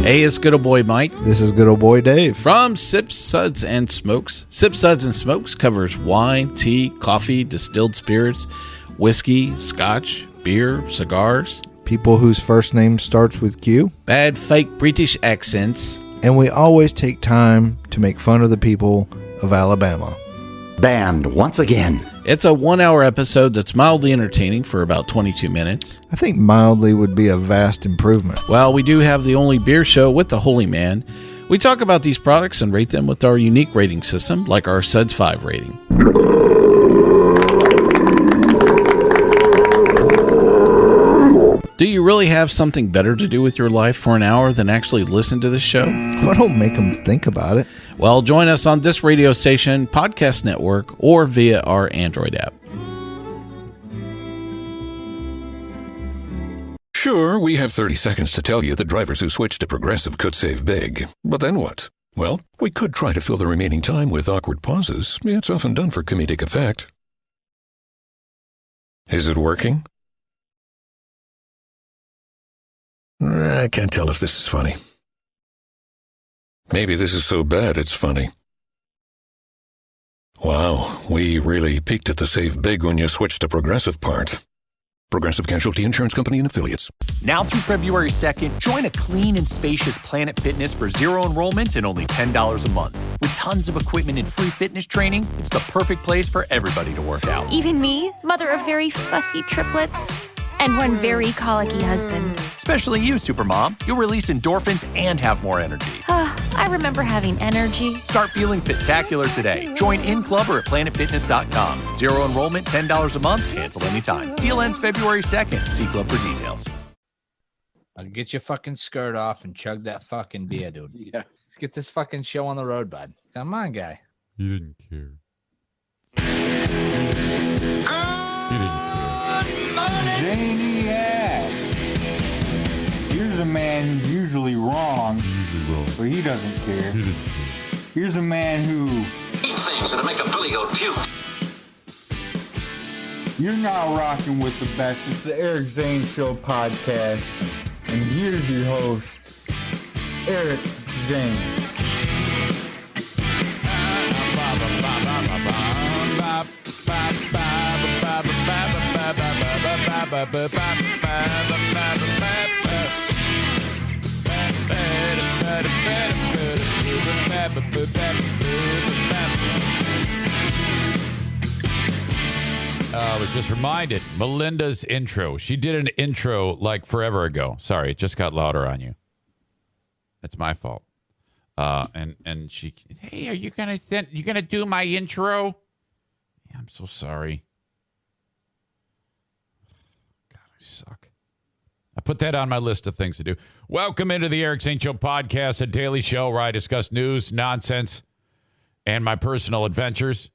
Hey, it's good old boy Mike. This is good old boy Dave. From Sips, Suds, and Smokes. Sips, Suds, and Smokes covers wine, tea, coffee, distilled spirits, whiskey, scotch, beer, cigars. People whose first name starts with Q. Bad fake British accents. And we always take time to make fun of the people of Alabama. Banned once again. It's a 1-hour episode that's mildly entertaining for about 22 minutes. I think mildly would be a vast improvement. Well, we do have the only beer show with the Holy Man. We talk about these products and rate them with our unique rating system, like our Suds 5 rating. Do you really have something better to do with your life for an hour than actually listen to this show? Well, don't make them think about it. Well, join us on this radio station, podcast network, or via our Android app. Sure, we have 30 seconds to tell you that drivers who switch to Progressive could save big. But then what? Well, we could try to fill the remaining time with awkward pauses. It's often done for comedic effect. Is it working? I can't tell if this is funny. Maybe this is so bad it's funny. Wow, we really peaked at the save big when you switched to Progressive part. Progressive Casualty Insurance Company and Affiliates. Now through February 2nd, join a clean and spacious Planet Fitness for zero enrollment and only $10 a month. With tons of equipment and free fitness training, it's the perfect place for everybody to work out. Even me, mother of very fussy triplets and one very colicky husband. Especially you, Supermom. You'll release endorphins and have more energy. I remember having energy. Start feeling fit-tacular today. Join in club or at planetfitness.com. Zero enrollment, $10 a month, cancel anytime. Deal ends February 2nd. See club for details. I'll get your fucking skirt off and chug that fucking beer, dude. Yeah. Let's get this fucking show on the road, bud. Come on, guy. He didn't care. He didn't care. Zaniacs. Here's a man who's usually wrong, but he doesn't care. Here's a man who eat things that'll make a billy goat puke. You're now rocking with the best. It's the Eric Zane Show podcast, and here's your host, Eric Zane. I was just reminded, Melinda's intro. She did an intro like forever ago. Sorry, it just got louder on you. That's my fault. And she, hey, are you gonna do my intro? Yeah, I'm so sorry. God, I suck. I put that on my list of things to do. Welcome into the Eric St. Joe podcast, a daily show where I discuss news, nonsense, and my personal adventures.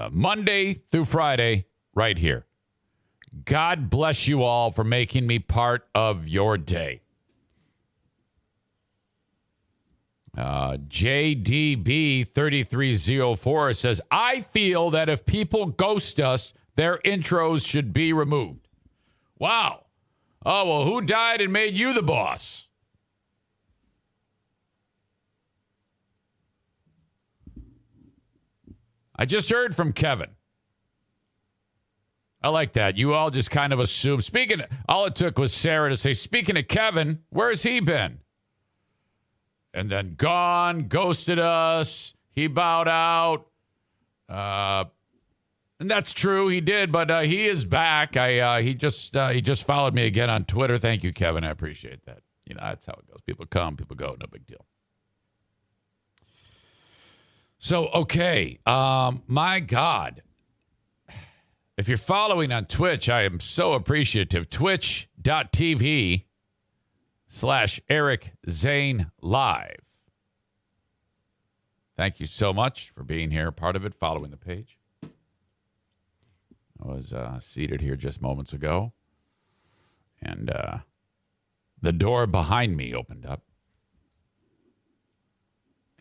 Monday through Friday, right here. God bless you all for making me part of your day. JDB3304 says, I feel that if people ghost us, their intros should be removed. Wow. Oh, well, who died and made you the boss? I just heard from Kevin. I like that. You all just kind of assume. All it took was Sarah to say, speaking of Kevin, where's he been? And then gone, ghosted us. He bowed out. And that's true. He did, but he is back. He just followed me again on Twitter. Thank you, Kevin. I appreciate that. You know, that's how it goes. People come, people go. No big deal. So, okay. My God. If you're following on Twitch, I am so appreciative. Twitch.tv/Eric Zane Live. Thank you so much for being here, part of it, following the page. I was seated here just moments ago, and the door behind me opened up,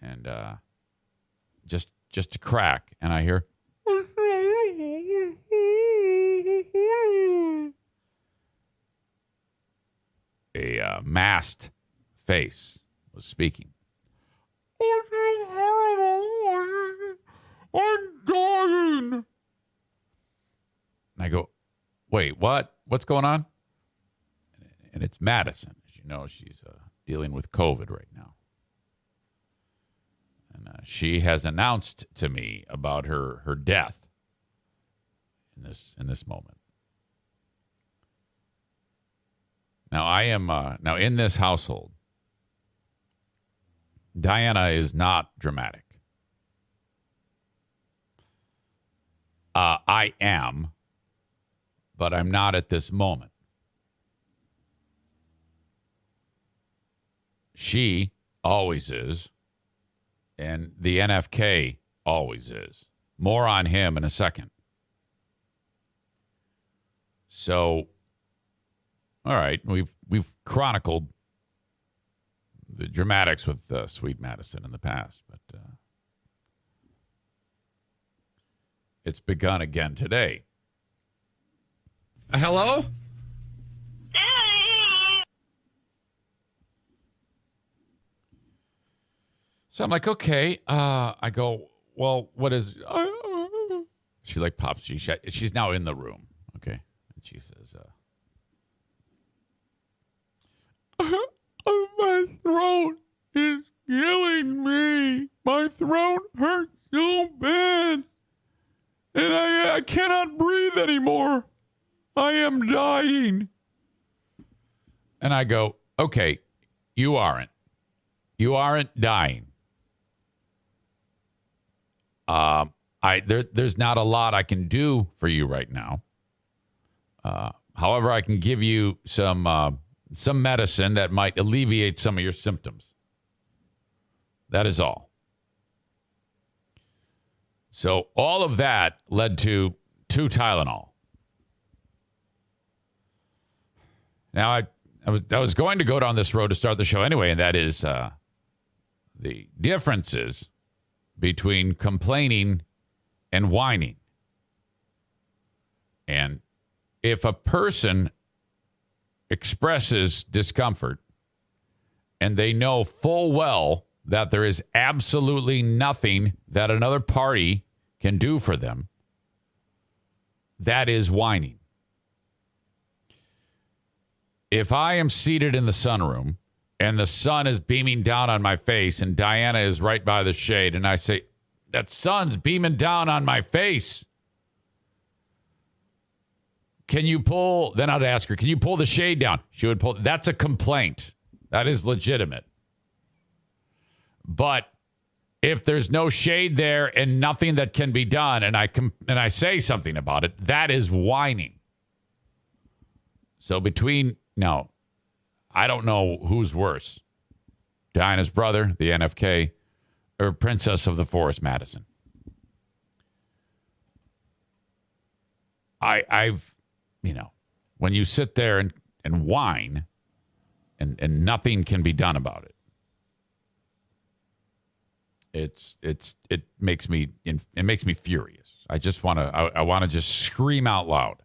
and just a crack, and I hear a masked face was speaking. I'm dying. And I go, wait, what? What's going on? And it's Madison. As you know, she's dealing with COVID right now. And she has announced to me about her death in this moment. Now, I am now in this household. Diana is not dramatic. I am, but I'm not at this moment. She always is, and the NFK always is. More on him in a second. So, all right, we've chronicled the dramatics with Sweet Madison in the past, but it's begun again today. Hello? So I'm like, okay. I go, well, what is... She like pops. She's now in the room, okay? And she says, my throat is killing me. My throat hurts so bad. And I cannot breathe anymore. I am dying. And I go, okay, you aren't. You aren't dying. There's not a lot I can do for you right now. However, I can give you some medicine that might alleviate some of your symptoms. That is all. So all of that led to 2 Tylenol. Now, I was going to go down this road to start the show anyway, and that is the differences between complaining and whining. And if a person expresses discomfort and they know full well that there is absolutely nothing that another party can do for them, that is whining. If I am seated in the sunroom and the sun is beaming down on my face and Diana is right by the shade and I say, that sun's beaming down on my face. Can you pull, then I'd ask her, can you pull the shade down? She would pull. That's a complaint. That is legitimate. But if there's no shade there and nothing that can be done and I say something about it, that is whining. So now, I don't know who's worse. Diana's brother, the NFK, or Princess of the Forest, Madison. I've, when you sit there and whine and nothing can be done about it, it makes me furious. I want to just scream out loud.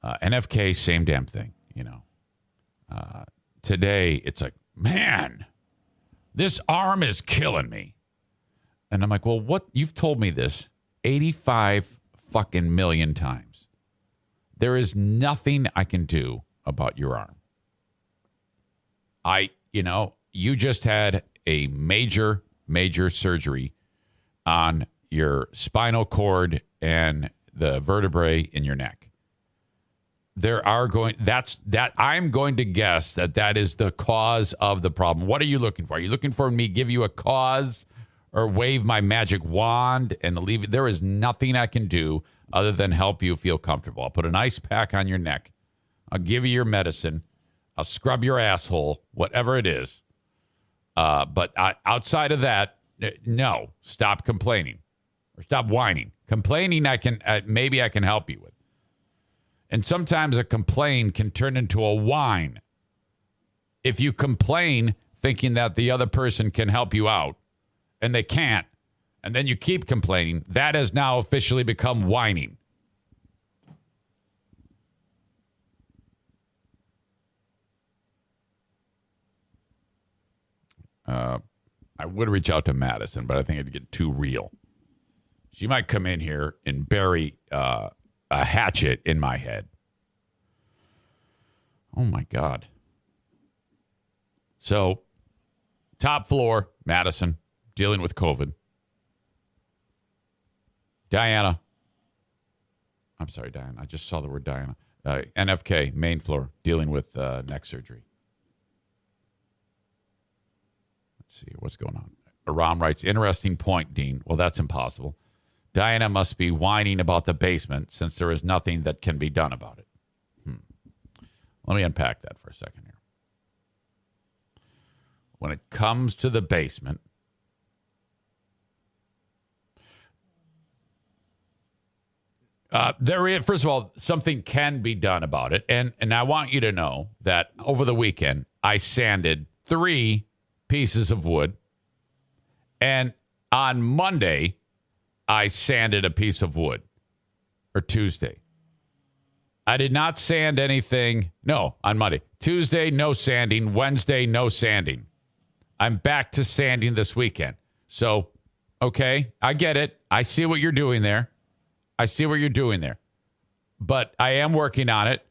NFK, same damn thing, Today, it's like, man, this arm is killing me. And I'm like, well, what? You've told me this 85 fucking million times. There is nothing I can do about your arm. You just had a major surgery on your spinal cord and the vertebrae in your neck. I'm going to guess that is the cause of the problem. What are you looking for? Are you looking for me to give you a cause or wave my magic wand and leave it? There is nothing I can do other than help you feel comfortable. I'll put an ice pack on your neck. I'll give you your medicine. I'll scrub your asshole, whatever it is. But outside of that, no, stop complaining or stop whining. Complaining, maybe I can help you with. And sometimes a complaint can turn into a whine. If you complain thinking that the other person can help you out and they can't, and then you keep complaining, that has now officially become whining. I would reach out to Madison, but I think it'd get too real. She might come in here and bury a hatchet in my head. Oh, my God. So, top floor, Madison, dealing with COVID. Diana. I'm sorry, Diana. I just saw the word Diana. NFK, main floor, dealing with neck surgery. Let's see, what's going on? Aram writes, interesting point, Dean. Well, that's impossible. Diana must be whining about the basement since there is nothing that can be done about it. Let me unpack that for a second here. When it comes to the basement, there is, first of all, something can be done about it. And I want you to know that over the weekend, I sanded 3 pieces of wood. And on Monday, I sanded a piece of wood. Or Tuesday. I did not sand anything. No, on Monday. Tuesday, no sanding. Wednesday, no sanding. I'm back to sanding this weekend. So, okay, I get it. I see what you're doing there. But I am working on it.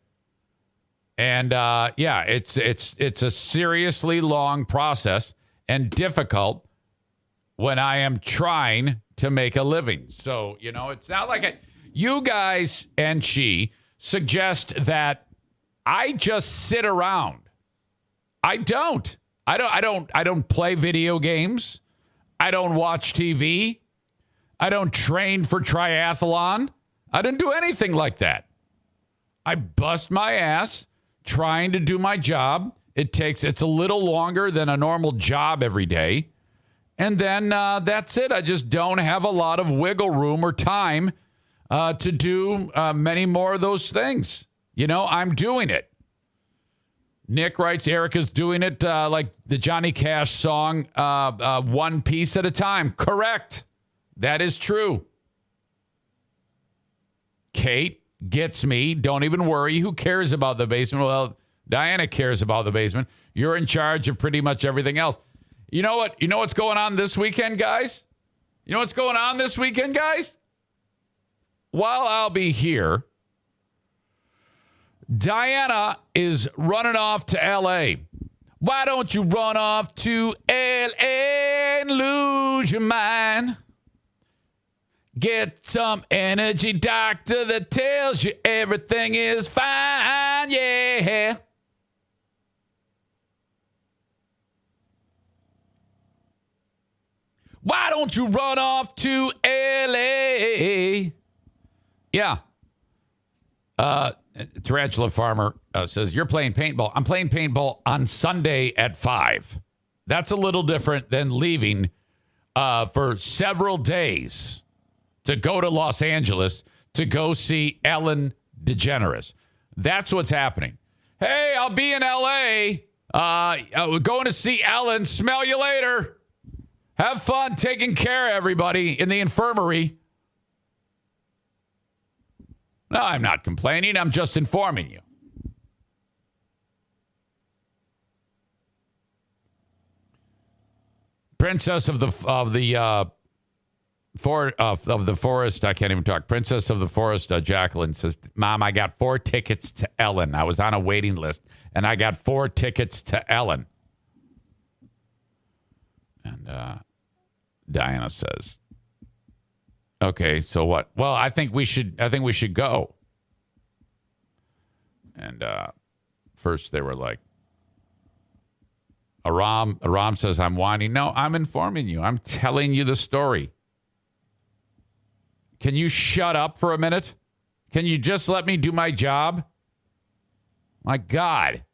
And yeah, it's a seriously long process and difficult when I am trying to make a living. So, you know, it's not like you guys and she suggest that I just sit around. I don't play video games. I don't watch TV. I don't train for triathlon. I don't do anything like that. I bust my ass trying to do my job. It's a little longer than a normal job every day. And then that's it. I just don't have a lot of wiggle room or time to do many more of those things. You know, I'm doing it. Nick writes, Erica's doing it like the Johnny Cash song, one piece at a time. Correct. That is true. Kate gets me. Don't even worry. Who cares about the basement? Well, Diana cares about the basement. You're in charge of pretty much everything else. You know what? You know what's going on this weekend, guys? While I'll be here, Diana is running off to L.A. Why don't you run off to L.A. and lose your mind? Get some energy doctor that tells you everything is fine, yeah. Why don't you run off to L.A.? Yeah. Tarantula Farmer says, you're playing paintball. I'm playing paintball on Sunday at 5. That's a little different than leaving for several days to go to Los Angeles to go see Ellen DeGeneres. That's what's happening. Hey, I'll be in L.A. We're going to see Ellen. Smell you later. Have fun taking care of everybody in the infirmary. No, I'm not complaining. I'm just informing you. Princess of the Forest. I can't even talk. Princess of the Forest. Jacqueline says, Mom, I got 4 tickets to Ellen. I was on a waiting list, and I got 4 tickets to Ellen. And Diana says, okay, so what? Well, I think we should go. And first they were like, Aram says, I'm whining. No, I'm informing you. I'm telling you the story. Can you shut up for a minute? Can you just let me do my job? My God.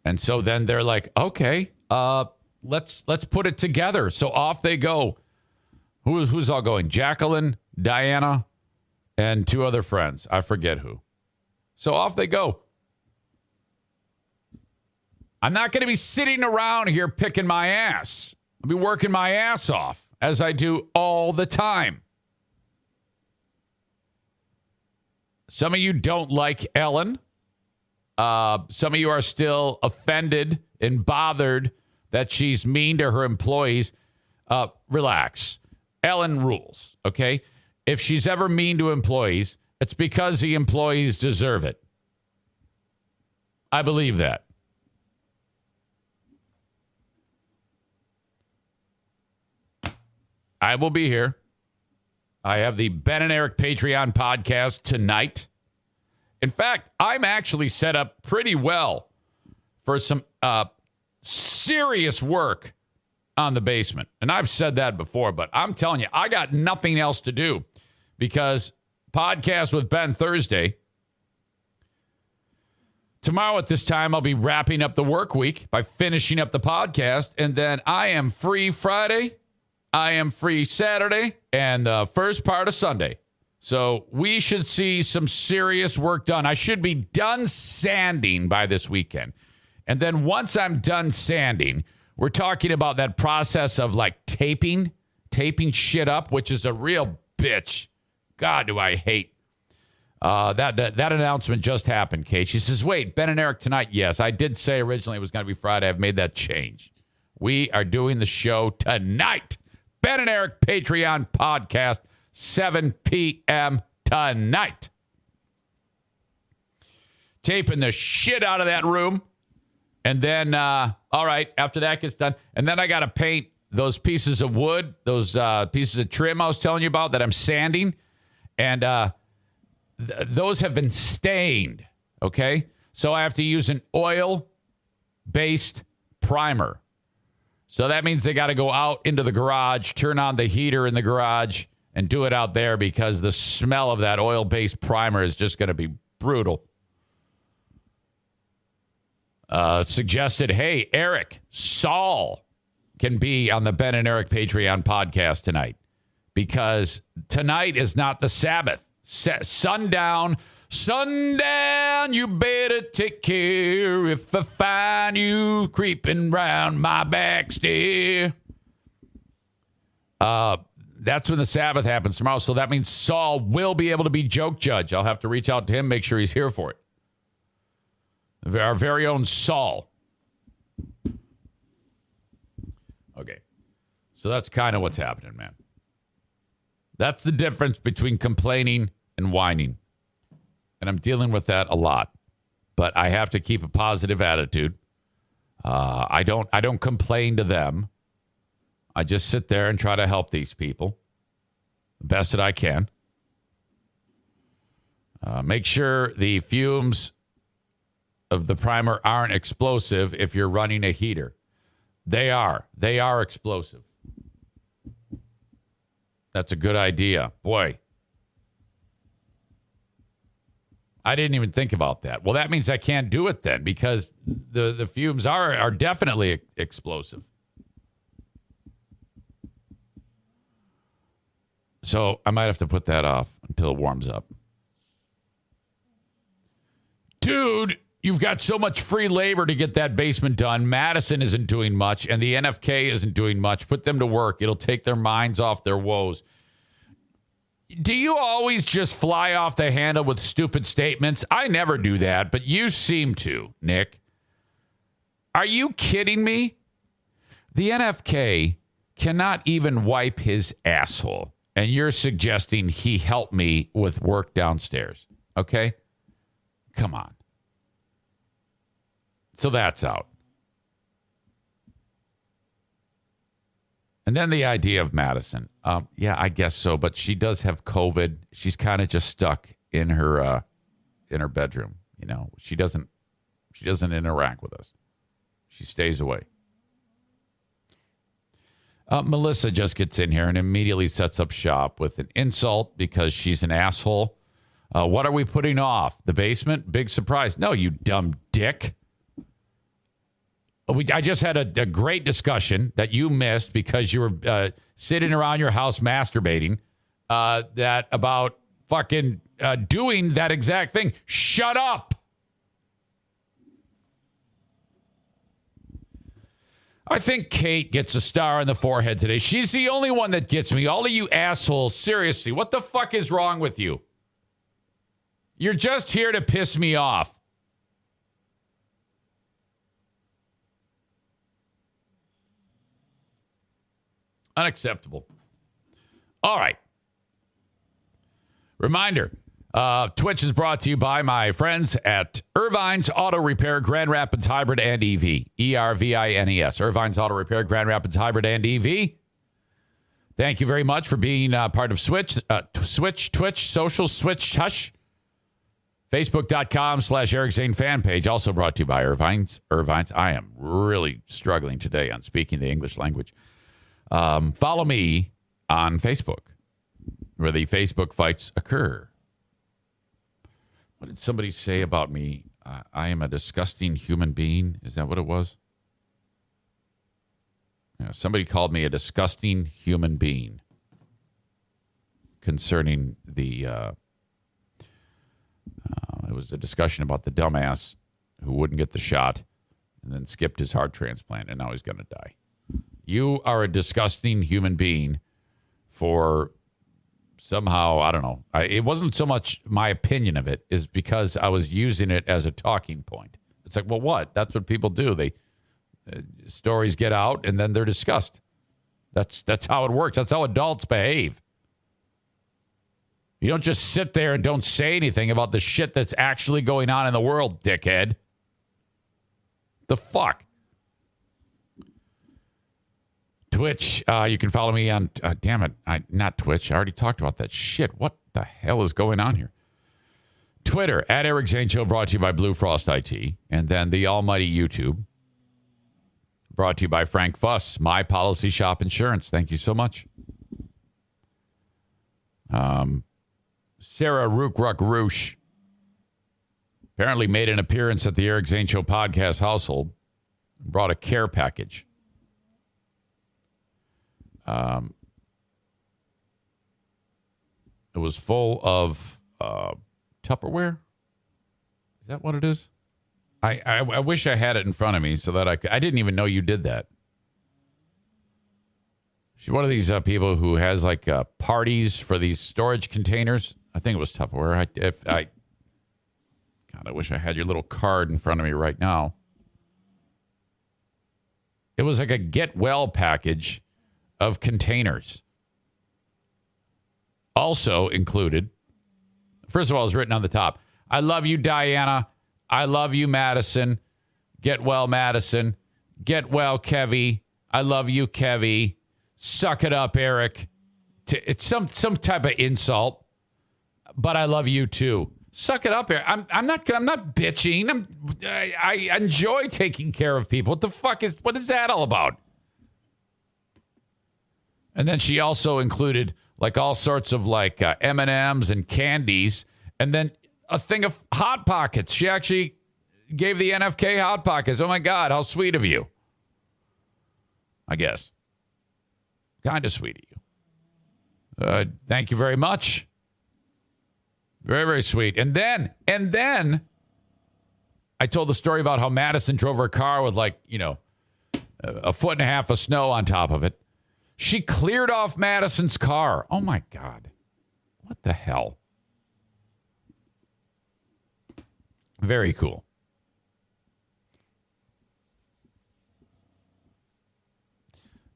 And so then they're like, okay, let's put it together. So off they go. Who's all going? Jacqueline, Diana, and 2 other friends. I forget who. So off they go. I'm not going to be sitting around here picking my ass. I'll be working my ass off, as I do all the time. Some of you don't like Ellen. Some of you are still offended and bothered that she's mean to her employees. Relax. Ellen rules, okay? If she's ever mean to employees, it's because the employees deserve it. I believe that. I will be here. I have the Ben and Eric Patreon podcast tonight. In fact, I'm actually set up pretty well for some serious work on the basement. And I've said that before, but I'm telling you, I got nothing else to do because podcast with Ben Thursday. Tomorrow at this time, I'll be wrapping up the work week by finishing up the podcast. And then I am free Friday. I am free Saturday and the first part of Sunday. So we should see some serious work done. I should be done sanding by this weekend. And then once I'm done sanding, we're talking about that process of like taping shit up, which is a real bitch. God, do I hate that announcement just happened, Kate. She says, wait, Ben and Eric tonight? Yes, I did say originally it was going to be Friday. I've made that change. We are doing the show tonight. Ben and Eric Patreon podcast, 7 p.m. tonight. Taping the shit out of that room. And then, all right, after that gets done. And then I got to paint those pieces of wood, those pieces of trim I was telling you about that I'm sanding. And those have been stained, okay? So I have to use an oil-based primer. So that means they got to go out into the garage, turn on the heater in the garage, and do it out there because the smell of that oil-based primer is just going to be brutal. Suggested, hey, Eric, Saul can be on the Ben and Eric Patreon podcast tonight because tonight is not the Sabbath. Sundown, you better take care if I find you creeping round my back stair. That's when the Sabbath happens tomorrow. So that means Saul will be able to be joke judge. I'll have to reach out to him, make sure he's here for it. Our very own Saul. Okay. So that's kind of what's happening, man. That's the difference between complaining and whining. And I'm dealing with that a lot. But I have to keep a positive attitude. I don't complain to them. I just sit there and try to help these people the best that I can. Make sure the fumes of the primer aren't explosive if you're running a heater. They are explosive. That's a good idea. Boy, I didn't even think about that. Well, that means I can't do it then because the fumes are definitely explosive. So I might have to put that off until it warms up. Dude, you've got so much free labor to get that basement done. Madison isn't doing much, and the NFK isn't doing much. Put them to work. It'll take their minds off their woes. Do you always just fly off the handle with stupid statements? I never do that, but you seem to, Nick. Are you kidding me? The NFK cannot even wipe his asshole, and you're suggesting he help me with work downstairs. Okay? Come on. So that's out. And then the idea of Madison. Yeah, I guess so. But she does have COVID. She's kind of just stuck in her bedroom. You know, she doesn't interact with us. She stays away. Melissa just gets in here and immediately sets up shop with an insult because she's an asshole. What are we putting off? The basement? Big surprise. No, you dumb dick. I just had a great discussion that you missed because you were sitting around your house masturbating that about fucking doing that exact thing. Shut up. I think Kate gets a star on the forehead today. She's the only one that gets me. All of you assholes, seriously, what the fuck is wrong with you? You're just here to piss me off. Unacceptable. All right. Reminder, Twitch is brought to you by my friends at Irvine's Auto Repair, Grand Rapids Hybrid and EV. ERVINES. Irvine's Auto Repair, Grand Rapids Hybrid and EV. Thank you very much for being part of Twitch, Social, Switch, Hush. Facebook.com/Eric Zane fan page. Also brought to you by Irvine's. I am really struggling today on speaking the English language. Follow me on Facebook, where the Facebook fights occur. What did somebody say about me? I am a disgusting human being. Is that what it was? Yeah, somebody called me a disgusting human being concerning the... it was a discussion about the dumbass who wouldn't get the shot and then skipped his heart transplant, and now he's going to die. You are a disgusting human being for somehow, I don't know. It wasn't so much my opinion of it, is because I was using it as a talking point. It's like, well, what? That's what people do. They stories get out and then they're discussed. That's how it works. That's how adults behave. You don't just sit there and don't say anything about the shit that's actually going on in the world, dickhead. The fuck? Twitch, you can follow me on, damn it, not Twitch. I already talked about that shit. What the hell is going on here? Twitter, at Eric Zane Show, brought to you by Blue Frost IT. And then the almighty YouTube, brought to you by Frank Fuss, My Policy Shop Insurance. Thank you so much. Sarah Rook Roosh apparently made an appearance at the Eric Zane Show podcast household and brought a care package. It was full of Tupperware. Is that what it is? I wish I had it in front of me so that I didn't even know you did that. She's one of these people who has like parties for these storage containers. I think it was Tupperware. God, I wish I had your little card in front of me right now. It was like a get well package of containers. Also included, first of all, it was written on the top, I love you, Diana. I love you, Madison. Get well, Madison. Get well, Kevy. I love you, Kevy. Suck it up, Eric. It's some type of insult, but I love you too. Suck it up, Eric. I'm not bitching. I enjoy taking care of people. What is that all about? And then she also included like all sorts of like M&Ms and candies, and then a thing of Hot Pockets. She actually gave the NFK Hot Pockets. Oh my God, how sweet of you. I guess. Kind of sweet of you. Thank you very much. Very, very sweet. And then I told the story about how Madison drove her car with like, a foot and a half of snow on top of it. She cleared off Madison's car. Oh my God. What the hell? Very cool.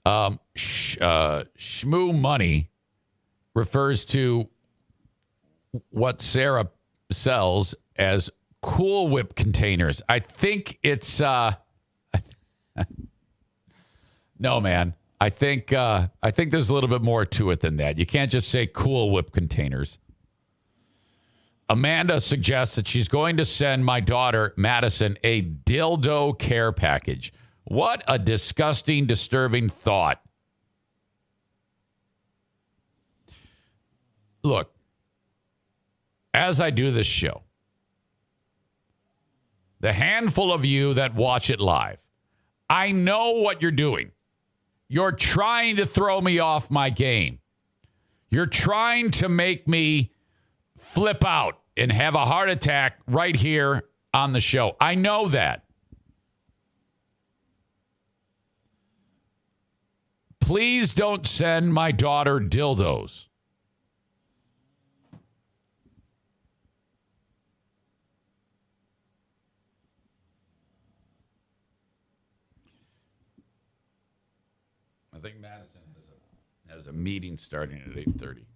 Shmoo Money refers to what Sarah sells as Cool Whip containers. I think it's no, man. I think there's a little bit more to it than that. You can't just say Cool Whip containers. Amanda suggests that she's going to send my daughter, Madison, a dildo care package. What a disgusting, disturbing thought. Look, as I do this show, the handful of you that watch it live, I know what you're doing. You're trying to throw me off my game. You're trying to make me flip out and have a heart attack right here on the show. I know that. Please don't send my daughter dildos. I think Madison has a Has a meeting starting at 8:30.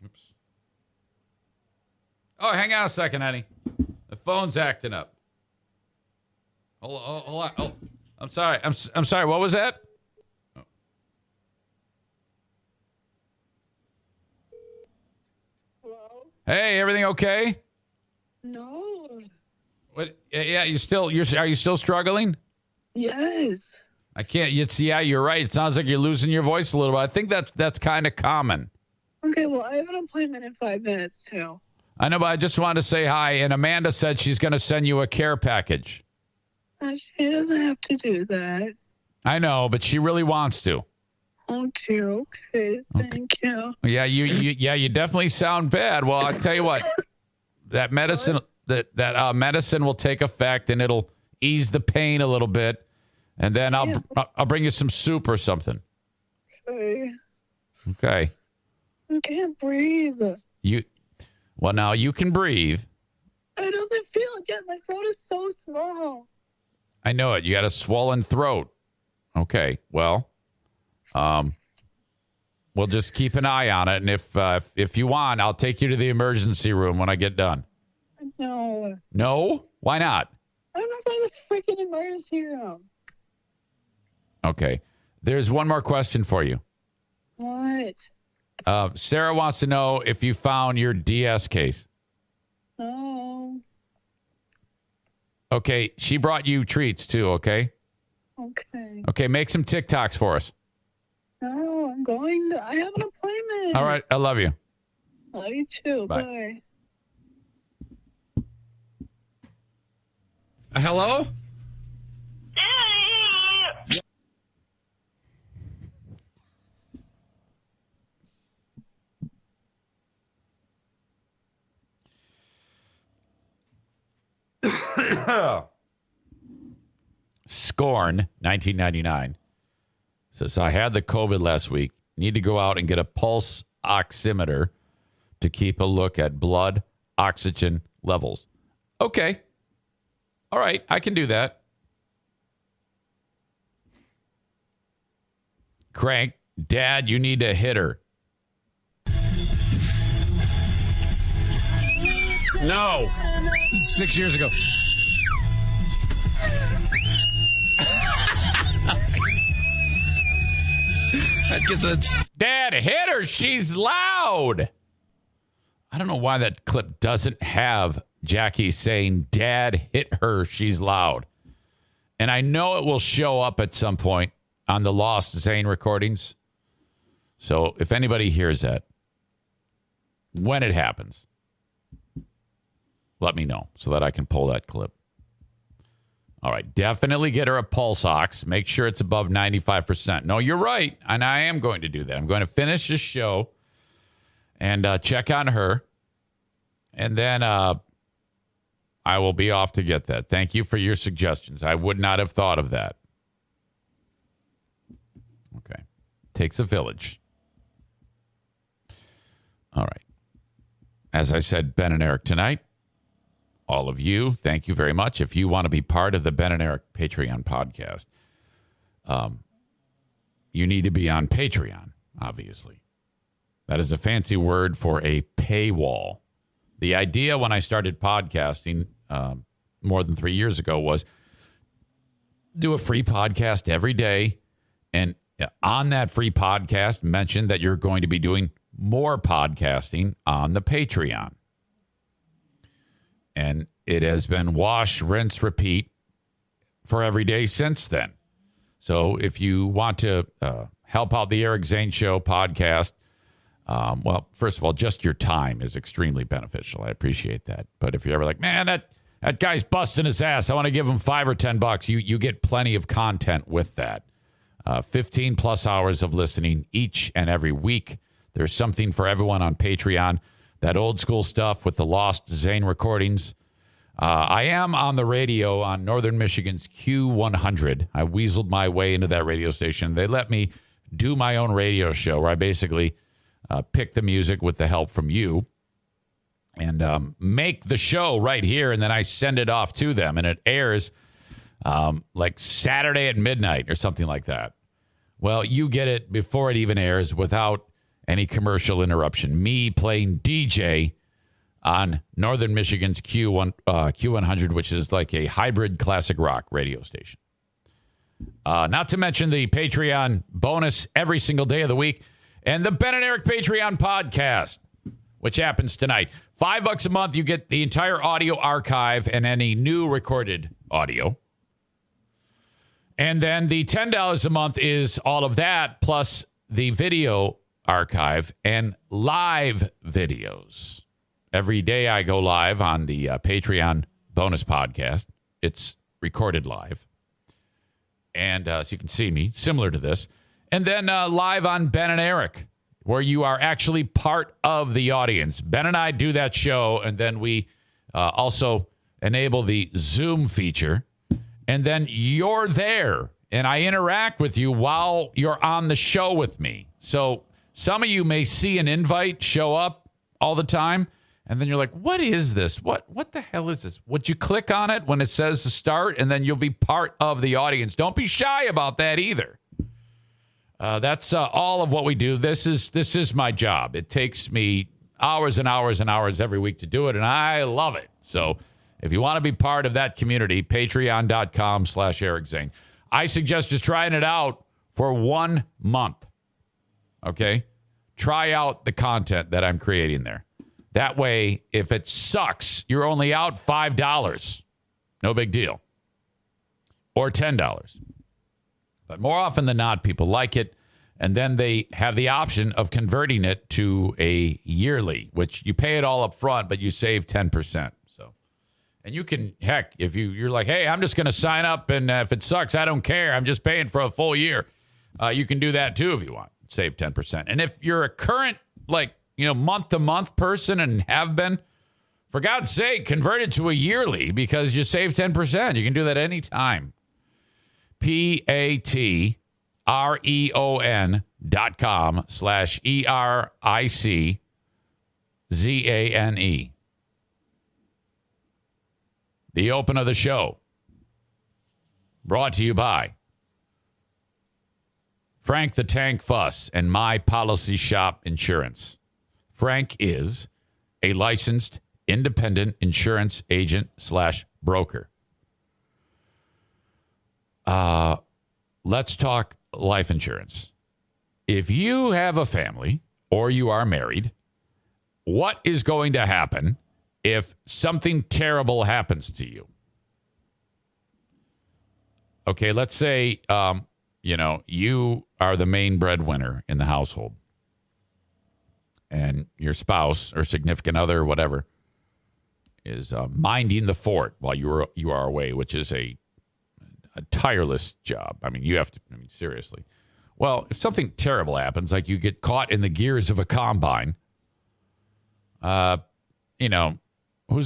Oops. Oh, hang on a second, honey. The phone's acting up. Hold on. Oh, I'm sorry. I'm sorry. What was that? Oh. Hello? Hey, everything okay? No. What? Yeah, are you still struggling? Yes. I can't. You're right. It sounds like you're losing your voice a little bit. I think that's kind of common. Okay, well, I have an appointment in 5 minutes, too. I know, but I just wanted to say hi. And Amanda said she's going to send you a care package. She doesn't have to do that. I know, but she really wants to. Okay, thank you. Yeah, you definitely sound bad. Well, I tell you what, that medicine medicine will take effect and it'll ease the pain a little bit, and then I'll bring you some soup or something. Okay. Okay. I can't breathe. Well, now you can breathe. It doesn't feel it yet. My throat is so small. I know it. You got a swollen throat. Okay. Well, we'll just keep an eye on it, and if you want, I'll take you to the emergency room when I get done. No. No? Why not? I'm not going to the freaking emergency room. Okay. There's one more question for you. What? Sarah wants to know if you found your DS case. No. Okay. She brought you treats too, okay? Okay. Okay. Make some TikToks for us. No, I have an appointment. All right. I love you. Love you too. Bye. Bye. Hello? Scorn, 1999, says, I had the COVID last week. Need to go out and get a pulse oximeter to keep a look at blood oxygen levels. Okay. All right. I can do that. Crank, Dad, you need to hit her. No. 6 years ago. That gets a... Dad, hit her. She's loud. I don't know why that clip doesn't have Jackie saying, Dad, hit her. She's loud. And I know it will show up at some point on the lost Zane recordings. So if anybody hears that, when it happens, let me know so that I can pull that clip. All right. Definitely get her a pulse ox. Make sure it's above 95%. No, you're right. And I am going to do that. I'm going to finish this show and check on her. And then I will be off to get that. Thank you for your suggestions. I would not have thought of that. Okay. Takes a village. All right. As I said, Ben and Eric tonight. All of you, thank you very much. If you want to be part of the Ben and Eric Patreon podcast, you need to be on Patreon, obviously. That is a fancy word for a paywall. The idea when I started podcasting more than 3 years ago was do a free podcast every day. And on that free podcast, mention that you're going to be doing more podcasting on the Patreon. And it has been wash, rinse, repeat for every day since then. So if you want to help out the Eric Zane Show podcast, well, first of all, just your time is extremely beneficial. I appreciate that. But if you're ever like, man, that guy's busting his ass, I want to give him $5 or $10, you get plenty of content with that. 15 plus hours of listening each and every week. There's something for everyone on Patreon. That old school stuff with the lost Zane recordings. I am on the radio on Northern Michigan's Q100. I weaseled my way into that radio station. They let me do my own radio show where I basically pick the music with the help from you and make the show right here. And then I send it off to them and it airs like Saturday at midnight or something like that. Well, you get it before it even airs without any commercial interruption. Me playing DJ on Northern Michigan's Q100, which is like a hybrid classic rock radio station. Not to mention the Patreon bonus every single day of the week and the Ben and Eric Patreon podcast, which happens tonight. $5 a month, you get the entire audio archive and any new recorded audio. And then the $10 a month is all of that, plus the video archive and live videos. Every day I go live on the Patreon bonus podcast. It's recorded live. And so you can see me, similar to this. And then live on Ben and Eric, where you are actually part of the audience. Ben and I do that show, and then we also enable the Zoom feature. And then you're there, and I interact with you while you're on the show with me. So some of you may see an invite show up all the time, and then you're like, what is this? What the hell is this? Would you click on it when it says to start, and then you'll be part of the audience? Don't be shy about that either. That's all of what we do. This is my job. It takes me hours and hours and hours every week to do it, and I love it. So if you want to be part of that community, patreon.com/Eric Zane. I suggest just trying it out for 1 month. Okay? Try out the content that I'm creating there. That way, if it sucks, you're only out $5. No big deal. Or $10. But more often than not, people like it. And then they have the option of converting it to a yearly, which you pay it all up front, but you save 10%. So, and you can, heck, if you're like, hey, I'm just going to sign up, and if it sucks, I don't care. I'm just paying for a full year. You can do that too if you want. Save 10%. And if you're a current, month-to-month person and have been, for God's sake, convert it to a yearly because you save 10%. You can do that anytime. patreon.com/ERICZANE. The open of the show. Brought to you by Frank the Tank Fuss and My Policy Shop Insurance. Frank is a licensed independent insurance agent / broker. Let's talk life insurance. If you have a family or you are married, what is going to happen if something terrible happens to you? Okay, let's say, you are the main breadwinner in the household and your spouse or significant other or whatever is minding the fort while you are away, which is a tireless job. I mean, seriously. Well, if something terrible happens, like you get caught in the gears of a combine, who's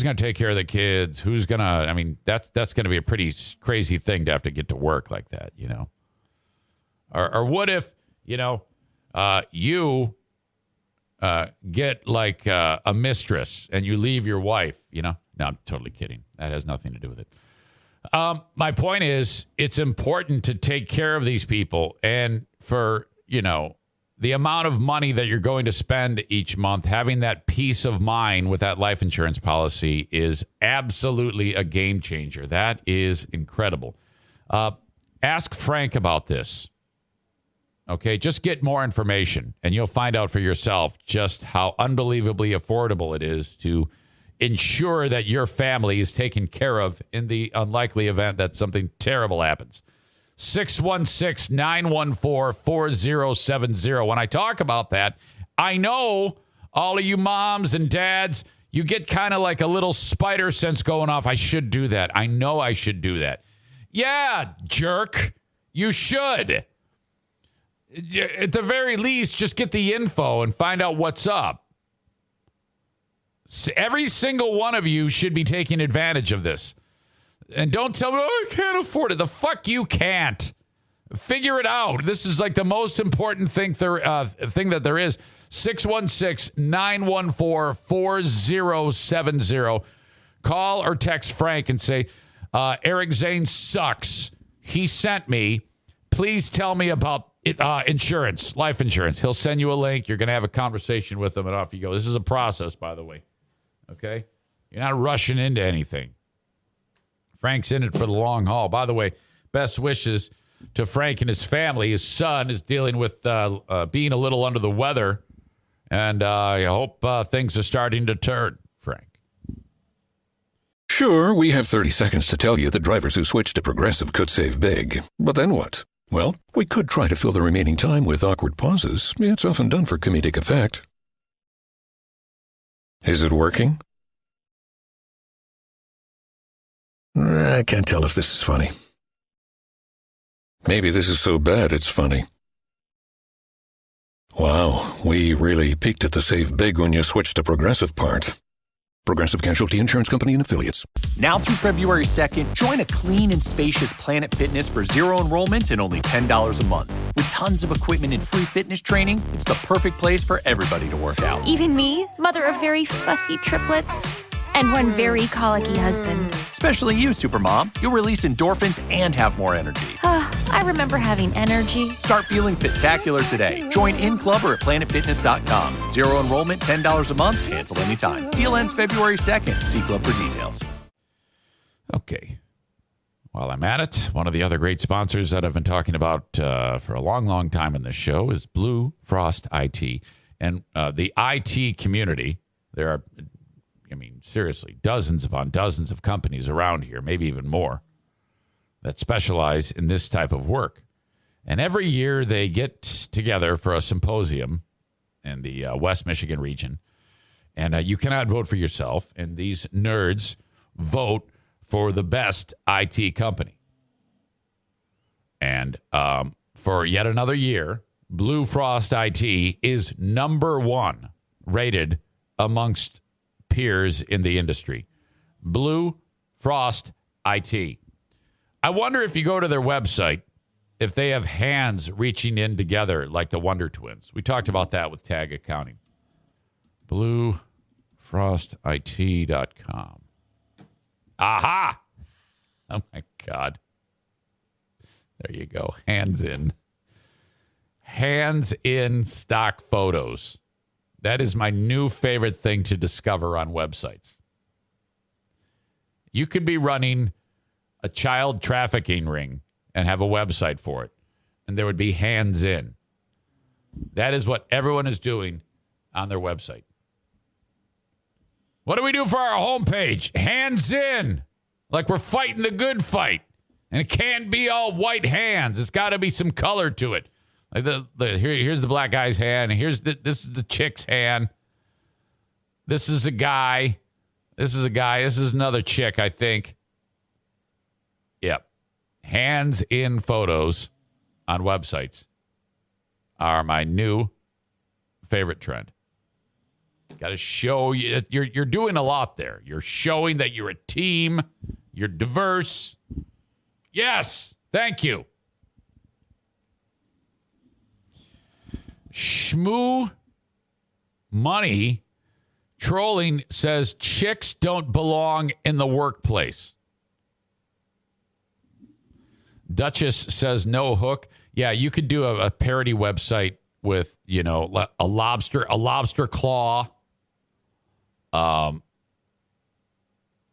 going to take care of the kids? Who's going to, that's going to be a pretty crazy thing to have to get to work like that, Or what if, you get like a mistress and you leave your wife, No, I'm totally kidding. That has nothing to do with it. My point is, it's important to take care of these people, and for, the amount of money that you're going to spend each month, having that peace of mind with that life insurance policy is absolutely a game changer. That is incredible. Ask Frank about this. Okay, just get more information, and you'll find out for yourself just how unbelievably affordable it is to ensure that your family is taken care of in the unlikely event that something terrible happens. 616-914-4070. When I talk about that, I know all of you moms and dads, you get kind of like a little spider sense going off. I should do that. I know I should do that. Yeah, jerk. You should. At the very least, just get the info and find out what's up. Every single one of you should be taking advantage of this. And don't tell me, I can't afford it. The fuck you can't. Figure it out. This is like the most important thing that there is. 616-914-4070. Call or text Frank and say, Eric Zane sucks. He sent me. Please tell me about insurance, life insurance. He'll send you a link. You're going to have a conversation with him, and off you go. This is a process, by the way. Okay? You're not rushing into anything. Frank's in it for the long haul. By the way, best wishes to Frank and his family. His son is dealing with being a little under the weather, and I hope things are starting to turn, Frank. Sure, we have 30 seconds to tell you that drivers who switch to Progressive could save big. But then what? Well, we could try to fill the remaining time with awkward pauses. It's often done for comedic effect. Is it working? I can't tell if this is funny. Maybe this is so bad it's funny. Wow, we really peaked at the save big when you switched to Progressive part. Progressive Casualty Insurance Company and Affiliates. Now through February 2nd, join a clean and spacious Planet Fitness for zero enrollment and only $10 a month. With tons of equipment and free fitness training, it's the perfect place for everybody to work out. Even me, mother of very fussy triplets and one very colicky husband. Especially you, Supermom. You'll release endorphins and have more energy. I remember having energy. Start feeling fit-tacular today. Join in club or at planetfitness.com. Zero enrollment, $10 a month, cancel anytime. Deal ends February 2nd. See club for details. Okay. While I'm at it, one of the other great sponsors that I've been talking about for a long, long time in this show is Blue Frost IT. And the IT community, there are, seriously, dozens upon dozens of companies around here, maybe even more, that specialize in this type of work. And every year they get together for a symposium in the West Michigan region. And you cannot vote for yourself. And these nerds vote for the best IT company. And for yet another year, Blue Frost IT is number one rated amongst peers in the industry. Blue Frost IT. I wonder if you go to their website, if they have hands reaching in together like the Wonder Twins. We talked about that with Tag Accounting. BlueFrostIT.com. Aha! Oh, my God. There you go. Hands in. Hands in stock photos. That is my new favorite thing to discover on websites. You could be running a child trafficking ring and have a website for it, and there would be hands in. That is what everyone is doing on their website. What do we do for our homepage? Hands in. Like we're fighting the good fight. And it can't be all white hands. It's got to be some color to it. Like here's the black guy's hand. And this is the chick's hand. This is a guy. This is a guy. This is another chick, I think. Yep. Hands in photos on websites are my new favorite trend. Got to show you you're doing a lot there. You're showing that you're a team. You're diverse. Yes. Thank you. Shmoo Money Trolling says chicks don't belong in the workplace. Duchess says no hook. Yeah, you could do a parody website with, a lobster claw.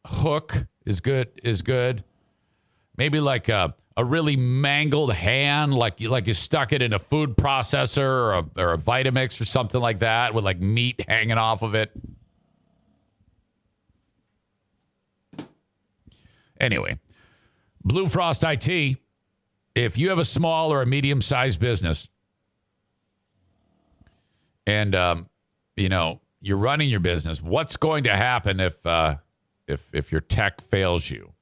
Hook is good. Maybe like a really mangled hand, like you stuck it in a food processor or a Vitamix or something like that with like meat hanging off of it. Anyway, Blue Frost IT, if you have a small or a medium-sized business and, you're running your business, what's going to happen if your tech fails you?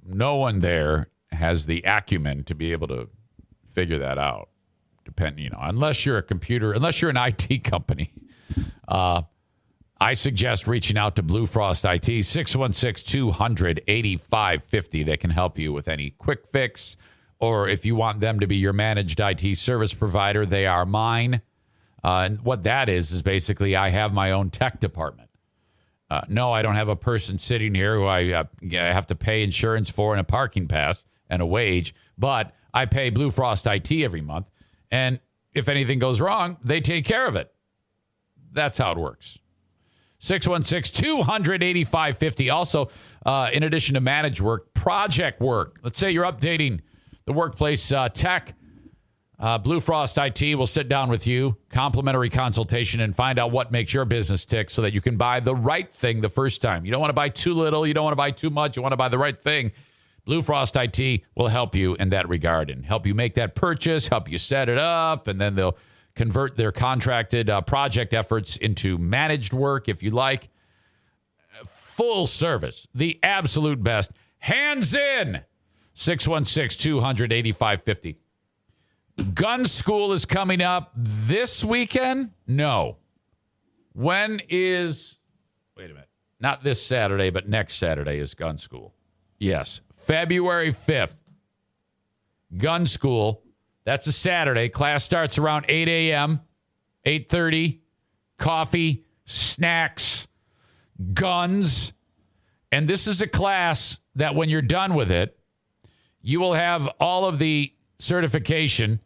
No one there has the acumen to be able to figure that out. Unless you're unless you're an IT company. I suggest reaching out to Blue Frost IT, 616-200-8550. They can help you with any quick fix, or if you want them to be your managed IT service provider, they are mine. And what that is basically I have my own tech department. No, I don't have a person sitting here who I have to pay insurance for and a parking pass and a wage, but I pay Blue Frost IT every month. And if anything goes wrong, they take care of it. That's how it works. 616-200-8550. Also, in addition to managed work, project work. Let's say you're updating the workplace tech. Blue Frost IT will sit down with you, complimentary consultation, and find out what makes your business tick so that you can buy the right thing the first time. You don't want to buy too little. You don't want to buy too much. You want to buy the right thing. Blue Frost IT will help you in that regard and help you make that purchase, help you set it up, and then they'll convert their contracted project efforts into managed work, if you like. Full service, the absolute best. Hands in. 616-200-8550. Gun school is coming up this weekend? No. When is... Wait a minute. Not this Saturday, but next Saturday is gun school. Yes. February 5th. Gun school. That's a Saturday. Class starts around 8 a.m., 8:30. Coffee, snacks, guns. And this is a class that when you're done with it, you will have all of the certification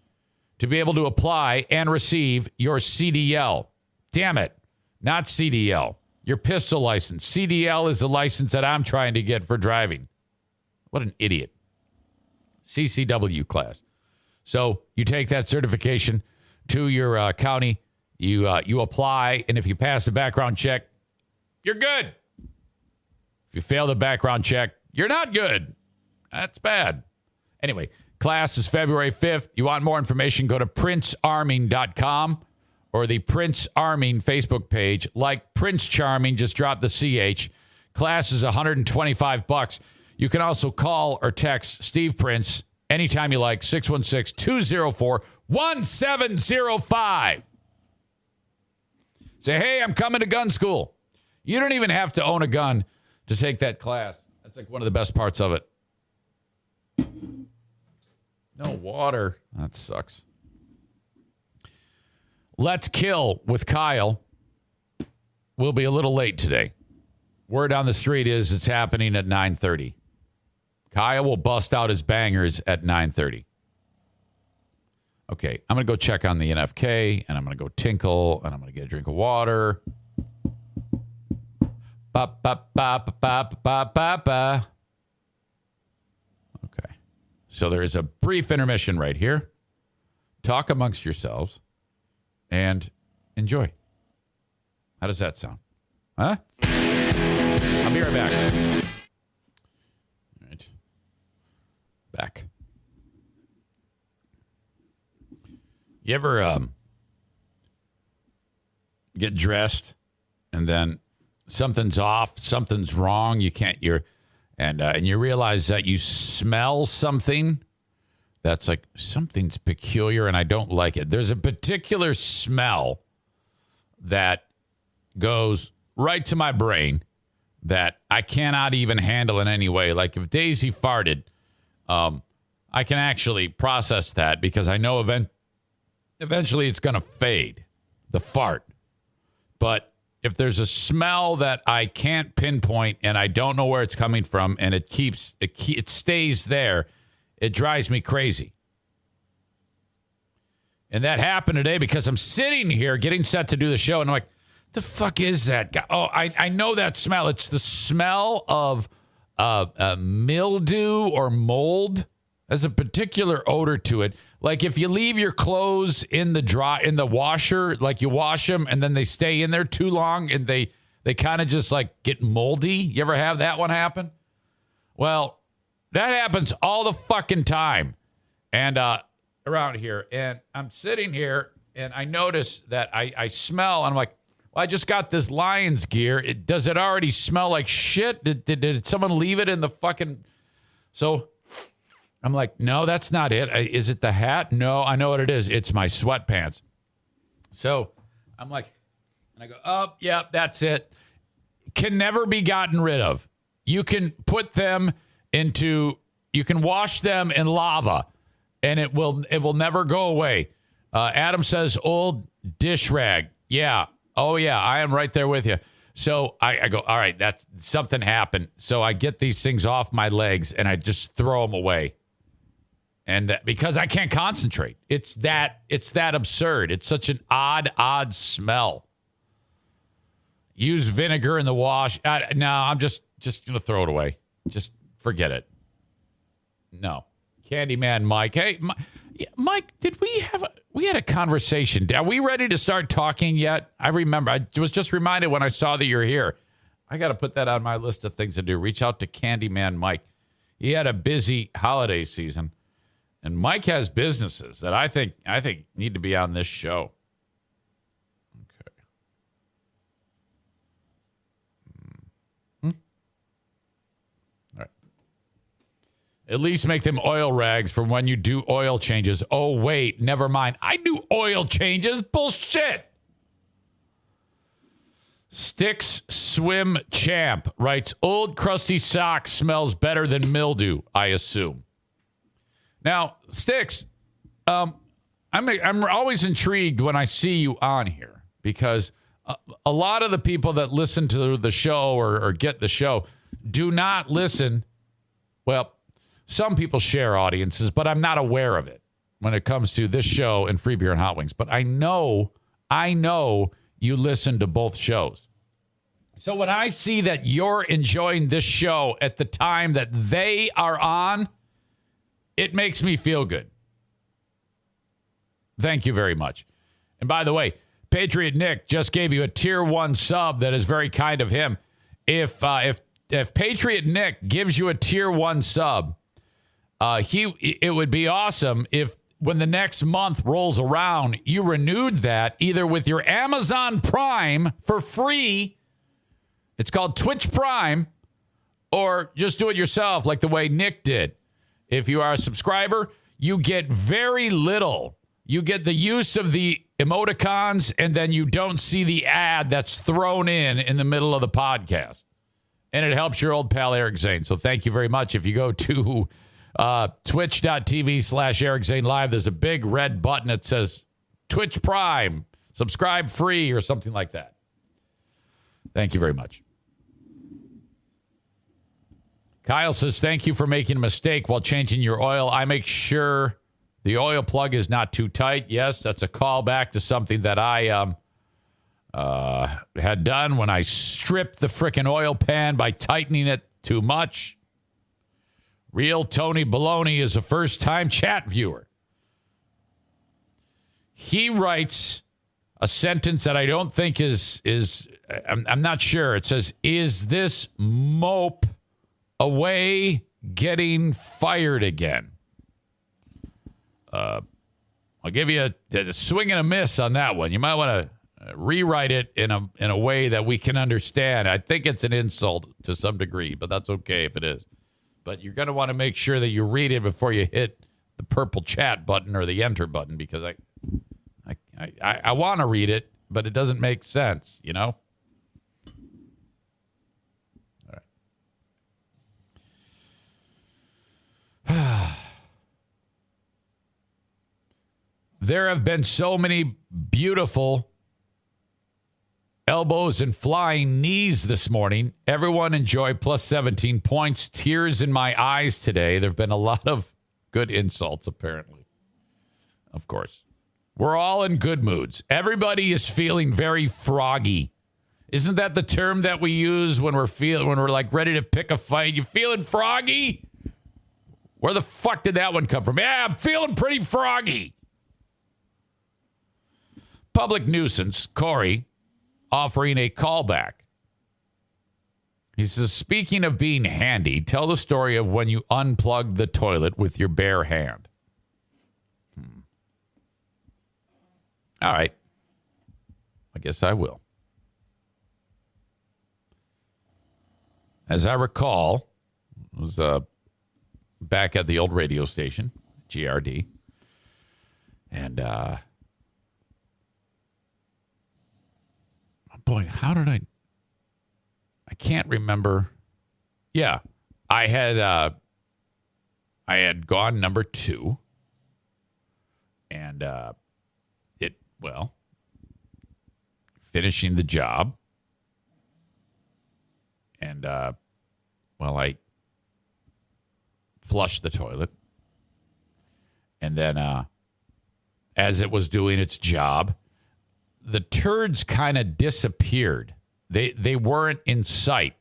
to be able to apply and receive your CDL. Damn it. Not CDL. Your pistol license. CDL is the license that I'm trying to get for driving. What an idiot. CCW class. So you take that certification to your county, you apply, and if you pass the background check, you're good. If you fail the background check, you're not good. That's bad. Anyway, class is February 5th. You want more information, go to princearming.com or the Prince Arming Facebook page. Like Prince Charming, just drop the CH. Class is $125. You can also call or text Steve Prince anytime you like, 616-204-1705. Say, hey, I'm coming to gun school. You don't even have to own a gun to take that class. That's like one of the best parts of it. No water. That sucks. Let's Kill with Kyle. We'll be a little late today. Word on the street is it's happening at 9:30. Kyle will bust out his bangers at 9:30. Okay, I'm going to go check on the NFK, and I'm going to go tinkle, and I'm going to get a drink of water. Ba, ba, ba, ba, ba, ba, ba, ba. Okay, so there is a brief intermission right here. Talk amongst yourselves and enjoy. How does that sound? Huh? I'll be right back. All right. Back. You ever get dressed and then something's off, something's wrong, and you realize that you smell something that's like something's peculiar and I don't like it. There's a particular smell that goes right to my brain that I cannot even handle in any way. Like if Daisy farted, I can actually process that because I know eventually it's going to fade, the fart. But if there's a smell that I can't pinpoint and I don't know where it's coming from and it stays there, it drives me crazy. And that happened today because I'm sitting here getting set to do the show and I'm like, the fuck is that guy? Oh, I know that smell. It's the smell of mildew or mold. There's a particular odor to it. Like if you leave your clothes in the washer, like you wash them and then they stay in there too long and they kind of just like get moldy. You ever have that one happen? Well, that happens all the fucking time. And around here. And I'm sitting here and I notice that I smell and I'm like, well, I just got this Lions gear. Does it already smell like shit? Did someone leave it in the fucking... So I'm like, no, that's not it. Is it the hat? No, I know what it is. It's my sweatpants. So I'm like, and I go, oh, yeah, that's it. Can never be gotten rid of. You can put them you can wash them in lava and it will never go away. Adam says old dish rag. Yeah. Oh, yeah, I am right there with you. So I go, all right, that's something happened. So I get these things off my legs and I just throw them away. And because I can't concentrate, it's that absurd. It's such an odd smell. Use vinegar in the wash. No, I'm just going to throw it away. Just forget it. No. Candyman Mike. Hey, Mike, did we had a conversation. Are we ready to start talking yet? I remember. I was just reminded when I saw that you're here. I got to put that on my list of things to do. Reach out to Candyman Mike. He had a busy holiday season. And Mike has businesses that I think need to be on this show. At least make them oil rags from when you do oil changes. Oh, wait, never mind. I do oil changes. Bullshit. Sticks Swim Champ writes, old crusty sock smells better than mildew, I assume. Now, Sticks, I'm always intrigued when I see you on here because a lot of the people that listen to the show or get the show do not listen. Well, some people share audiences, but I'm not aware of it when it comes to this show and Free Beer and Hot Wings. But I know you listen to both shows. So when I see that you're enjoying this show at the time that they are on, it makes me feel good. Thank you very much. And by the way, Patriot Nick just gave you a tier 1 sub. That is very kind of him. If Patriot Nick gives you a tier 1 sub, it would be awesome if when the next month rolls around, you renewed that either with your Amazon Prime for free. It's called Twitch Prime, or just do it yourself like the way Nick did. If you are a subscriber, you get very little. You get the use of the emoticons, and then you don't see the ad that's thrown in the middle of the podcast. And it helps your old pal Eric Zane. So thank you very much. If you go to twitch.tv/Eric Zane Live, there's a big red button that says Twitch Prime, subscribe free or something like that. Thank you very much. Kyle says, thank you for making a mistake while changing your oil. I make sure the oil plug is not too tight. Yes, that's a callback to something that I had done when I stripped the frickin' oil pan by tightening it too much. Real Tony Baloney is a first-time chat viewer. He writes a sentence that I don't think is I'm not sure. It says, is this mope away getting fired again? I'll give you a swing and a miss on that one. You might want to rewrite it in a way that we can understand. I think it's an insult to some degree, but that's okay if it is. But you're going to want to make sure that you read it before you hit the purple chat button or the enter button, because I want to read it, but it doesn't make sense, you know? All right. There have been so many beautiful elbows and flying knees this morning. Everyone enjoy plus 17 points. Tears in my eyes today. There have been a lot of good insults, apparently. Of course. We're all in good moods. Everybody is feeling very froggy. Isn't that the term that we use when we're like ready to pick a fight? You feeling froggy? Where the fuck did that one come from? Yeah, I'm feeling pretty froggy. Public nuisance, Corey, offering a callback. He says, speaking of being handy, tell the story of when you unplugged the toilet with your bare hand. All right. I guess I will. As I recall, it was back at the old radio station, GRD. And, boy, how did I can't remember. Yeah, I had gone number 2. And, finishing the job. And, I flushed the toilet. And then as it was doing its job, the turds kind of disappeared. They weren't in sight,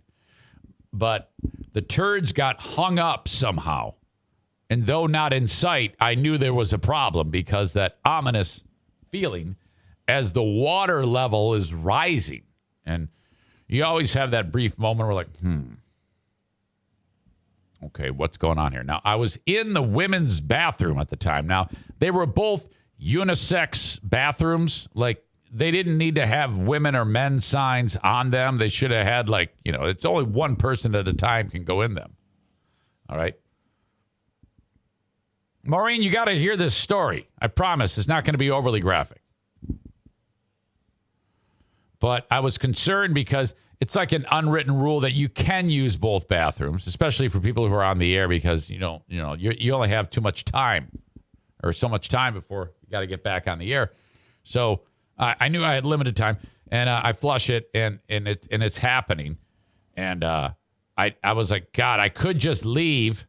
but the turds got hung up somehow. And though not in sight, I knew there was a problem because that ominous feeling as the water level is rising. And you always have that brief moment where like, okay, what's going on here? Now, I was in the women's bathroom at the time. Now, they were both unisex bathrooms. Like, they didn't need to have women or men signs on them. They should have had, like, it's only one person at a time can go in them. All right. Maureen, you got to hear this story. I promise it's not going to be overly graphic. But I was concerned because it's like an unwritten rule that you can use both bathrooms, especially for people who are on the air, because you only have too much time or so much time before you got to get back on the air. So I knew I had limited time, and I flush it, and it's happening, and I was like, God, I could just leave,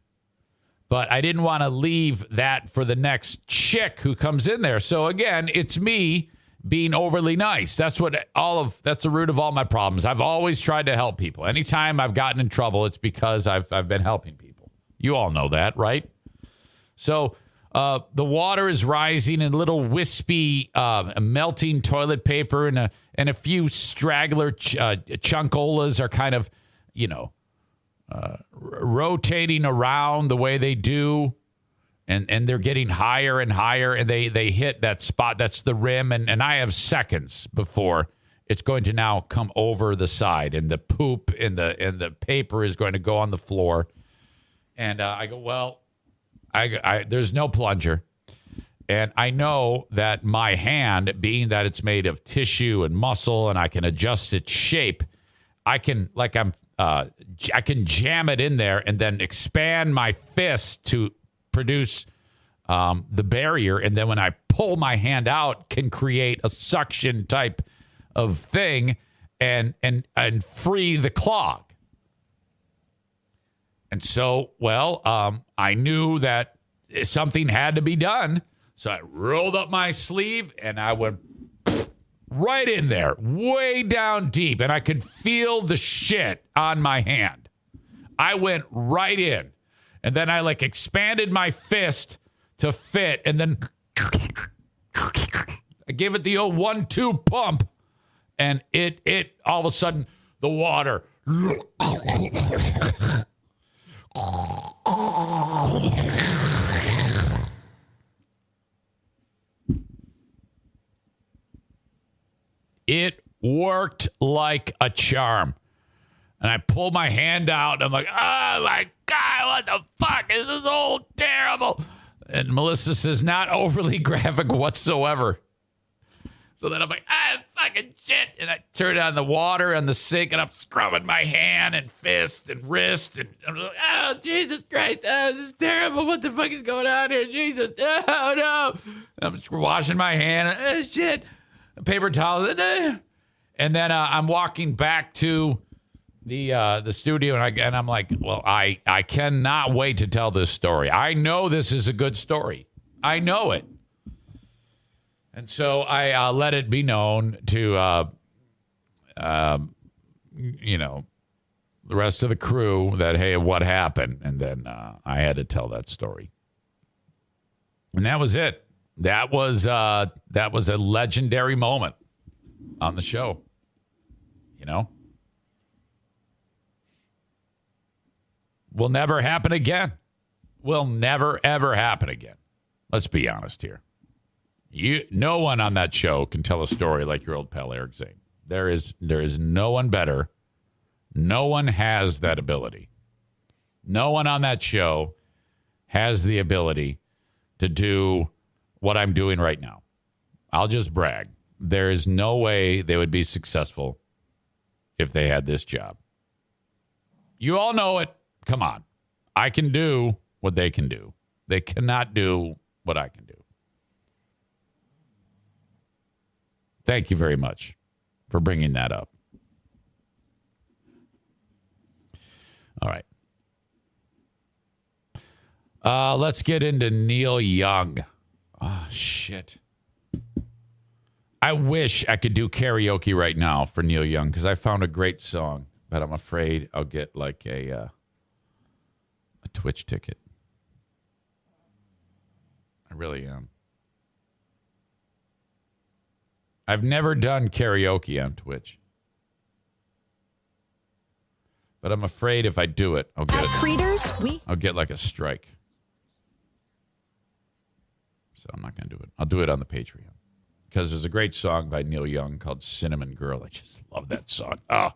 but I didn't want to leave that for the next chick who comes in there. So again, it's me being overly nice. That's the root of all my problems. I've always tried to help people. Anytime I've gotten in trouble, it's because I've been helping people. You all know that, right? So the water is rising, and little wispy melting toilet paper and a few straggler chunkolas are kind of, rotating around the way they do. And they're getting higher and higher, and they hit that spot. That's the rim, and I have seconds before it's going to now come over the side, and the poop and the paper is going to go on the floor. And I go, well, I there's no plunger, and I know that my hand, being that it's made of tissue and muscle, and I can adjust its shape, I can jam it in there and then expand my fist to produce the barrier, and then when I pull my hand out, can create a suction type of thing and free the clog. And so, I knew that something had to be done, so I rolled up my sleeve and I went right in there, way down deep, and I could feel the shit on my hand. I went right in. And then I expanded my fist to fit, and then I gave it the old 1-2 pump, and it all of a sudden the water it worked like a charm. And I pulled my hand out, and I'm like, oh, my God, what the fuck? This is all terrible. And Melissa says, not overly graphic whatsoever. So then I'm like, fucking shit. And I turn on the water on the sink, and I'm scrubbing my hand and fist and wrist. And I'm like, oh, Jesus Christ. Oh, this is terrible. What the fuck is going on here? Jesus. Oh, no. And I'm just washing my hand. Oh, shit. Paper towels. And then I'm walking back to the studio, and I'm like, well, I cannot wait to tell this story. I know this is a good story. I know it. And so I let it be known to, the rest of the crew that, hey, what happened? And then I had to tell that story. And that was it. That was a legendary moment on the show. Will never happen again. Will never, ever happen again. Let's be honest here. No one on that show can tell a story like your old pal Eric Zane. There is no one better. No one has that ability. No one on that show has the ability to do what I'm doing right now. I'll just brag. There is no way they would be successful if they had this job. You all know it. Come on. I can do what they can do. They cannot do what I can do. Thank you very much for bringing that up. All right. Let's get into Neil Young. Oh, shit. I wish I could do karaoke right now for Neil Young because I found a great song, but I'm afraid I'll get like a Twitch ticket. I really am. I've never done karaoke on Twitch. But I'm afraid if I do it, I'll get like a strike. So I'm not going to do it. I'll do it on the Patreon. Because there's a great song by Neil Young called Cinnamon Girl. I just love that song. Oh.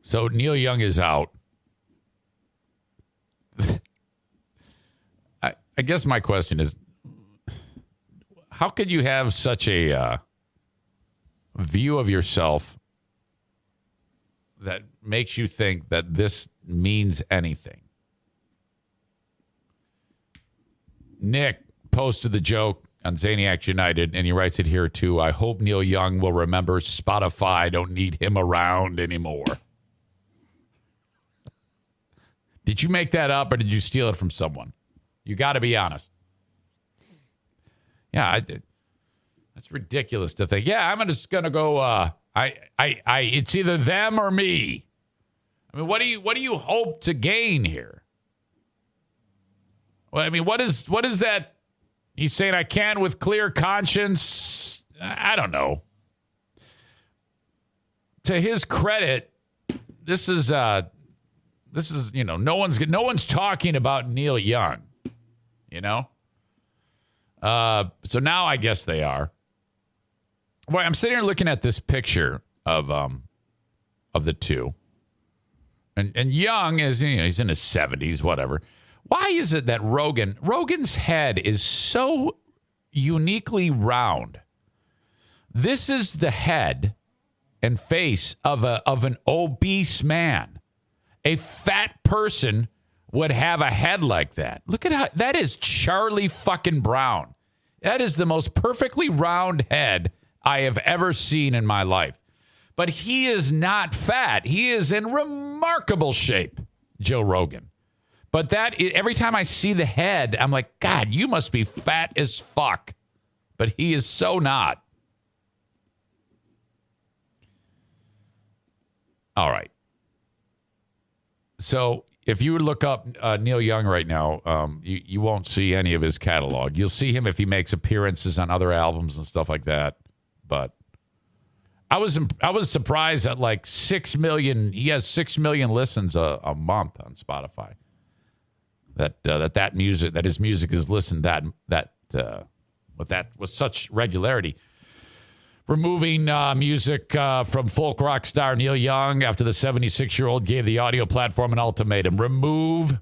So Neil Young is out. I guess my question is, how could you have such a view of yourself that makes you think that this means anything? Nick posted the joke on Zaniacs United, and he writes it here too. I hope Neil Young will remember Spotify don't need him around anymore. Did you make that up, or did you steal it from someone? You got to be honest. Yeah, that's ridiculous to think. Yeah, I'm just gonna go. It's either them or me. I mean, what do you hope to gain here? Well, I mean, what is that? He's saying I can with clear conscience. I don't know. To his credit, this is no one's talking about Neil Young, you know. So now I guess they are. Boy, I'm sitting here looking at this picture of the two, and Young is he's in his 70s, whatever. Why is it that Rogan's head is so uniquely round? This is the head and face of an obese man. A fat person would have a head like that. Look at how that is Charlie fucking Brown. That is the most perfectly round head I have ever seen in my life. But he is not fat. He is in remarkable shape, Joe Rogan. But every time I see the head, I'm like, God, you must be fat as fuck. But he is so not. All right. So if you look up Neil Young right now, you won't see any of his catalog. You'll see him if he makes appearances on other albums and stuff like that. But I was surprised at like 6 million. He has 6 million listens a month on Spotify. That his music is listened with such regularity. Removing music from folk rock star Neil Young after the 76-year-old gave the audio platform an ultimatum. Remove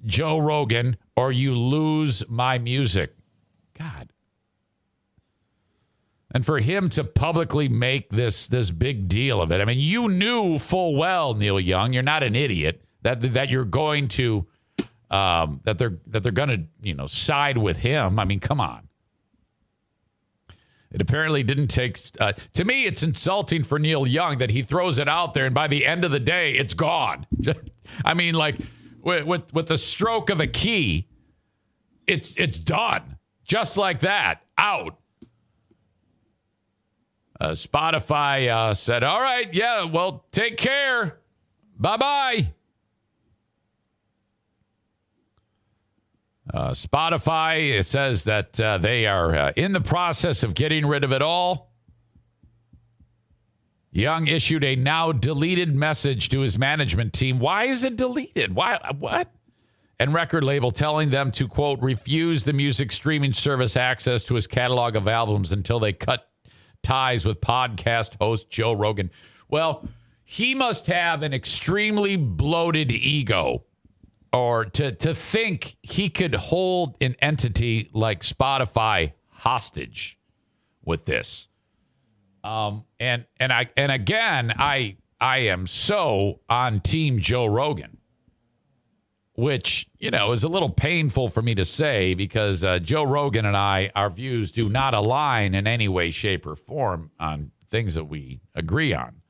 Joe Rogan or you lose my music. God. And for him to publicly make this big deal of it. I mean, you knew full well, Neil Young, you're not an idiot, that you're going to that they're going to, side with him. I mean, come on. It apparently didn't take... to me, it's insulting for Neil Young that he throws it out there, and by the end of the day, it's gone. I mean, like, with the stroke of a key, it's done. Just like that. Out. Spotify said, all right, yeah, well, take care. Bye-bye. Spotify says that they are in the process of getting rid of it all. Young issued a now deleted message to his management team. Why is it deleted? Why? What? And record label telling them to, quote, refuse the music streaming service access to his catalog of albums until they cut ties with podcast host Joe Rogan. Well, he must have an extremely bloated ego. Or to think he could hold an entity like Spotify hostage with this, and again, I am so on Team Joe Rogan, which is a little painful for me to say because Joe Rogan and our views do not align in any way, shape, or form on things that we agree on.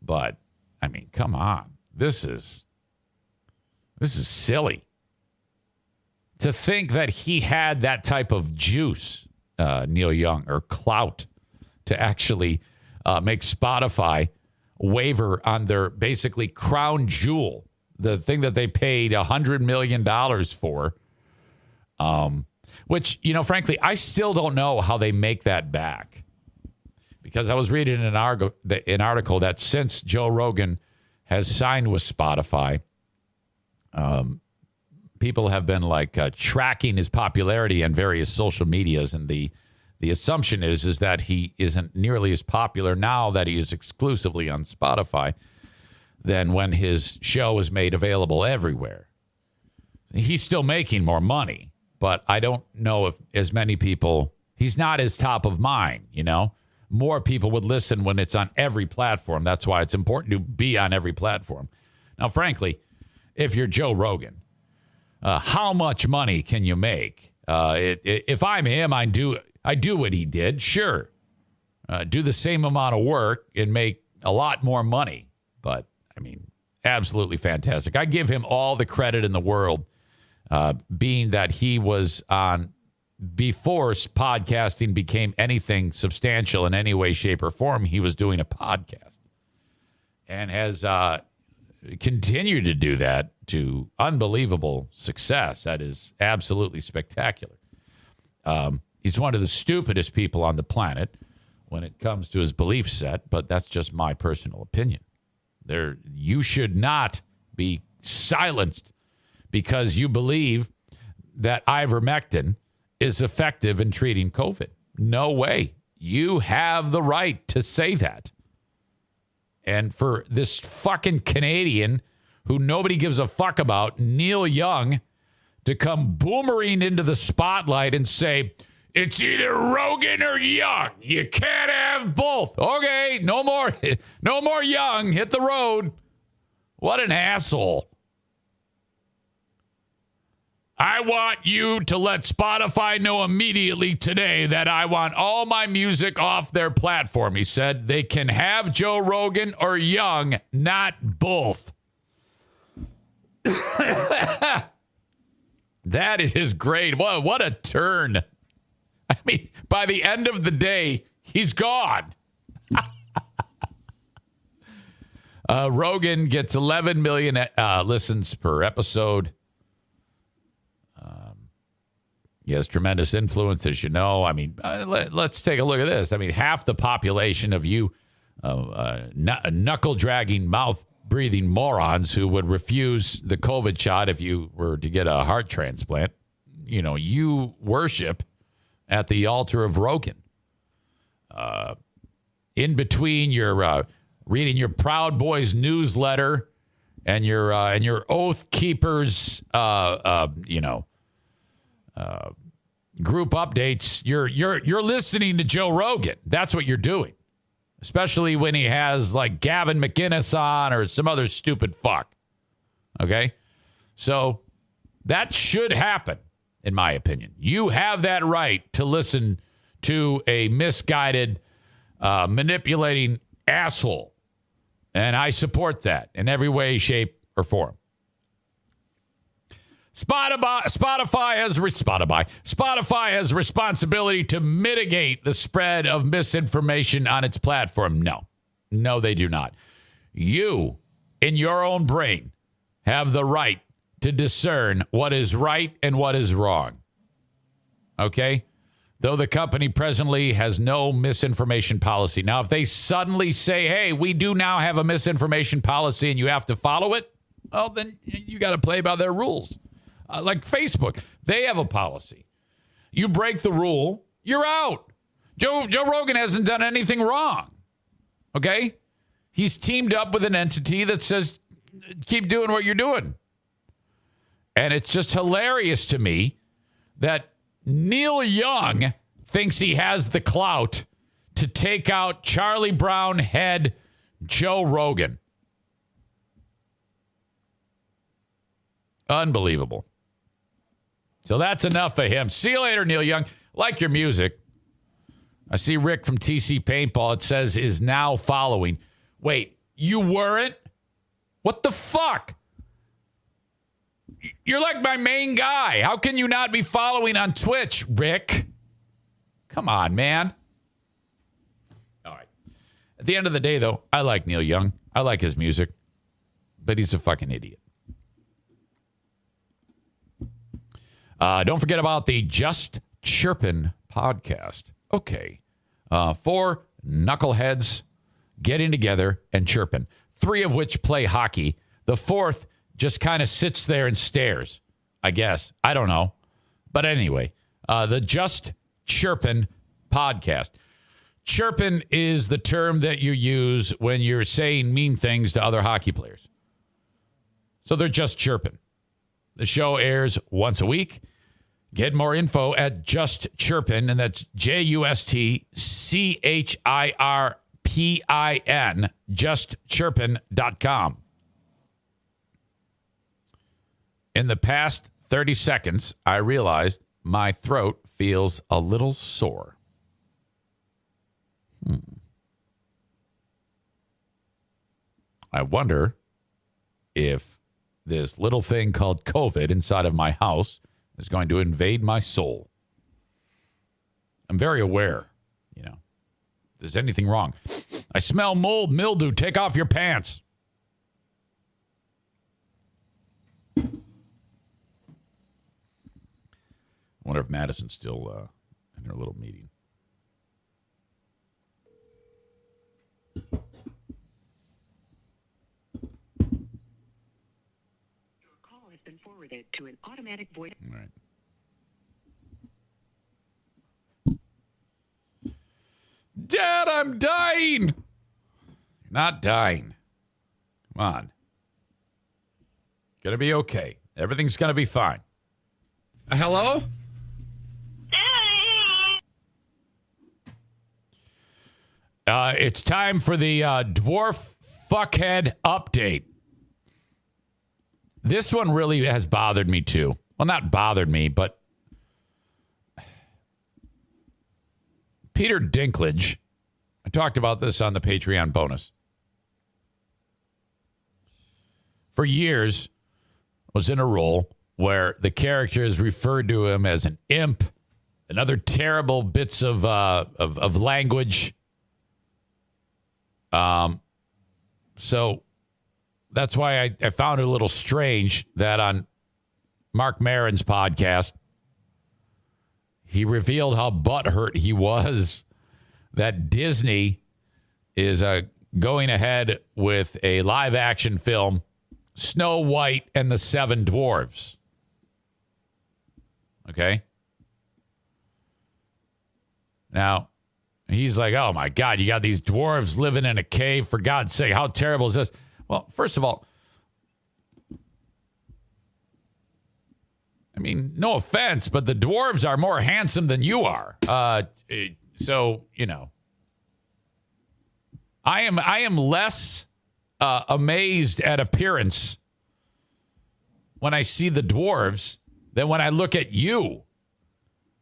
But, I mean, come on. This is silly. To think that he had that type of juice, Neil Young, or clout, to actually make Spotify waver on their basically crown jewel, the thing that they paid $100 million for, which, frankly, I still don't know how they make that back. Because I was reading an article that since Joe Rogan has signed with Spotify, people have been tracking his popularity on various social medias, and the assumption is that he isn't nearly as popular now that he is exclusively on Spotify than when his show was made available everywhere. He's still making more money, but I don't know if as many people, he's not as top of mind, More people would listen when it's on every platform. That's why it's important to be on every platform. Now, frankly, if you're Joe Rogan, how much money can you make? If I'm him, I do what he did. Sure. Do the same amount of work and make a lot more money. But, I mean, absolutely fantastic. I give him all the credit in the world, being that he was on before podcasting became anything substantial in any way, shape, or form. He was doing a podcast and has continued to do that to unbelievable success. That is absolutely spectacular. He's one of the stupidest people on the planet when it comes to his belief set, but that's just my personal opinion. You should not be silenced because you believe that ivermectin is effective in treating COVID. No way. You have the right to say that. And for this fucking Canadian who nobody gives a fuck about, Neil Young, to come boomerang into the spotlight and say, it's either Rogan or Young. You can't have both. Okay, no more Young. Hit the road. What an asshole. I want you to let Spotify know immediately today that I want all my music off their platform. He said they can have Joe Rogan or Young, not both. That is great. What a turn. I mean, by the end of the day, he's gone. Rogan gets 11 million listens per episode. He has tremendous influence, as you know. I mean, let's take a look at this. I mean, half the population of you knuckle-dragging, mouth-breathing morons who would refuse the COVID shot if you were to get a heart transplant, you worship at the altar of Rogan. In between your reading your Proud Boys newsletter and your Oath Keepers, group updates, you're listening to Joe Rogan. That's what you're doing, especially when he has like Gavin McInnes on or some other stupid fuck. Okay, so that should happen, in my opinion. You have that right to listen to a misguided, manipulating asshole, and I support that in every way, shape, or form. Spotify has responsibility to mitigate the spread of misinformation on its platform. No, they do not. You, in your own brain, have the right to discern what is right and what is wrong. Okay? Though the company presently has no misinformation policy. Now, if they suddenly say, hey, we do now have a misinformation policy and you have to follow it, well, then you got to play by their rules. Like Facebook, they have a policy. You break the rule, you're out. Joe Rogan hasn't done anything wrong. Okay? He's teamed up with an entity that says, keep doing what you're doing. And it's just hilarious to me that Neil Young thinks he has the clout to take out Charlie Brown head Joe Rogan. Unbelievable. So that's enough of him. See you later, Neil Young. Like your music. I see Rick from TC Paintball. It says is now following. Wait, You weren't? What the fuck? You're like my main guy. How can you not be following on Twitch, Rick? Come on, man. All right. At the end of the day, though, I like Neil Young. I like his music. But he's a fucking idiot. Don't forget about the Just Chirpin' podcast. Okay. 4 knuckleheads getting together and chirping. 3 of which play hockey. The 4th just kind of sits there and stares, I guess. I don't know. But anyway, the Just Chirpin' podcast. Chirpin' is the term that you use when you're saying mean things to other hockey players. So they're just chirping. The show airs once a week. Get more info at Just Chirpin', and that's JUSTCHIRPIN, justchirpin.com. In the past 30 seconds, I realized my throat feels a little sore. I wonder if this little thing called COVID inside of my house is going to invade my soul. I'm very aware, if there's anything wrong. I smell mold, mildew. Take off your pants. I wonder if Madison's still in her little meeting. Been forwarded to an automatic voice. All right. Dad, I'm dying. You're not dying. Come on. Gonna be okay. Everything's gonna be fine. Hello? It's time for the dwarf fuckhead update. This one really has bothered me, too. Well, not bothered me, but Peter Dinklage, I talked about this on the Patreon bonus, for years was in a role where the character is referred to him as an imp and other terrible bits of language. So that's why I found it a little strange that on Mark Maron's podcast, he revealed how butthurt he was that Disney is going ahead with a live action film, Snow White and the Seven Dwarves. Okay? Now, he's like, oh my God, you got these dwarves living in a cave. For God's sake, how terrible is this? Well, first of all, I mean, no offense, but the dwarves are more handsome than you are. So, I am less amazed at appearance when I see the dwarves than when I look at you.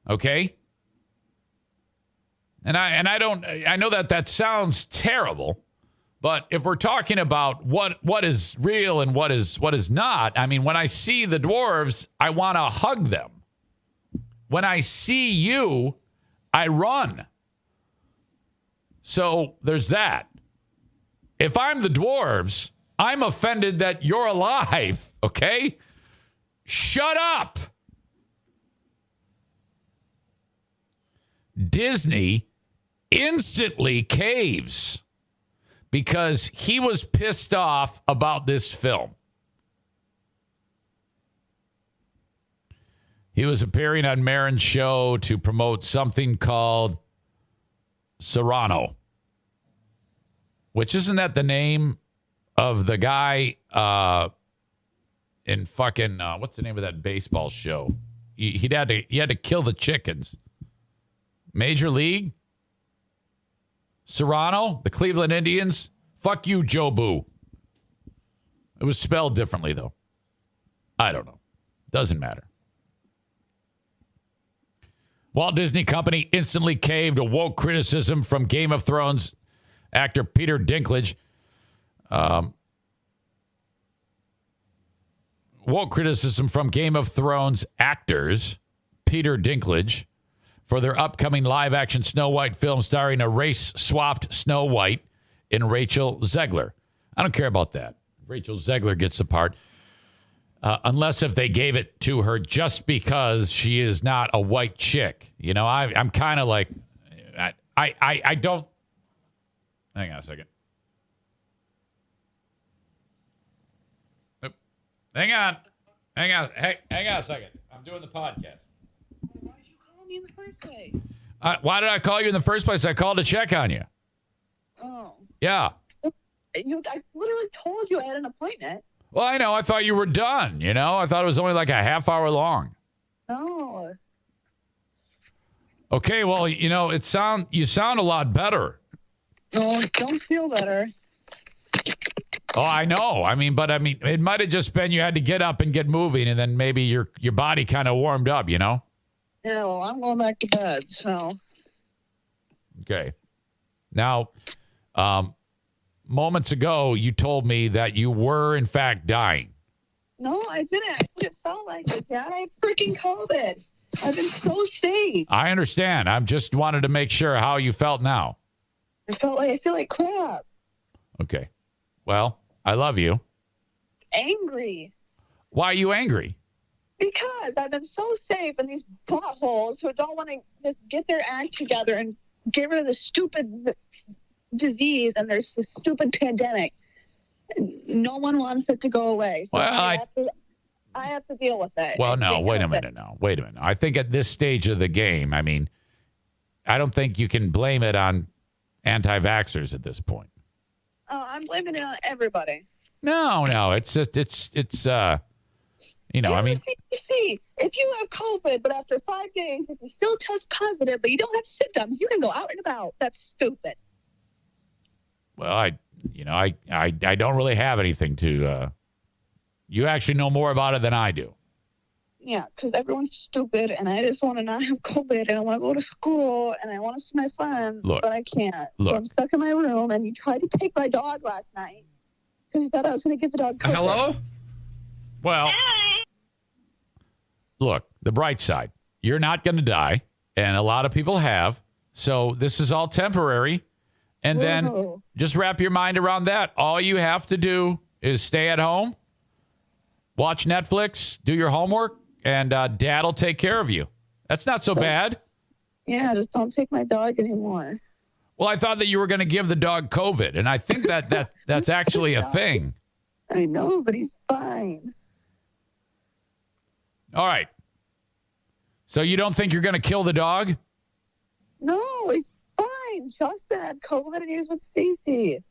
Okay? And I know that sounds terrible. But if we're talking about what is real and what is not, I mean, when I see the dwarves, I want to hug them. When I see you, I run. So there's that. If I'm the dwarves, I'm offended that you're alive, okay? Shut up. Disney instantly caves because he was pissed off about this film. He was appearing on Maron's show to promote something called Serrano, which isn't that the name of the guy in fucking what's the name of that baseball show? He had to kill the chickens. Major League? Serrano? The Cleveland Indians? Fuck you, Joe Boo. It was spelled differently, though. I don't know. Doesn't matter. Walt Disney Company instantly caved to woke criticism from Game of Thrones actor Peter Dinklage. Woke criticism from Game of Thrones actors Peter Dinklage for their upcoming live-action Snow White film starring a race-swapped Snow White in Rachel Zegler. I don't care about that. Rachel Zegler gets the part. Unless if they gave it to her just because she is not a white chick. You know, I'm kind of like, I don't. Hang on a second. Nope. Hang on. Hang on a second. I'm doing the podcast. Why did you call me in the first place? Why did I call you in the first place? I called to check on you. Oh. Yeah. I literally told you I had an appointment. Well, I know. I thought you were done. You know, I thought it was only like a half hour long. No. Okay. Well, you know, you sound a lot better. No, I don't feel better. Oh, I know. But it might have just been you had to get up and get moving, and then maybe your body kind of warmed up. You know. Yeah. Well, I'm going back to bed. So. Okay. Now, moments ago, you told me that you were, in fact, dying. No, I didn't. It felt like it, Dad. I had freaking COVID. I've been so safe. I understand. I just wanted to make sure how you felt now. I feel like crap. Okay. Well, I love you. Angry. Why are you angry? Because I've been so safe, and these buttholes who don't want to just get their act together and get rid of the stupid disease, and there's this stupid pandemic. No one wants it to go away. So Well, I have to deal with it. Well, no, wait a minute. I think at this stage of the game, I don't think you can blame it on anti-vaxxers at this point. Oh, I'm blaming it on everybody. No, it's just, CDC, if you have COVID, but after 5 days, if you still test positive, but you don't have symptoms, you can go out and about. That's stupid. Well, I don't really have anything to, you actually know more about it than I do. Yeah, because everyone's stupid, and I just want to not have COVID, and I want to go to school, and I want to see my friends, but I can't. So I'm stuck in my room, and you tried to take my dog last night because you thought I was going to give the dog COVID. Hello? Well, look, the bright side. You're not going to die, and a lot of people have, so this is all temporary, and then just wrap your mind around that. All you have to do is stay at home, watch Netflix, do your homework, and Dad will take care of you. That's not so bad. Yeah, just don't take my dog anymore. Well, I thought that you were going to give the dog COVID, and I think that's actually a thing. I know, but he's fine. All right. So you don't think you're going to kill the dog? No, he's fine. Justin had COVID, and he was with Cece.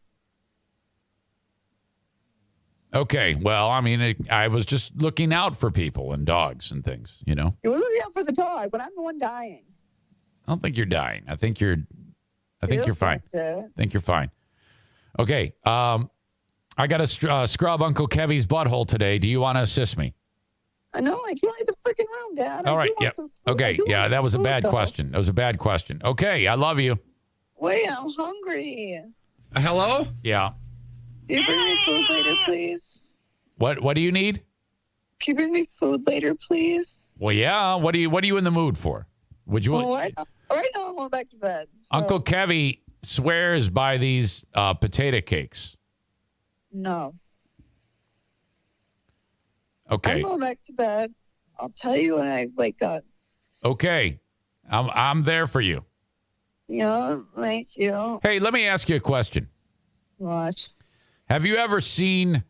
Okay, well, I was just looking out for people and dogs and things, you know. You were looking out for the dog, but I'm the one dying. I don't think you're dying. I think you're fine. I think you're fine. Okay, I got to scrub Uncle Kevy's butthole today. Do you want to assist me? No, I can't leave the freaking room, Dad. All right, yeah. Okay, yeah, that was a bad question. Okay, I love you. Wait, I'm hungry. Hello? Yeah. Can you bring me food later, please? What do you need? Can you bring me food later, please? Well, yeah. What are you in the mood for? Would you? Well, right now I'm going back to bed. So. Uncle Kevy swears by these potato cakes. No. Okay. I'm going back to bed. I'll tell you when I wake up. Okay. I'm there for you. Yeah, thank you. Hey, let me ask you a question. What? Have you ever seen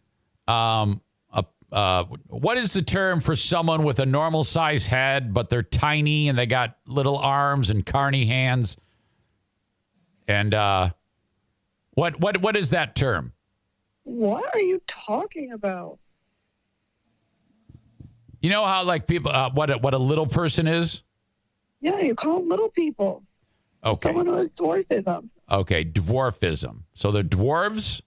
what is the term for someone with a normal size head, but they're tiny and they got little arms and carny hands? And what is that term? What are you talking about? You know how like people what a little person is? Yeah, you call them little people. Okay. Someone who has dwarfism. Okay, dwarfism. So they're dwarves?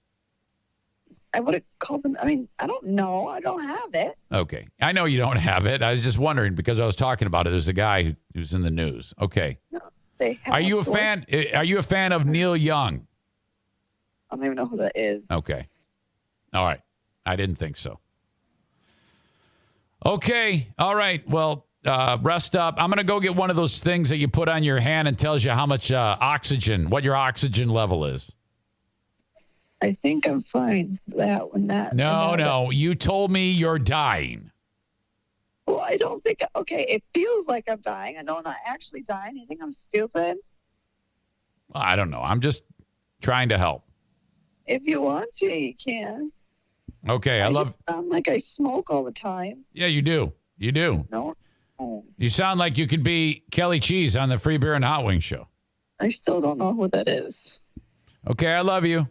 I would have called them. I don't know. I don't have it. Okay. I know you don't have it. I was just wondering because I was talking about it. There's a guy who's in the news. Okay. No, are you a fan? Are you a fan of Neil Young? I don't even know who that is. Okay. All right. I didn't think so. Okay. All right. Well, rest up. I'm going to go get one of those things that you put on your hand and tells you how much what your oxygen level is. I think I'm fine. No. You told me you're dying. Well, I don't think, okay, it feels like I'm dying. I know I'm not actually dying. You think I'm stupid? Well, I don't know. I'm just trying to help. If you want to, you can. Okay, I love. Sound like I smoke all the time. Yeah, you do. You do. No. You sound like you could be Kelly Cheese on the Free Beer and Hot Wings show. I still don't know who that is. Okay, I love you.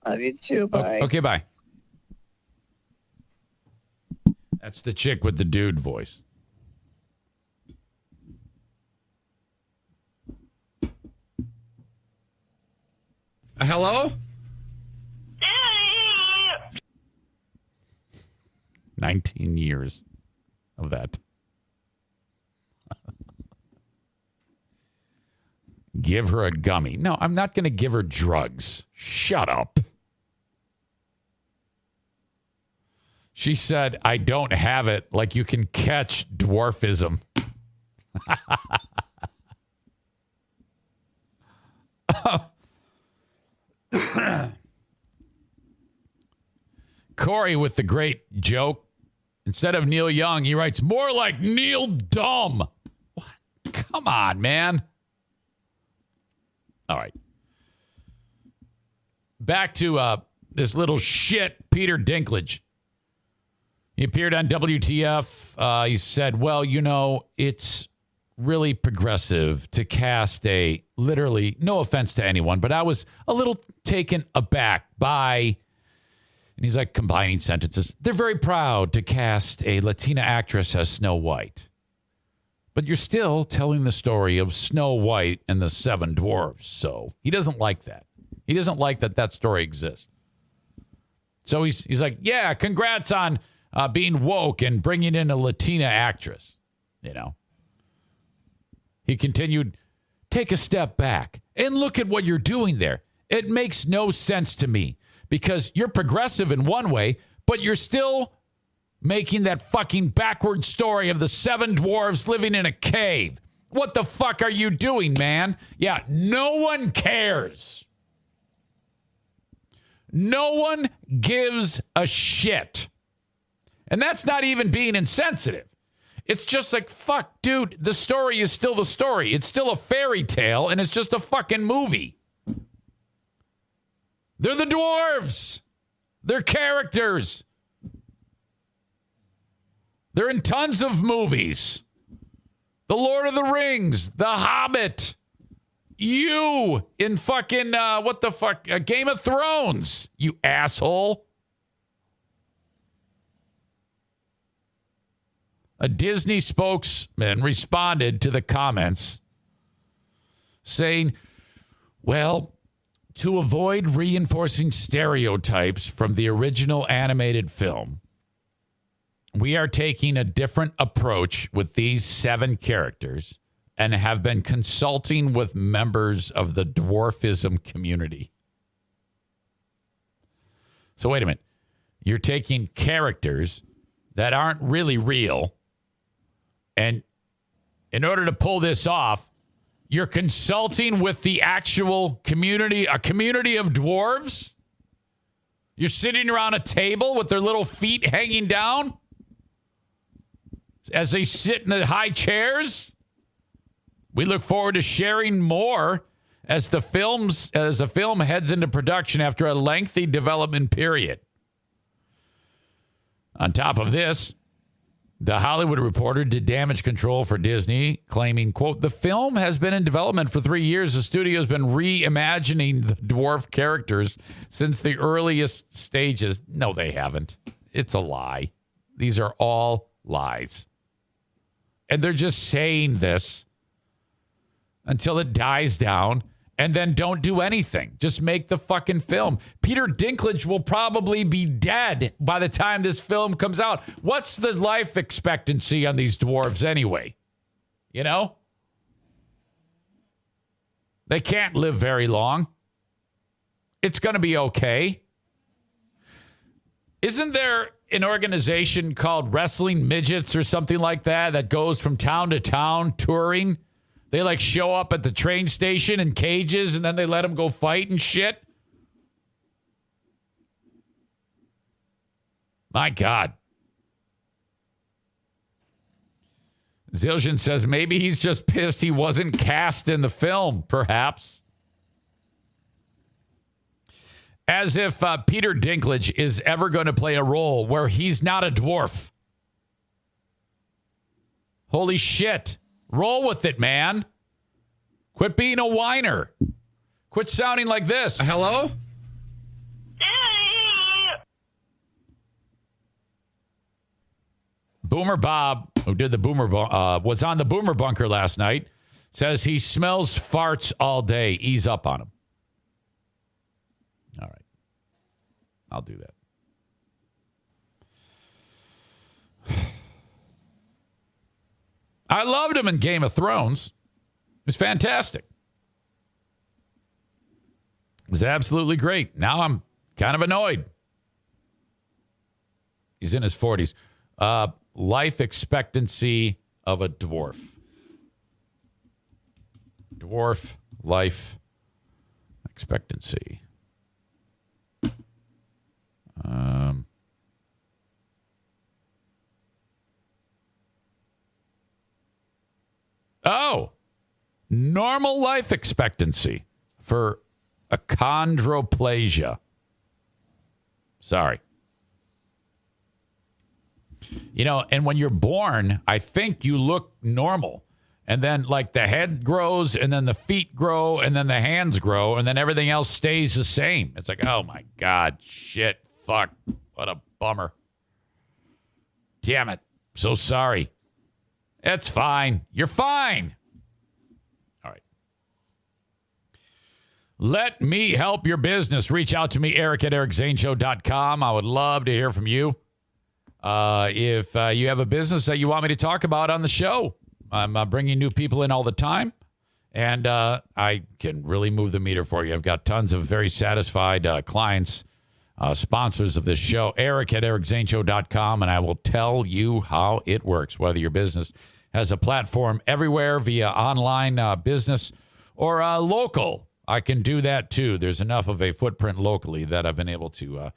Love you too. Bye. Okay, bye. That's the chick with the dude voice. Hello? 19 years of that. Give her a gummy. No, I'm not going to give her drugs. Shut up. She said, I don't have it, like you can catch dwarfism. Corey with the great joke. Instead of Neil Young, he writes, more like Neil Dumb. What? Come on, man. All right. Back to this little shit, Peter Dinklage. He appeared on WTF. He said, well, you know, it's really progressive to cast literally, no offense to anyone, but I was a little taken aback by, and he's like combining sentences. They're very proud to cast a Latina actress as Snow White. But you're still telling the story of Snow White and the Seven Dwarfs. So he doesn't like that. He doesn't like that story exists. So he's like, yeah, congrats on being woke and bringing in a Latina actress. You know. He continued, take a step back and look at what you're doing there. It makes no sense to me because you're progressive in one way, but you're still making that fucking backward story of the seven dwarves living in a cave. What the fuck are you doing, man? Yeah, no one cares. No one gives a shit. And that's not even being insensitive. It's just like, fuck, dude, the story is still the story. It's still a fairy tale, and it's just a fucking movie. They're the dwarves. They're characters. They're in tons of movies. The Lord of the Rings, The Hobbit, you in fucking, Game of Thrones, you asshole. A Disney spokesman responded to the comments saying, well, to avoid reinforcing stereotypes from the original animated film, we are taking a different approach with these 7 characters and have been consulting with members of the dwarfism community. So wait a minute. You're taking characters that aren't really real, and in order to pull this off, you're consulting with the actual community, a community of dwarves? You're sitting around a table with their little feet hanging down as they sit in the high chairs? We look forward to sharing more as the film heads into production after a lengthy development period. On top of this, The Hollywood Reporter did damage control for Disney, claiming, quote, the film has been in development for 3 years. The studio has been reimagining the dwarf characters since the earliest stages. No, they haven't. It's a lie. These are all lies. And they're just saying this until it dies down, and then don't do anything. Just make the fucking film. Peter Dinklage will probably be dead by the time this film comes out. What's the life expectancy on these dwarves anyway? You know? They can't live very long. It's going to be okay. Isn't there an organization called Wrestling Midgets or something like that that goes from town to town touring? They like show up at the train station in cages and then they let them go fight and shit. My God. Zillion says maybe he's just pissed he wasn't cast in the film, perhaps. As if Peter Dinklage is ever going to play a role where he's not a dwarf. Holy shit. Roll with it, man. Quit being a whiner. Quit sounding like this. Hello? Boomer Bob, who did the was on the Boomer Bunker last night, says he smells farts all day. Ease up on him. All right. I'll do that. I loved him in Game of Thrones. It was fantastic. It was absolutely great. Now I'm kind of annoyed. He's in his 40s. Life expectancy of a dwarf. Dwarf life expectancy. Normal life expectancy for achondroplasia. Sorry. You know, and when you're born, I think you look normal. And then, like, the head grows, and then the feet grow, and then the hands grow, and then everything else stays the same. It's like, oh, my God, shit, fuck, what a bummer. Damn it. So sorry. It's fine. You're fine. All right. Let me help your business. Reach out to me, Eric at ericzaneshow.com. I would love to hear from you. If you have a business that you want me to talk about on the show, I'm bringing new people in all the time, and I can really move the meter for you. I've got tons of very satisfied clients, sponsors of this show. Eric at ericzaneshow.com, and I will tell you how it works, whether your business has a platform everywhere via online business or local. I can do that, too. There's enough of a footprint locally that I've been able to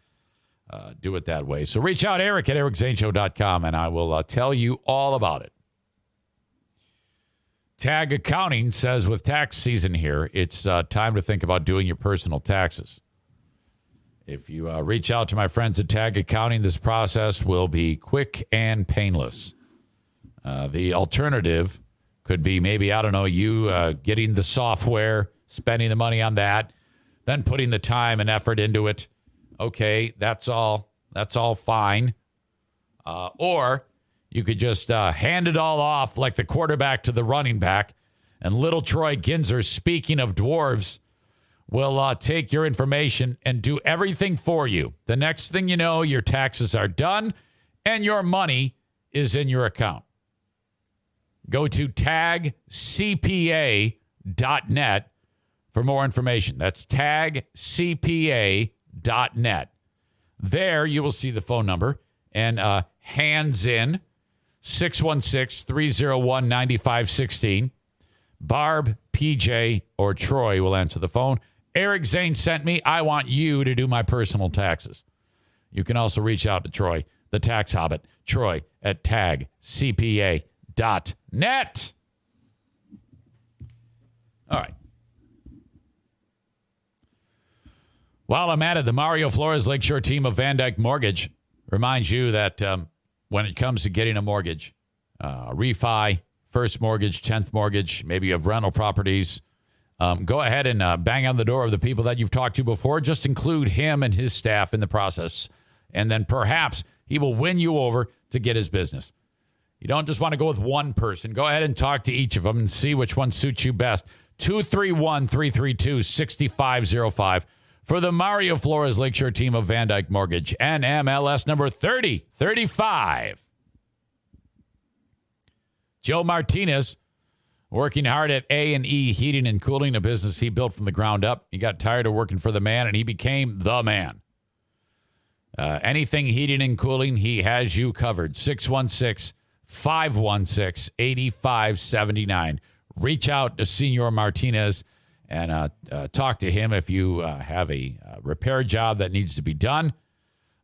do it that way. So reach out, Eric at ericzaneshow.com, and I will tell you all about it. Tag Accounting says with tax season here, it's time to think about doing your personal taxes. If you reach out to my friends at Tag Accounting, this process will be quick and painless. The alternative could be maybe, I don't know, you getting the software, spending the money on that, then putting the time and effort into it. Okay, that's all fine. Or you could just hand it all off like the quarterback to the running back. And little Troy Ginzer, speaking of dwarves, will take your information and do everything for you. The next thing you know, your taxes are done and your money is in your account. Go to tagcpa.net for more information. That's tagcpa.net. There you will see the phone number and hands in 616-301-9516. Barb, PJ, or Troy will answer the phone. Eric Zane sent me. I want you to do my personal taxes. You can also reach out to Troy, the tax hobbit, Troy at tagcpa.net. All right. While I'm at it, the Mario Flores Lakeshore team of Van Dyke Mortgage reminds you that when it comes to getting a mortgage, refi, first mortgage, 10th mortgage, maybe you have rental properties, go ahead and bang on the door of the people that you've talked to before. Just include him and his staff in the process, and then perhaps he will win you over to get his business. You don't just want to go with one person. Go ahead and talk to each of them and see which one suits you best. 231-332-6505 for the Mario Flores Lakeshore team of Van Dyke Mortgage, NMLS number 3035. Joe Martinez, working hard at A&E Heating and Cooling, a business he built from the ground up. He got tired of working for the man, and he became the man. Anything heating and cooling, he has you covered. 616-516-8579. Reach out to Senor Martinez and talk to him if you have a repair job that needs to be done.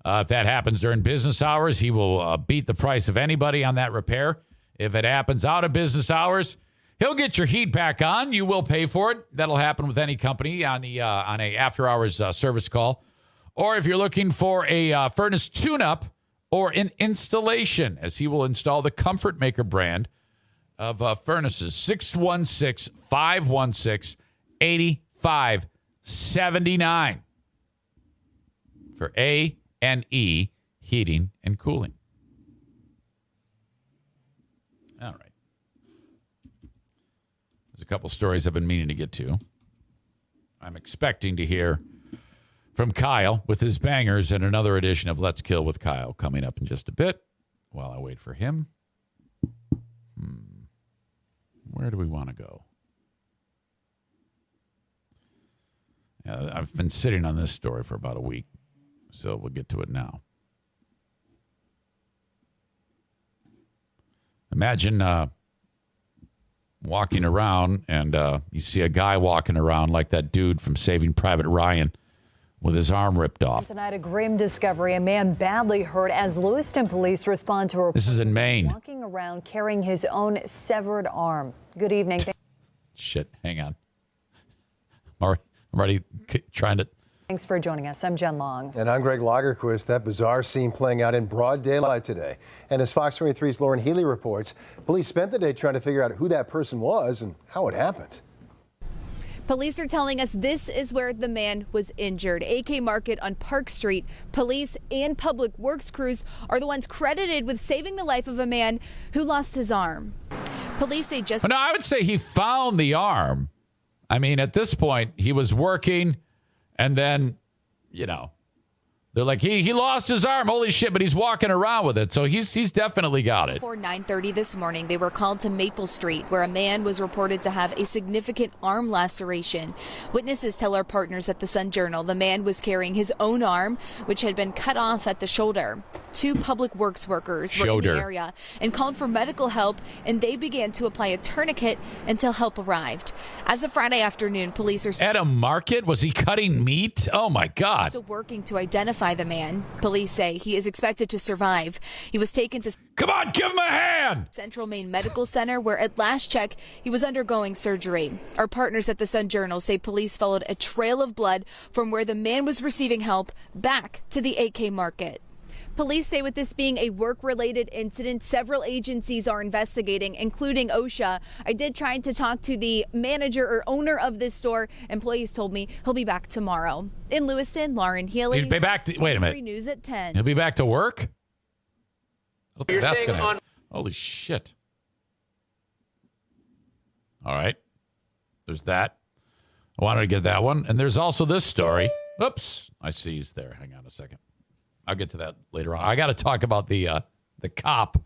If that happens during business hours, he will beat the price of anybody on that repair. If it happens out of business hours, he'll get your heat back on. You will pay for it. That'll happen with any company on a after-hours service call. Or if you're looking for a furnace tune-up or an installation, as he will install the Comfort Maker brand of furnaces. 616-516-8579 for A&E Heating and Cooling. All right. There's a couple stories I've been meaning to get to. I'm expecting to hear from Kyle with his bangers and another edition of Let's Kill with Kyle coming up in just a bit while I wait for him. Where do we want to go? I've been sitting on this story for about a week, so we'll get to it now. Imagine walking around and you see a guy walking around like that dude from Saving Private Ryan with his arm ripped off. Tonight, a grim discovery. A man badly hurt as Lewiston police respond to a This is in Maine. Walking around carrying his own severed arm. Good evening. Shit, hang on. I'm already trying to... Thanks for joining us. I'm Jen Long. And I'm Greg Lagerquist. That bizarre scene playing out in broad daylight today. And as Fox 23's Lauren Healy reports, police spent the day trying to figure out who that person was and how it happened. Police are telling us this is where the man was injured. AK Market on Park Street. Police and public works crews are the ones credited with saving the life of a man who lost his arm. Police say just... No, I would say he found the arm. I mean, at this point, he was working and then, they're like, he lost his arm. Holy shit, but he's walking around with it. So he's definitely got it. Before 9:30 this morning, they were called to Maple Street, where a man was reported to have a significant arm laceration. Witnesses tell our partners at the Sun Journal the man was carrying his own arm, which had been cut off at the shoulder. 2 public works workers were in the area and called for medical help, and they began to apply a tourniquet until help arrived. As of Friday afternoon, police are... At a market? Was he cutting meat? Oh, my God. ...still working to identify the man. Police say he is expected to survive. He was taken to... Come on, give him a hand! Central Maine Medical Center, where at last check, he was undergoing surgery. Our partners at the Sun Journal say police followed a trail of blood from where the man was receiving help back to the AK Market. Police say with this being a work-related incident, several agencies are investigating, including OSHA. I did try to talk to the manager or owner of this store. Employees told me he'll be back tomorrow. In Lewiston, Lauren Healy. He'll be back to, wait a minute. News at 10. He'll be back to work? I don't think You're that's saying gonna on... happen. Holy shit. All right. There's that. I wanted to get that one. And there's also this story. Oops. I see he's there. Hang on a second. I'll get to that later on. I got to talk about the cop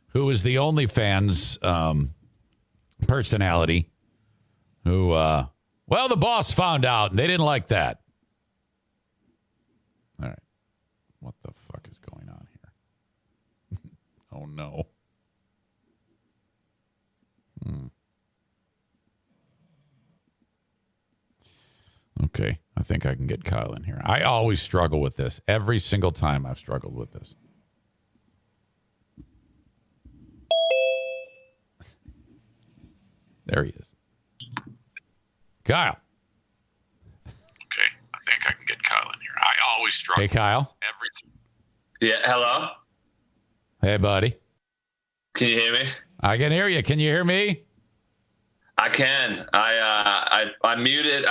who is the OnlyFans personality who, the boss found out and they didn't like that. All right. What the fuck is going on here? Oh, no. Okay, I think I can get Kyle in here. I always struggle with this. Every single time I've struggled with this. There he is. Kyle. Okay, I think I can get Kyle in here. I always struggle. Hey, Kyle. Yeah, hello? Hey, buddy. Can you hear me? I can hear you. Can you hear me? I can. I muted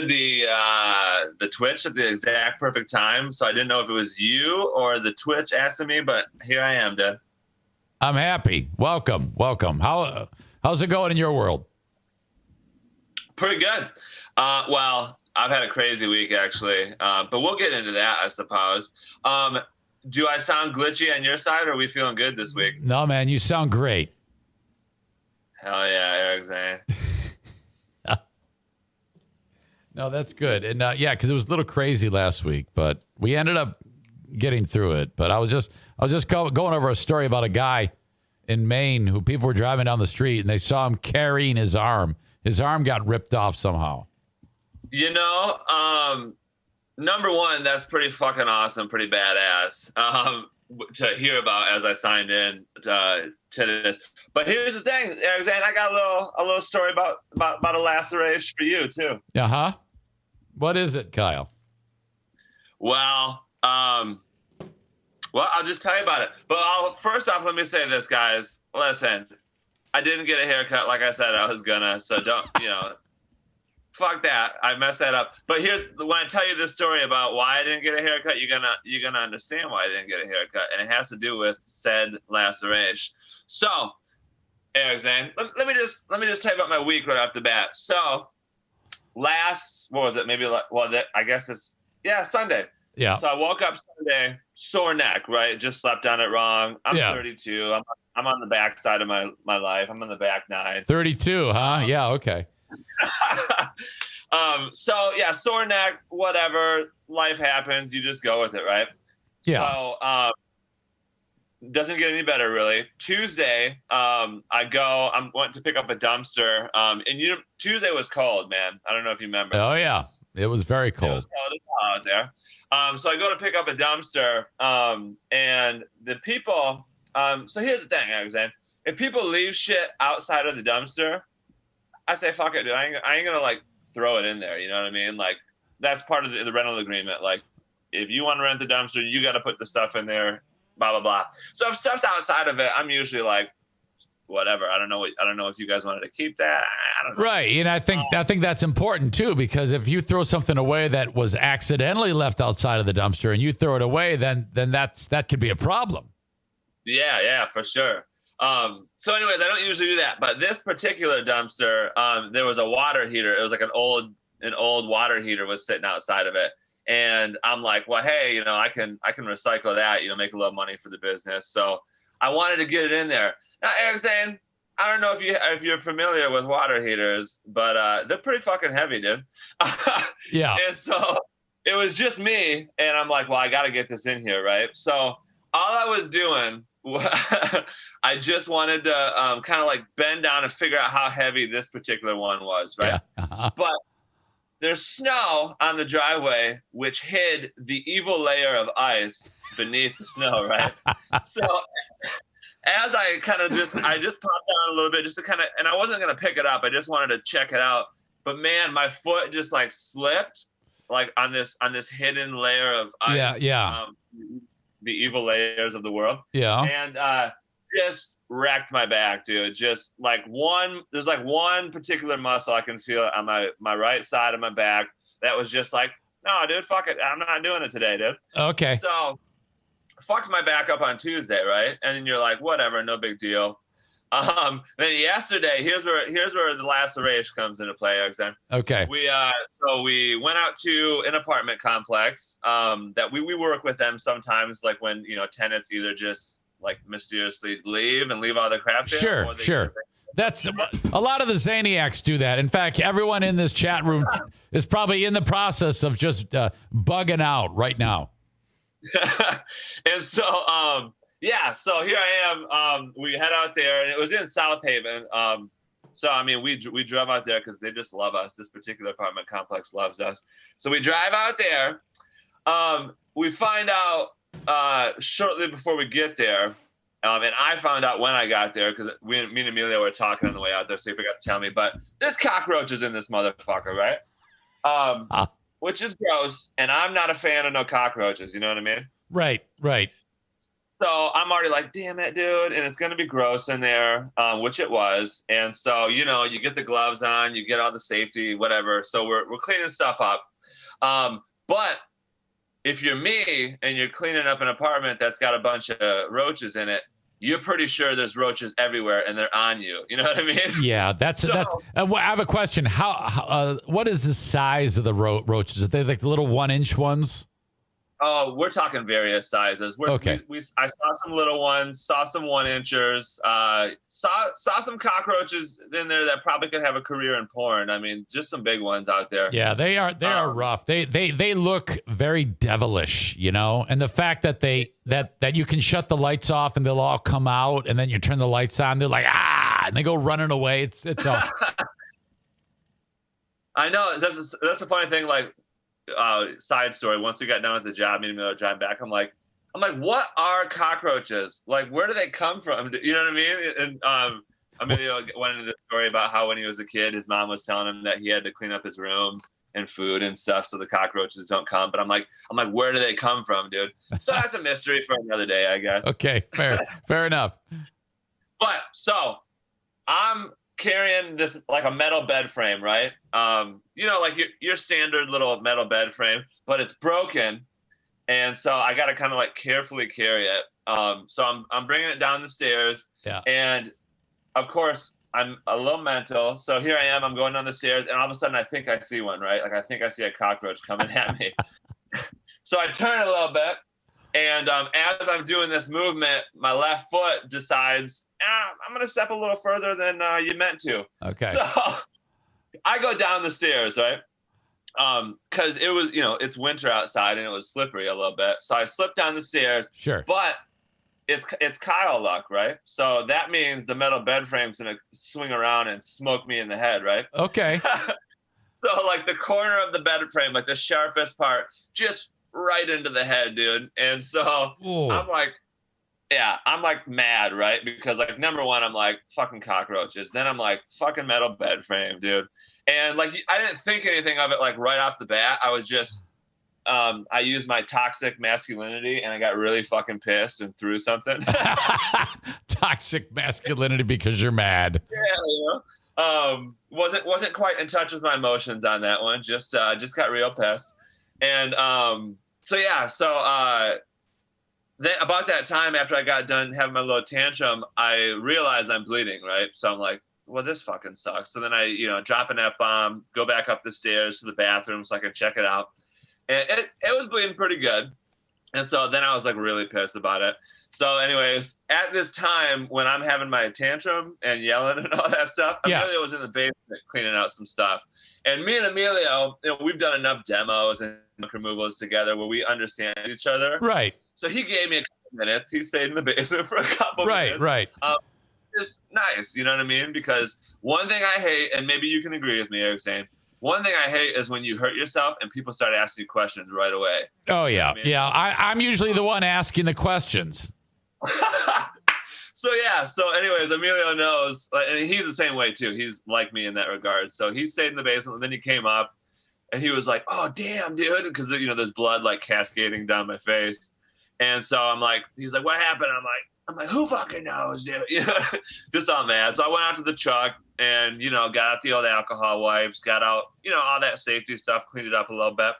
the Twitch at the exact perfect time, so I didn't know if it was you or the Twitch asking me, but here I am, Dad. I'm happy. Welcome. How's it going in your world? Pretty good. Well, I've had a crazy week actually, but we'll get into that, I suppose. Do I sound glitchy on your side, or are we feeling good this week? No, man, you sound great. Hell yeah, Eric Zane. No, that's good. And because it was a little crazy last week, but we ended up getting through it. But I was just going over a story about a guy in Maine who people were driving down the street and they saw him carrying his arm. His arm got ripped off somehow. You know, number one, that's pretty fucking awesome, pretty badass to hear about as I signed in to this. But here's the thing, Zane, I got a little story about a laceration for you too. Uh-huh. What is it, Kyle? Well, I'll just tell you about it. But first off, let me say this, guys. Listen, I didn't get a haircut like I said I was gonna, so don't, fuck that. I messed that up. But when I tell you this story about why I didn't get a haircut, you're gonna understand why I didn't get a haircut, and it has to do with said laceration. So, Eric Zane, let me just tell you about my week right off the bat. So, what was it? I guess it's Sunday. Yeah. So I woke up Sunday, sore neck, right? Just slept on it wrong. I'm 32. I'm on the back side of my life. I'm on the back 9. 32, huh? Yeah, okay. Sore neck, whatever. Life happens. You just go with it, right? Yeah. So doesn't get any better, really. Tuesday, I went to pick up a dumpster. And Tuesday was cold, man. I don't know if you remember. Oh, yeah. It was very cold. It was cold as hell out there. So I go to pick up a dumpster, and the people, so here's the thing, Alexander. If people leave shit outside of the dumpster, I say, fuck it, dude. I ain't gonna, like, throw it in there, you know what I mean? Like, that's part of the rental agreement. Like, if you want to rent the dumpster, you got to put the stuff in there, blah, blah, blah. So if stuff's outside of it, I'm usually like, whatever. I don't know if you guys wanted to keep that. I don't know. Right. And I think that's important too, because if you throw something away that was accidentally left outside of the dumpster and you throw it away, then that could be a problem. Yeah, for sure. So anyways, I don't usually do that, but this particular dumpster, there was a water heater. It was like an old water heater was sitting outside of it. And I'm like, well, hey, I can recycle that, make a little money for the business. So I wanted to get it in there. Now, Eric Zane, I don't know if you're familiar with water heaters, but they're pretty fucking heavy, dude. Yeah. And so it was just me, and I'm like, well, I got to get this in here, right? So all I was doing, I just wanted to kind of like bend down and figure out how heavy this particular one was, right? Yeah. Uh-huh. But there's snow on the driveway, which hid the evil layer of ice beneath the snow, right? So as I kind of just popped down a little bit just to kind of, and I wasn't going to pick it up. I just wanted to check it out. But man, my foot just like slipped like on this hidden layer of ice. Yeah. The evil layers of the world. Yeah. And just wrecked my back, dude. Just like there's like one particular muscle I can feel on my right side of my back. That was just like, no, dude, fuck it. I'm not doing it today, dude. Okay. So fucked my back up on Tuesday, right? And then you're like, whatever, no big deal. Then yesterday, here's where the laceration comes into play, Alexander. Okay. We went out to an apartment complex that we work with them sometimes, like when tenants either just like mysteriously leave all their crap there. Sure. That's a lot of the Zaniacs do that. In fact, everyone in this chat room is probably in the process of just bugging out right now. And so, so here I am. We head out there, and it was in South Haven. So, I mean, we drove out there because they just love us. This particular apartment complex loves us. So we drive out there. We find out shortly before we get there, and I found out when I got there because me and Amelia were talking on the way out there, so you forgot to tell me. But there's cockroaches in this motherfucker, right? Which is gross, and I'm not a fan of no cockroaches. You know what I mean? Right. So I'm already like, damn it, dude, and it's gonna be gross in there, which it was. And so you get the gloves on, you get all the safety, whatever. So we're cleaning stuff up. But if you're me and you're cleaning up an apartment that's got a bunch of roaches in it, you're pretty sure there's roaches everywhere and they're on you. You know what I mean? Yeah, that's. I have a question. How what is the size of the roaches? Are they like the little 1-inch ones? Oh, we're talking various sizes. Okay. I saw some little ones, saw some 1-inchers, saw some cockroaches in there that probably could have a career in porn. I mean, just some big ones out there. Yeah, they are rough. They look very devilish, you know. And the fact that that you can shut the lights off and they'll all come out, and then you turn the lights on, they're like and they go running away. It's all. I know that's the funny thing. Like, side story. Once we got done with the job, me and Emilio drive back. I'm like, what are cockroaches? Like, where do they come from? You know what I mean? And Emilio went into the story about how when he was a kid, his mom was telling him that he had to clean up his room and food and stuff so the cockroaches don't come. But I'm like, where do they come from, dude? So that's a mystery for another day, I guess. Okay, fair enough. But so I'm carrying this like a metal bed frame, right? You know, like your standard little metal bed frame, but it's broken, and so I got to kind of like carefully carry it. So I'm bringing it down the stairs, and of course I'm a little mental. So here I am, I'm going down the stairs, and all of a sudden I think I see one, right? Like I think I see a cockroach coming at me. So I turn a little bit, and as I'm doing this movement, my left foot decides, I'm going to step a little further than you meant to. Okay. So I go down the stairs, right? Because it was, it's winter outside and it was slippery a little bit. So I slipped down the stairs. Sure. But it's Kyle luck, right? So that means the metal bed frame's going to swing around and smoke me in the head, right? Okay. So like the corner of the bed frame, like the sharpest part, just right into the head, dude. And so I'm like mad, right? Because like, number one, I'm like fucking cockroaches. Then I'm like fucking metal bed frame, dude. And like, I didn't think anything of it like right off the bat. I was just, I used my toxic masculinity and I got really fucking pissed and threw something. Toxic masculinity because you're mad. Yeah, wasn't quite in touch with my emotions on that one. Just got real pissed. And then about that time after I got done having my little tantrum, I realized I'm bleeding, right? So I'm like, well, this fucking sucks. So then I, drop an F-bomb, go back up the stairs to the bathroom so I can check it out. And it was bleeding pretty good. And so then I was like really pissed about it. So anyways, at this time when I'm having my tantrum and yelling and all that stuff, Emilio was in the basement cleaning out some stuff. And me and Emilio, we've done enough demos and removals together where we understand each other. Right. So he gave me a couple minutes. He stayed in the basement for a couple minutes. Right. It's nice, you know what I mean? Because one thing I hate, and maybe you can agree with me, Eric, saying, one thing I hate is when you hurt yourself and people start asking you questions right away. Oh, yeah. You know what I mean? Yeah, I'm usually the one asking the questions. So anyways, Emilio knows, and he's the same way too. He's like me in that regard. So he stayed in the basement, and then he came up, and he was like, "Oh, damn, dude," because there's blood like cascading down my face. And so I'm like, he's like, "What happened?" I'm like, who fucking knows, dude? Just all mad. So I went out to the truck and, got out the old alcohol wipes, got out, all that safety stuff, cleaned it up a little bit.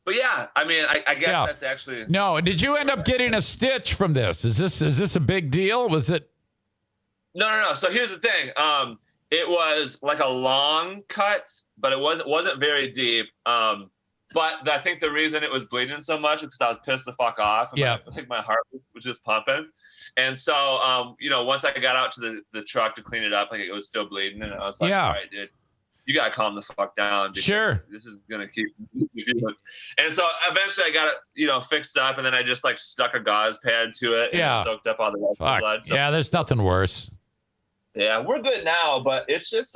But yeah, I mean, I guess that's actually. No, did you end up getting a stitch from this? Is this a big deal? Was it? No. So here's the thing. It was like a long cut, but it wasn't very deep. But I think the reason it was bleeding so much is because I was pissed the fuck off. And my heart was just pumping. And so, once I got out to the truck to clean it up, like it was still bleeding. And I was like, all right, dude, you got to calm the fuck down. Sure. This is going to keep. And so eventually I got it, fixed up. And then I just like stuck a gauze pad to it. And it soaked up all the blood. So, yeah, there's nothing worse. Yeah, we're good now. But it's just,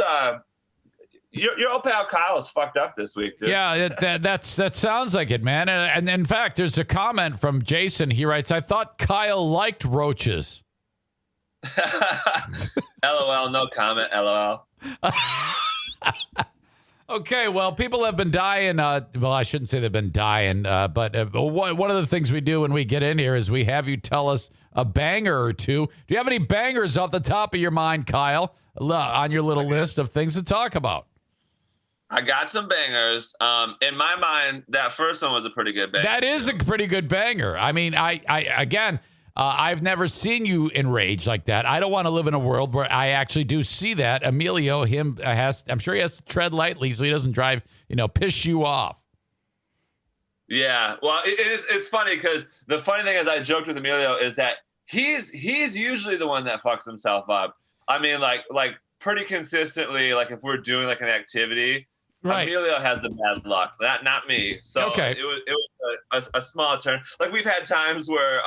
your old pal Kyle is fucked up this week, dude. Yeah, that sounds like it, man. And in fact, there's a comment from Jason. He writes, "I thought Kyle liked roaches." LOL, no comment. LOL. Okay, well, people have been dying. Well, I shouldn't say they've been dying, but one of the things we do when we get in here is we have you tell us a banger or two. Do you have any bangers off the top of your mind, Kyle, on your little list of things to talk about? I got some bangers. In my mind, that first one was a pretty good banger. That is a pretty good banger. I mean, I've never seen you enraged like that. I don't want to live in a world where I actually do see that. Emilio, I'm sure he has to tread lightly so he doesn't piss you off. Yeah. Well, it's funny because the funny thing is I joked with Emilio is that he's usually the one that fucks himself up. I mean, like pretty consistently, like if we're doing like an activity, right. Emilio has the bad luck, not me. So okay. it was a small turn. Like we've had times where,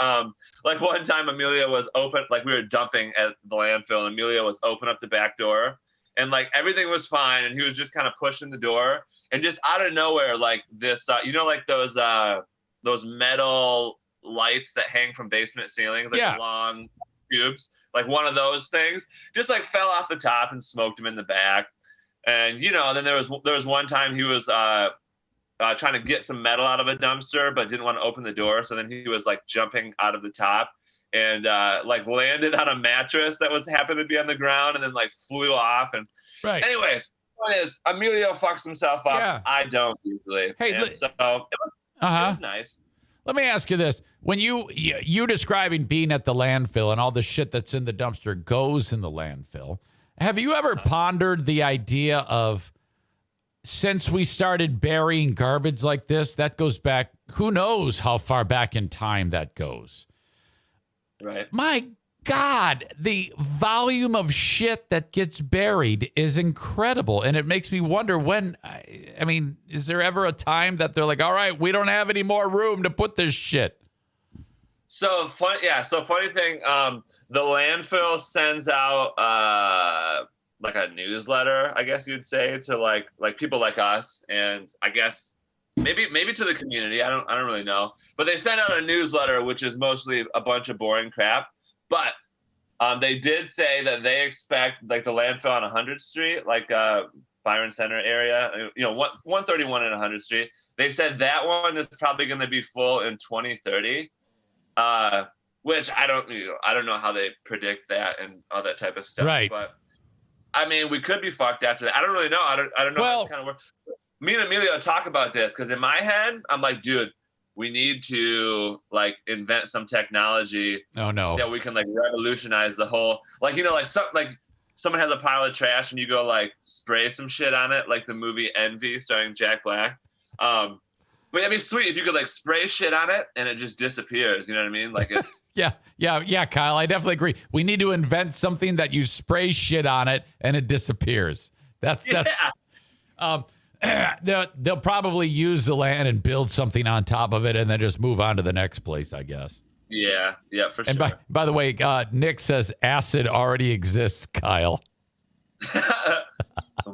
like one time Emilio was open, like we were dumping at the landfill, and Emilio was open up the back door, and like everything was fine, and he was just kind of pushing the door, and just out of nowhere, like this, like those metal lights that hang from basement ceilings, like long tubes, like one of those things, just like fell off the top and smoked him in the back. And then there was one time he was trying to get some metal out of a dumpster, but didn't want to open the door. So then he was like jumping out of the top and like landed on a mattress that happened to be on the ground, and then like flew off. And anyways, point is Emilio fucks himself up. Yeah. I don't usually. Hey, so it was nice. Let me ask you this: when you describing being at the landfill and all the shit that's in the dumpster goes in the landfill, have you ever pondered the idea of, since we started burying garbage like this, that goes back, who knows how far back in time that goes? Right. My God, the volume of shit that gets buried is incredible. And it makes me wonder when, I mean, is there ever a time that they're like, all right, we don't have any more room to put this shit? So funny thing, the landfill sends out like a newsletter, I guess you'd say, to like people like us, and I guess maybe to the community. I don't really know, but they send out a newsletter which is mostly a bunch of boring crap. But they did say that they expect like the landfill on 100th Street, like Byron Center area, 131 and 100th Street. They said that one is probably going to be full in 2030. Which I don't know how they predict that and all that type of stuff. Right. But I mean, we could be fucked after that. I don't really know. I don't know how it's kind of work. Me and Emilio talk about this because in my head, I'm like, dude, we need to like invent some technology. Oh no. That we can like revolutionize the whole, like, someone has a pile of trash and you go like spray some shit on it, like the movie Envy starring Jack Black. But I mean, sweet if you could like spray shit on it and it just disappears. You know what I mean? Like it's yeah, Kyle. I definitely agree. We need to invent something that you spray shit on it and it disappears. That's they'll probably use the land and build something on top of it and then just move on to the next place, I guess. Yeah, for sure. And by the way, Nick says acid already exists, Kyle.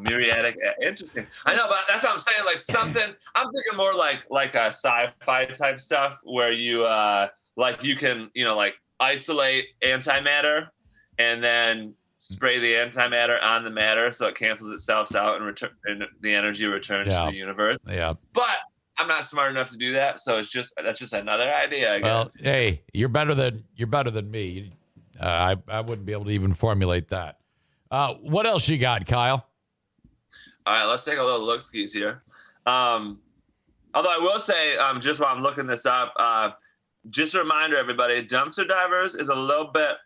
Muriatic, interesting. I know, but that's what I'm saying. Like something, I'm thinking more like a sci-fi type stuff where you like you can like isolate antimatter and then spray the antimatter on the matter so it cancels itself out and the energy returns to the universe. Yeah. But I'm not smart enough to do that, so that's just another idea, I guess. Well, hey, you're better than me. I wouldn't be able to even formulate that. What else you got, Kyle? All right, let's take a little look-skis here. Although I will say, just while I'm looking this up, just a reminder, everybody, dumpster divers is a little bit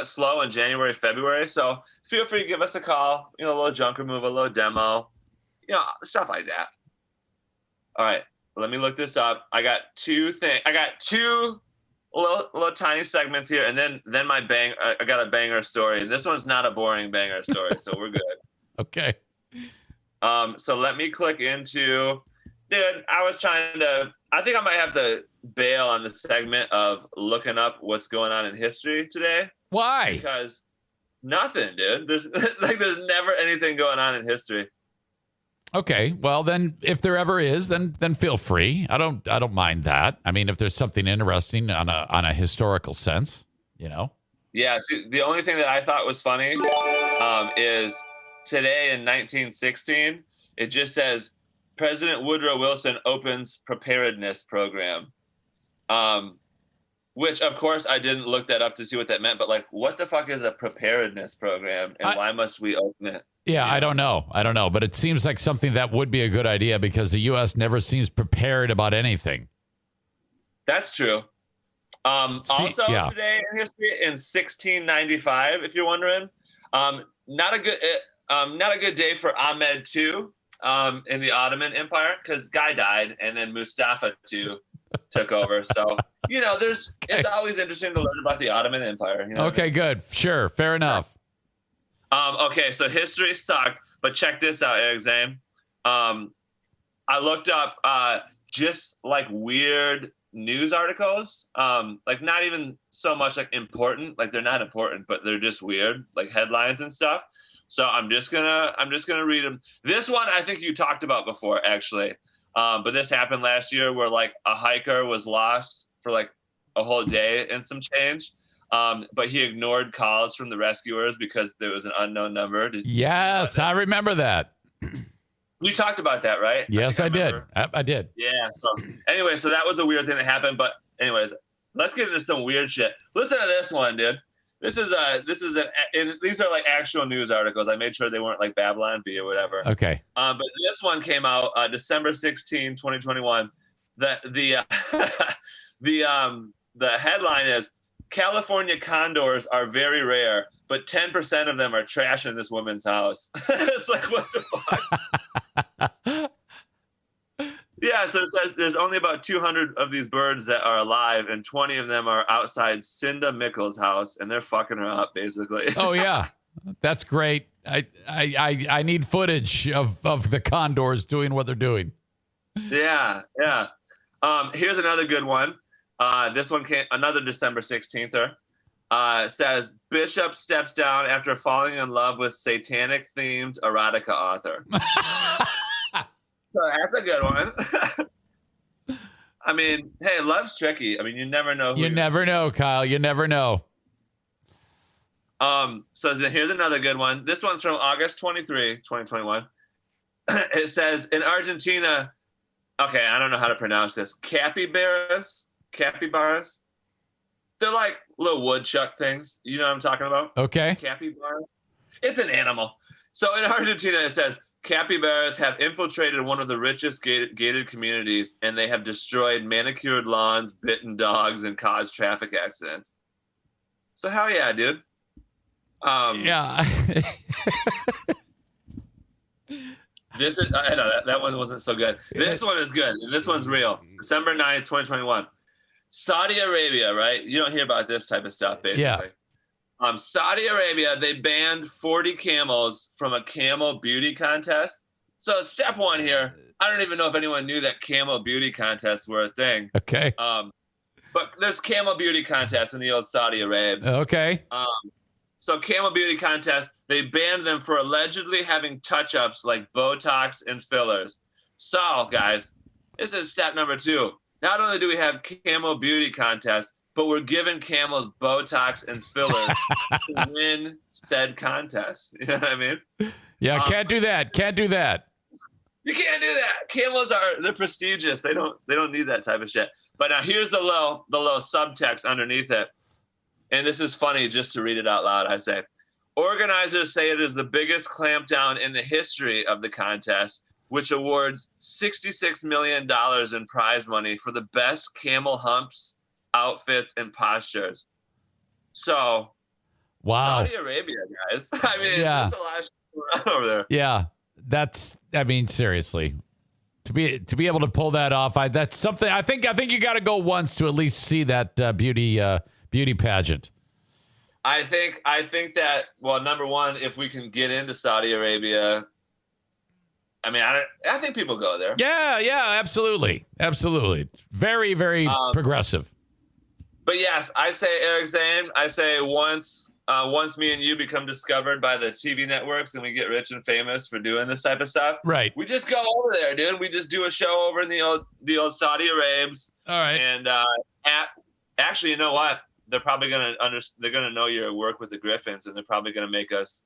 slow in January, February. So feel free to give us a call. A little junk removal, a little demo, stuff like that. All right, let me look this up. I got two little tiny segments here, and then I got a banger story, and this one's not a boring banger story, so we're good. Okay. So let me click into, dude, I think I might have to bail on the segment of looking up what's going on in history today. Why? Because nothing, dude. There's never anything going on in history. Okay. Well, then if there ever is, then feel free. I don't mind that. I mean, if there's something interesting on a historical sense, Yeah. See, the only thing that I thought was funny is today in 1916, it just says President Woodrow Wilson opens preparedness program. Which of course I didn't look that up to see what that meant, but like, what the fuck is a preparedness program and why must we open it? Yeah, I don't know, but it seems like something that would be a good idea because the U.S. never seems prepared about anything. That's true. Today in history, in 1695, if you're wondering, not a good day for Ahmed II. in the Ottoman Empire because guy died, and then Mustafa II took over. So it's always interesting to learn about the Ottoman Empire. You know Okay, good. Sure, fair enough. Okay, so history sucked, but check this out, Eric Zane. I looked up just like weird news articles, like not even so much like important, like they're not important, but they're just weird, like headlines and stuff. So I'm just gonna read them. This one I think you talked about before, actually, but this happened last year where like a hiker was lost for like a whole day and some change. But he ignored calls from the rescuers because there was an unknown number. Yes, I remember that. You talked about that, right? Yes, I did. I did. Yeah. So anyway, so that was a weird thing that happened. But anyways, let's get into some weird shit. Listen to this one, dude. These are like actual news articles. I made sure they weren't like Babylon Bee or whatever. Okay. But this one came out December 16, 2021. The headline is California condors are very rare, but 10% of them are trash in this woman's house. It's like, what the fuck? Yeah, so it says there's only about 200 of these birds that are alive, and 20 of them are outside Cinda Mickles' house, and they're fucking her up, basically. Oh, yeah. That's great. I need footage of the condors doing what they're doing. Yeah. Here's another good one. This one came another December 16th. Says Bishop steps down after falling in love with satanic-themed erotica author. So that's a good one. I mean, hey, love's tricky. I mean, you never know. You never know, Kyle. You never know. So here's another good one. This one's from August 23, 2021. It says in Argentina, okay, I don't know how to pronounce this. Capybaras. They're like little woodchuck things. You know what I'm talking about? Okay. Capybaras. It's an animal. So in Argentina, it says capybaras have infiltrated one of the richest gated communities, and they have destroyed manicured lawns, bitten dogs, and caused traffic accidents. So hell yeah, dude. Yeah. This is I know that one wasn't so good. This one is good. This one's real. December 9th, 2021. Saudi Arabia, right? You don't hear about this type of stuff, basically. Yeah. Saudi Arabia, they banned 40 camels from a camel beauty contest. So step one here, I don't even know if anyone knew that camel beauty contests were a thing. Okay. But there's camel beauty contests in the old Saudi Arabia. Okay. So camel beauty contests, they banned them for allegedly having touch-ups like Botox and fillers. So, guys, this is step number 2. Not only do we have camel beauty contests, but we're giving camels Botox and fillers to win said contest. You know what I mean? Yeah, can't do that. Can't do that. You can't do that. Camels they're prestigious. They don't need that type of shit. But now here's the low subtext underneath it. And this is funny just to read it out loud, I say. Organizers say it is the biggest clampdown in the history of the contest, which awards $66 million in prize money for the best camel humps, outfits, and postures. So, wow. Saudi Arabia, guys. I mean, yeah. There's a lot of shit around over there. Yeah, seriously. To be able to pull that off, that's something. I think you got to go once to at least see that beauty pageant. I think that, well, number one, if we can get into Saudi Arabia, I mean, I think people go there. Yeah, absolutely. Very, very progressive. But yes, I say, Eric Zane, once me and you become discovered by the TV networks and we get rich and famous for doing this type of stuff, right? We just go over there, dude. We just do a show over in the old Saudi Arabs. All right. And actually, you know what? They're probably they're gonna know your work with the Griffins, and they're probably gonna make us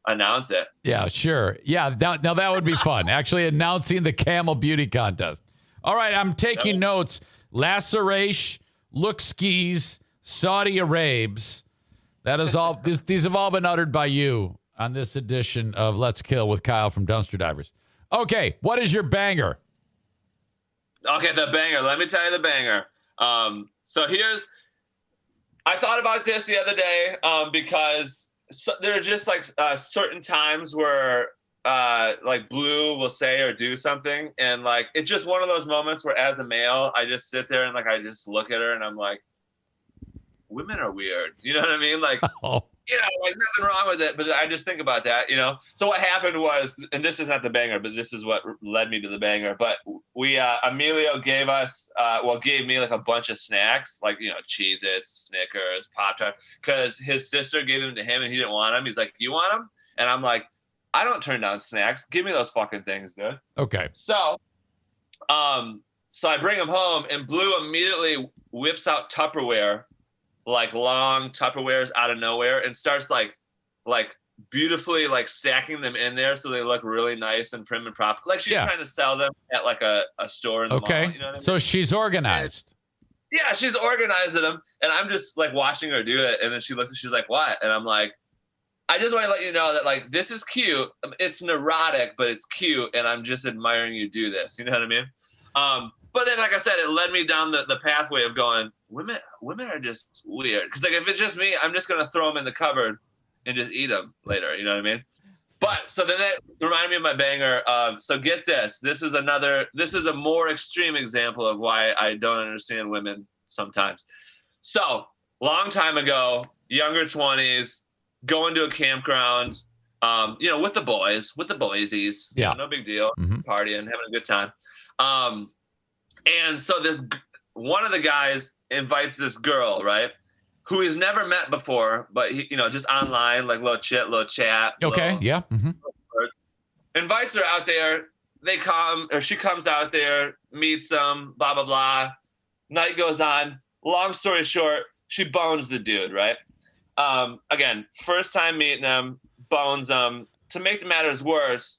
announce it. Yeah, sure. Yeah, now that would be fun. Actually announcing the camel beauty contest. All right, I'm taking notes. Laceration, look skis, Saudi Arabs. That is all. These have all been uttered by you on this edition of Let's Kill with Kyle from Dumpster Divers. Okay, what is your banger? Okay, the banger. Let me tell you the banger. So I thought about this the other day because there are just like certain times where like Blue will say or do something, and like it's just one of those moments where, as a male, I just sit there and like I just look at her and I'm like, women are weird. You know what I mean? Like, you know, like nothing wrong with it, but I just think about that, you know? So what happened was, and this is not the banger, but this is what led me to the banger. But we, Emilio gave me like a bunch of snacks, like, you know, Cheez-Its, Snickers, Pop-Tart, because his sister gave them to him and he didn't want them. He's like, you want them? And I'm like, I don't turn down snacks. Give me those fucking things, dude. Okay. So I bring them home and Blue immediately whips out Tupperware, like long Tupperwares out of nowhere, and starts like beautifully like stacking them in there so they look really nice and prim and proper. Like she's trying to sell them at like a store in the mall. You know what I mean? So she's organized. And, yeah, she's organizing them, and I'm just like watching her do it. And then she looks and she's like, "What?" And I'm like, "I just want to let you know that like this is cute. It's neurotic, but it's cute, and I'm just admiring you do this." You know what I mean? But then, like I said, it led me down the pathway of going, women are just weird. Because like if it's just me, I'm just gonna throw them in the cupboard and just eat them later. You know what I mean? But so then that reminded me of my banger. So get this. This is a more extreme example of why I don't understand women sometimes. So long time ago, younger 20s, going to a campground, you know, with the boysies. Yeah. You know, no big deal. Partying, having a good time. And so one of the guys invites this girl, right, who he's never met before, but he, you know, just online, like little chat. Okay. Yeah. Invites her out there. She comes out there, meets him, blah, blah, blah. Night goes on. Long story short, she bones the dude, right? Again, first time meeting him, bones him. To make the matters worse,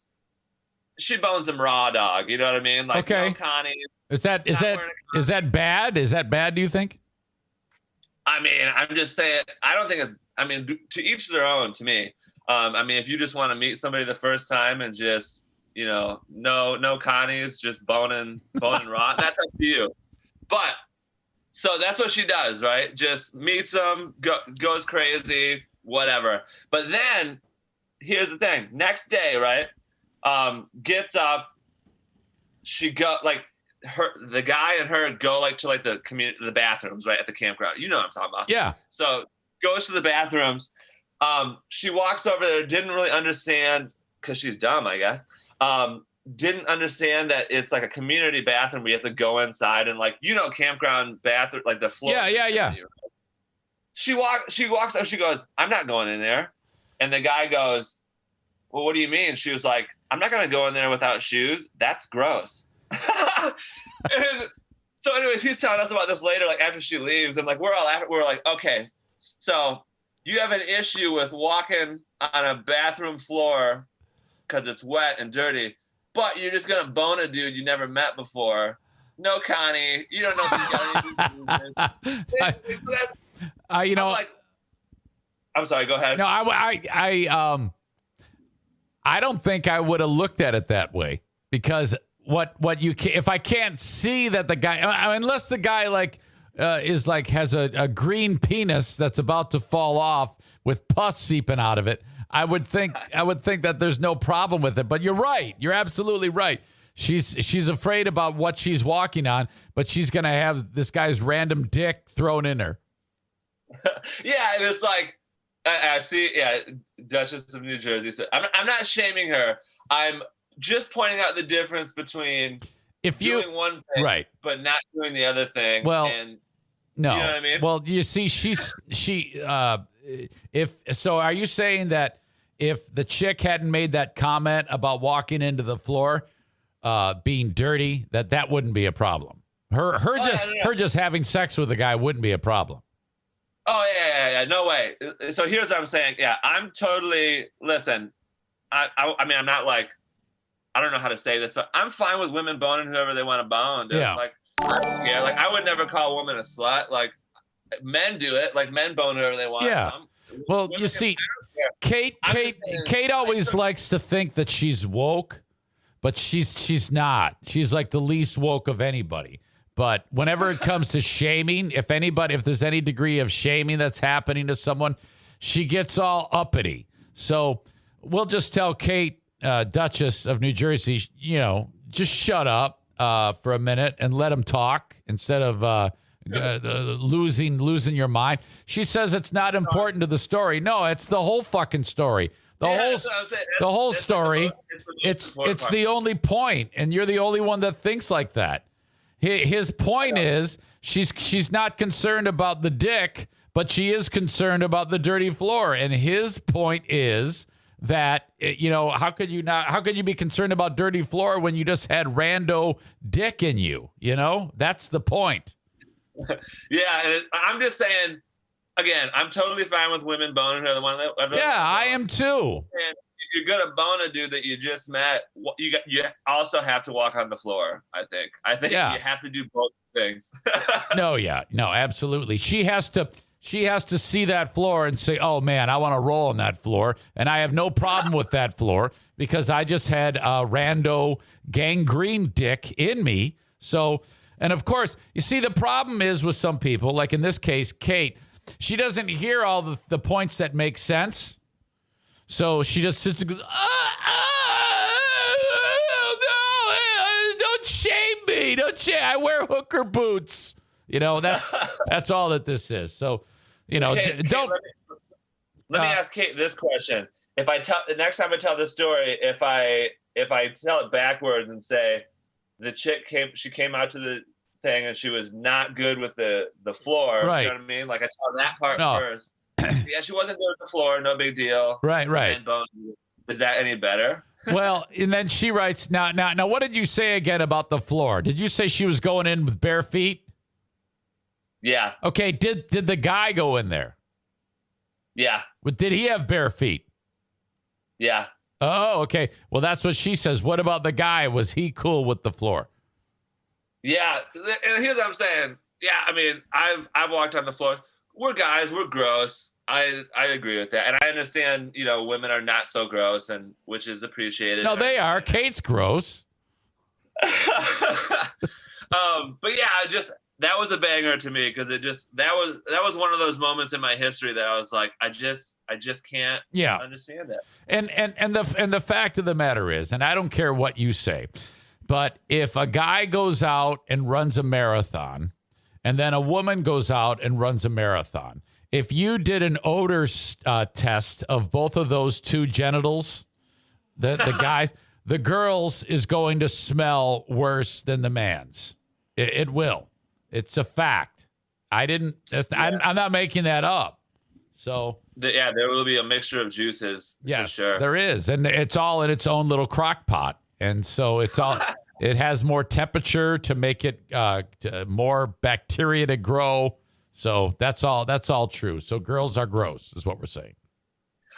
she bones him raw dog. You know what I mean? Like, okay. No Connie. Is that bad? Is that bad, do you think? I mean, I'm just saying, I don't think it's, I mean, to each their own to me. I mean, if you just want to meet somebody the first time and just, you know, no Connies, just boning raw, that's up to you. But, so that's what she does, right? Just meets them, goes crazy, whatever. But then, here's the thing. Next day, right? Gets up, the guy and her go like to like the bathrooms right at the campground. You know what I'm talking about. Yeah. So goes to the bathrooms. She walks over there, didn't really understand because she's dumb, I guess. Didn't understand that it's like a community bathroom. We have to go inside and like, you know, campground bathroom, like the floor. Yeah. She walks up, she goes, "I'm not going in there." And the guy goes, "Well, what do you mean?" She was like, "I'm not going to go in there without shoes. That's gross." And so anyways, he's telling us about this later, like after she leaves, and like we're like, okay, so you have an issue with walking on a bathroom floor because it's wet and dirty, but you're just gonna bone a dude you never met before. No, Connie, you don't know if he's got anything. You know, I'm sorry, go ahead. No, I don't think I would have looked at it that way, because if I can't see that the guy, unless the guy has a green penis that's about to fall off with pus seeping out of it, I would think that there's no problem with it. But you're right. You're absolutely right. She's afraid about what she's walking on, but she's going to have this guy's random dick thrown in her. Yeah, and it's like, I see, yeah, Duchess of New Jersey said, I'm not shaming her. I'm just pointing out the difference betwing doing one thing, right, but not doing the other thing. Well, and, no. You know what I mean? Well, you see, are you saying that if the chick hadn't made that comment about walking into the floor being dirty, that wouldn't be a problem? Her just having sex with a guy wouldn't be a problem. Oh, yeah. No way. So here's what I'm saying. Yeah, I'm totally, listen, I mean, I'm not like, I don't know how to say this, but I'm fine with women boning whoever they want to bone. Dude. Yeah. Like, I don't care. Like, I would never call a woman a slut. Like, men do it. Like, men bone whoever they want. Yeah. Well, you see, Kate always likes to think that she's woke, but she's not. She's like the least woke of anybody. But whenever it comes to shaming, if there's any degree of shaming that's happening to someone, she gets all uppity. So we'll just tell Kate, Duchess of New Jersey, just shut up for a minute and let him talk instead of losing your mind. She says it's not important to the story. No, it's the whole fucking story. The whole story. It's the only point, and you're the only one that thinks like that. His point is she's not concerned about the dick, but she is concerned about the dirty floor. And his point is that, how could you be concerned about dirty floor when you just had rando dick in you? That's the point. Yeah, and I'm just saying, again, I'm totally fine with women boning her. I am too. And if you're gonna bone a dude that you just met, you also have to walk on the floor. I think you have to do both things. No, absolutely. She has to see that floor and say, "Oh man, I want to roll on that floor," and I have no problem with that floor because I just had a rando gangrene dick in me. So. And, of course, you see, the problem is with some people, like in this case, Kate, she doesn't hear all the points that make sense. So she just sits and goes, no, don't shame me. I wear hooker boots. That's all that this is. So, Kate, don't. Let me ask Kate this question. The next time I tell this story, if I tell it backwards and say, the chick came out to the thing and she was not good with the floor. Right. You know what I mean? Like I saw that part first. Yeah, she wasn't good with the floor. No big deal. Right. Is that any better? Well, and then she writes, now, what did you say again about the floor? Did you say she was going in with bare feet? Yeah. Okay. Did the guy go in there? Yeah. But did he have bare feet? Yeah. Oh, okay. Well, that's what she says. What about the guy? Was he cool with the floor? Yeah, and here's what I'm saying. Yeah, I mean, I've walked on the floor. We're guys. We're gross. I agree with that, and I understand. Women are not so gross, and which is appreciated. No, they are. Kate's gross. But yeah, that was a banger to me because that was one of those moments in my history that I was like, I just can't understand that. And the fact of the matter is, and I don't care what you say, but if a guy goes out and runs a marathon, and then a woman goes out and runs a marathon, if you did an odor test of both of those two genitals, the girl's is going to smell worse than the man's. It will. It's a fact. I'm not making that up. So there will be a mixture of juices. Yes, for sure. There is, and it's all in its own little crock pot, and so it's all. It has more temperature to make it more bacteria to grow. So that's all true. So girls are gross, is what we're saying.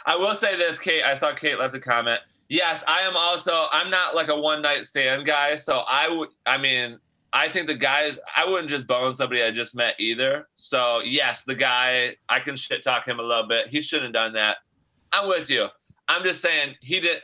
I will say this, Kate. I saw Kate left a comment. Yes, I am also. I'm not like a one night stand guy. So I think the guys, I wouldn't just bone somebody I just met either. So, yes, the guy, I can shit talk him a little bit. He shouldn't have done that. I'm with you. I'm just saying he did.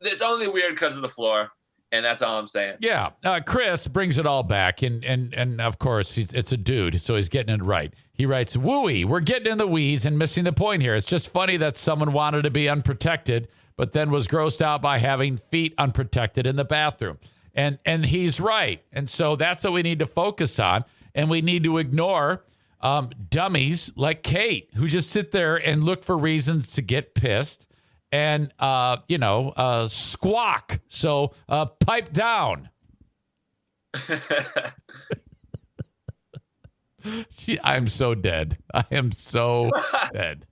It's only weird because of the floor, and that's all I'm saying. Yeah. Chris brings it all back, and of course, it's a dude, so he's getting it right. He writes, wooey, we're getting in the weeds and missing the point here. It's just funny that someone wanted to be unprotected, but then was grossed out by having feet unprotected in the bathroom. And he's right. And so that's what we need to focus on. And we need to ignore dummies like Kate, who just sit there and look for reasons to get pissed and, squawk. So pipe down. I'm so dead. I am so dead.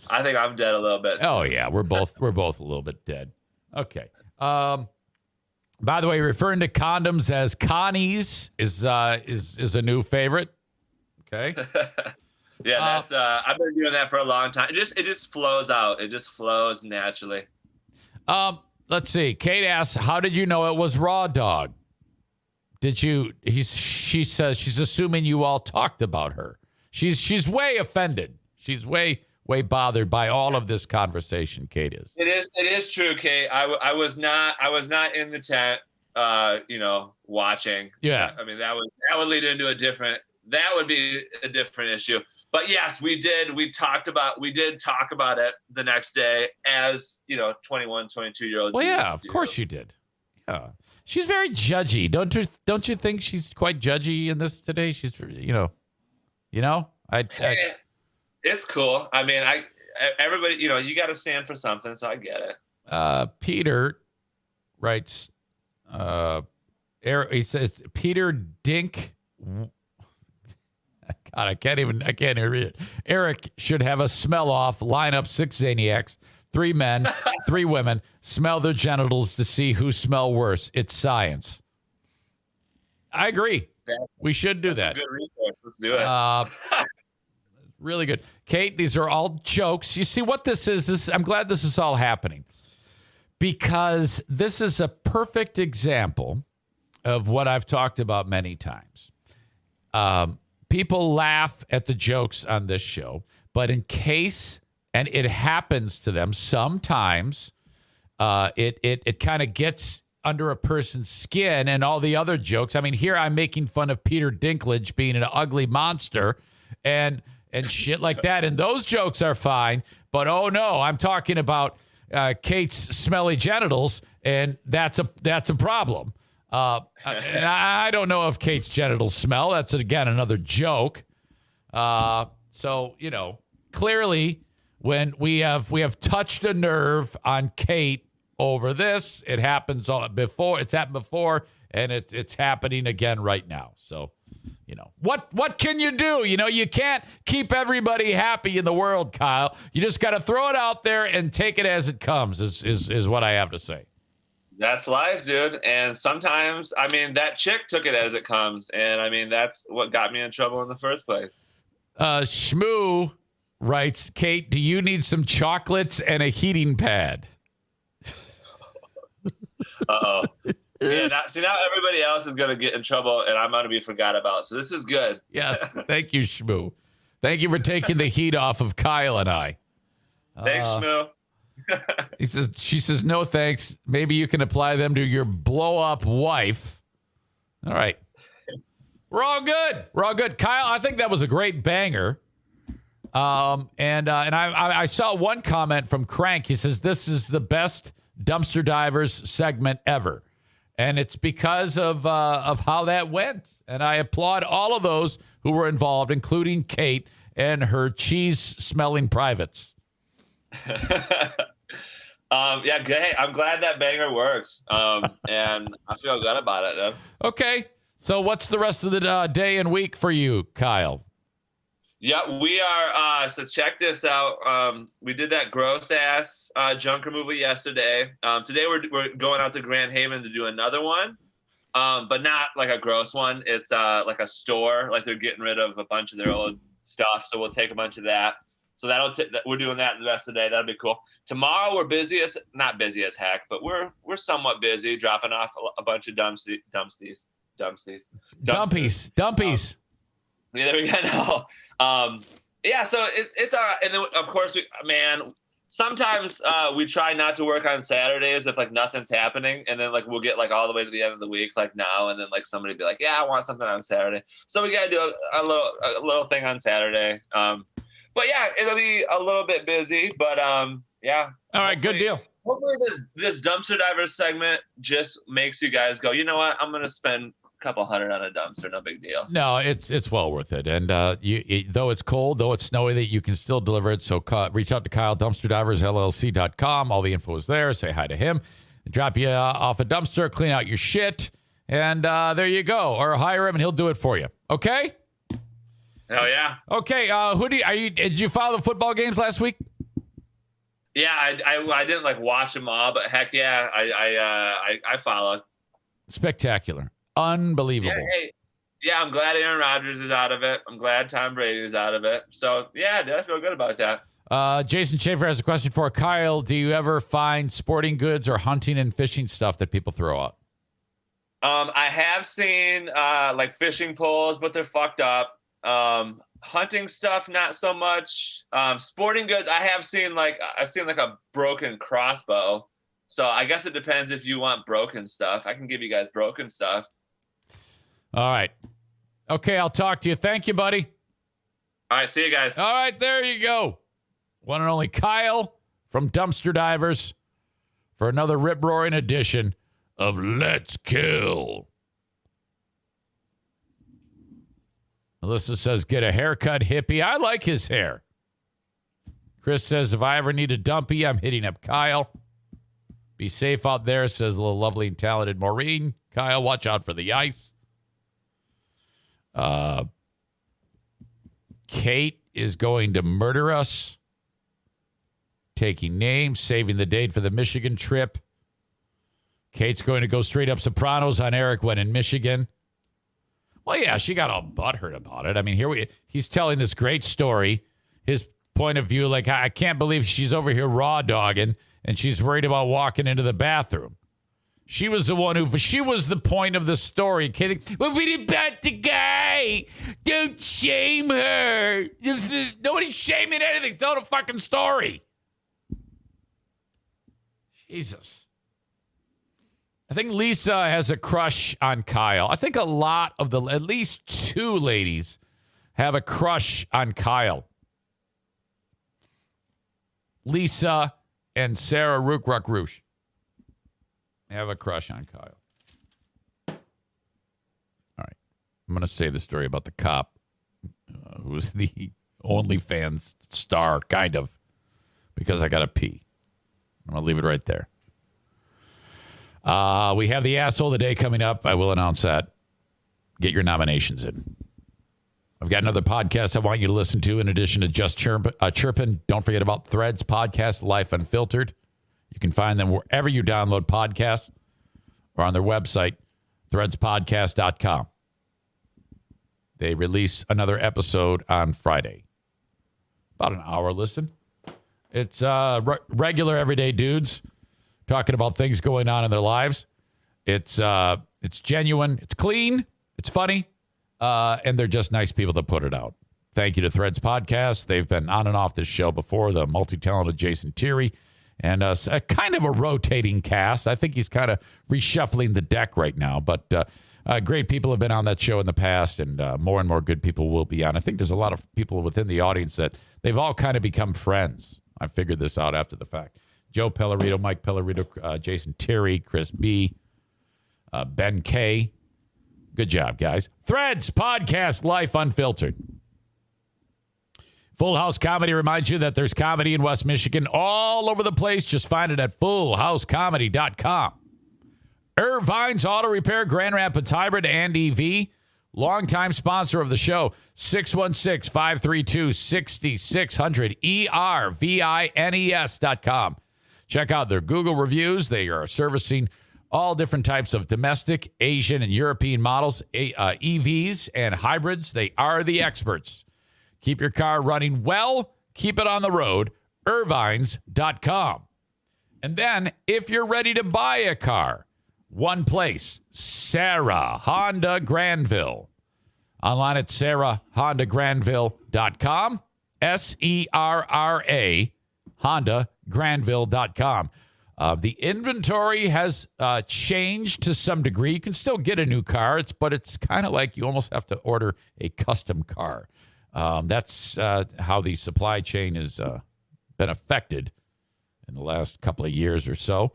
I think I'm dead a little bit. Oh, yeah. We're both a little bit dead. Okay. By the way, referring to condoms as connies is a new favorite. Okay. Yeah, that's I've been doing that for a long time. It just flows out. It just flows naturally. Let's see. Kate asks, "How did you know it was raw dog?" She says she's assuming you all talked about her. She's way offended. She's way bothered by all of this conversation. Kate is. It is true, Kate. I was not in the tent, watching. Yeah. I mean, that would lead into that would be a different issue. But yes, we did. We did talk about it the next day as, 21, 22-year-old. Well, yeah, of course you did. Yeah. She's very judgy. Don't you think she's quite judgy in this today? She's, it's cool. I mean, everybody, you got to stand for something, so I get it. Peter writes, he says, Peter Dink. God, I can't even read it. Eric should have a smell off, line up 6 Zaniacs, 3 men, 3 women, smell their genitals to see who smell worse. It's science. I agree. We should do that. Good resource. Let's do it. Really good. Kate, these are all jokes. You see what this is? I'm glad this is all happening because this is a perfect example of what I've talked about many times. People laugh at the jokes on this show, but in case, and it happens to them sometimes, it kind of gets under a person's skin and all the other jokes. I mean, here I'm making fun of Peter Dinklage being an ugly monster and shit like that. And those jokes are fine. But, oh, no, I'm talking about Kate's smelly genitals, and that's a problem. And I don't know if Kate's genitals smell. That's, again, another joke. So, clearly when we have touched a nerve on Kate over this, it happens before. It's happened before, and it's happening again right now. So, what can you do? You can't keep everybody happy in the world, Kyle. You just got to throw it out there and take it as it comes is what I have to say. That's life, dude. And sometimes, that chick took it as it comes. And that's what got me in trouble in the first place. Shmoo writes, Kate, do you need some chocolates and a heating pad? Uh-oh. Yeah, now everybody else is going to get in trouble and I'm going to be forgot about. So this is good. Yes. Thank you, Shmoo. Thank you for taking the heat off of Kyle and I. Thanks, Shmoo. She says, no, thanks. Maybe you can apply them to your blow up wife. All right. We're all good. Kyle, I think that was a great banger. And I saw one comment from Crank. He says, this is the best Dumpster Divers segment ever. And it's because of how that went. And I applaud all of those who were involved, including Kate and her cheese smelling privates. Yeah, hey, I'm glad that banger works. And I feel good about it, though. Okay. So what's the rest of the day and week for you, Kyle? Yeah, we are. So check this out. We did that gross ass junk removal yesterday. Today we're going out to Grand Haven to do another one, but not like a gross one. It's like a store. Like they're getting rid of a bunch of their old stuff. So we'll take a bunch of that. So we're doing that the rest of the day. That'll be cool. Tomorrow we're not busy as heck, but we're somewhat busy dropping off a bunch of dumpies. Yeah, there we go. Yeah, so it's all right. And then of course sometimes we try not to work on Saturdays if like nothing's happening, and then like we'll get like all the way to the end of the week like now, and then like somebody be like, yeah, I want something on Saturday. So we gotta do a little thing on Saturday. But yeah, it'll be a little bit busy, but yeah. All right, good deal. Hopefully this dumpster diver segment just makes you guys go, you know what? I'm gonna spend a couple $100 on a dumpster, no big deal. No, it's well worth it. And though it's cold, though it's snowy, that you can still deliver it. So reach out to Kyle, dumpsterdiversllc.com. All the info is there. Say hi to him. Drop you off a dumpster, clean out your shit, and there you go. Or hire him and he'll do it for you. Okay? Hell yeah. Okay, did you follow the football games last week? Yeah, I didn't like watch them all, but heck yeah, I followed. Spectacular. Unbelievable. Yeah, I'm glad Aaron Rodgers is out of it. I'm glad Tom Brady is out of it. So yeah, I feel good about that. Jason Schaefer has a question for Kyle. Do you ever find sporting goods or hunting and fishing stuff that people throw out? I have seen like fishing poles, but they're fucked up. Hunting stuff, not so much. Sporting goods, I've seen like a broken crossbow. So I guess it depends if you want broken stuff. I can give you guys broken stuff. All right. Okay, I'll talk to you. Thank you, buddy. All right, see you guys. All right, there you go. One and only Kyle from Dumpster Divers for another rip-roaring edition of Let's Kill. Melissa says, get a haircut, hippie. I like his hair. Chris says, if I ever need a dumpy, I'm hitting up Kyle. Be safe out there, says the lovely and talented Maureen. Kyle, watch out for the ice. Kate is going to murder us. Taking names, saving the date for the Michigan trip. Kate's going to go straight up Sopranos on Eric when in Michigan. Well, yeah, she got all butthurt about it. I mean, he's telling this great story. His point of view, like, I can't believe she's over here raw dogging and she's worried about walking into the bathroom. She was the one she was the point of the story. Kidding. Well, we didn't bat the guy. Don't shame her. Nobody's shaming anything. Tell the fucking story. Jesus. I think Lisa has a crush on Kyle. I think a lot of at least two ladies have a crush on Kyle. Lisa and Sarah Rook-Ruck-Roosh have a crush on Kyle. All right. I'm going to say the story about the cop who's the OnlyFans star, kind of, because I got to pee. I'm going to leave it right there. We have the Asshole of the Day coming up. I will announce that. Get your nominations in. I've got another podcast I want you to listen to in addition to Just Chirpin'. Don't forget about Threads Podcast, Life Unfiltered. You can find them wherever you download podcasts or on their website, threadspodcast.com. They release another episode on Friday. About an hour listen. It's regular everyday dudes talking about things going on in their lives. It's genuine. It's clean. It's funny. And they're just nice people that put it out. Thank you to Threads Podcast. They've been on and off this show before. The multi-talented Jason Terry. And a kind of a rotating cast. I think he's kind of reshuffling the deck right now. But great people have been on that show in the past. And more good people will be on. I think there's a lot of people within the audience that they've all kind of become friends. I figured this out after the fact. Joe Pellerito, Mike Pellerito, Jason Terry, Chris B., Ben K. Good job, guys. Threads Podcast, Life Unfiltered. Full House Comedy reminds you that there's comedy in West Michigan all over the place. Just find it at fullhousecomedy.com. Irvine's Auto Repair, Grand Rapids Hybrid and EV. Longtime sponsor of the show, 616-532-6600, ERVINES.com. Check out their Google reviews. They are servicing all different types of domestic, Asian, and European models, EVs, and hybrids. They are the experts. Keep your car running well. Keep it on the road. Irvines.com. And then, if you're ready to buy a car, one place, Sarah Honda Granville. Online at sarahhondagranville.com. SERRA HondaGranville.com. The inventory has changed to some degree. You can still get a new car, but it's kind of like you almost have to order a custom car. That's how the supply chain has been affected in the last couple of years or so.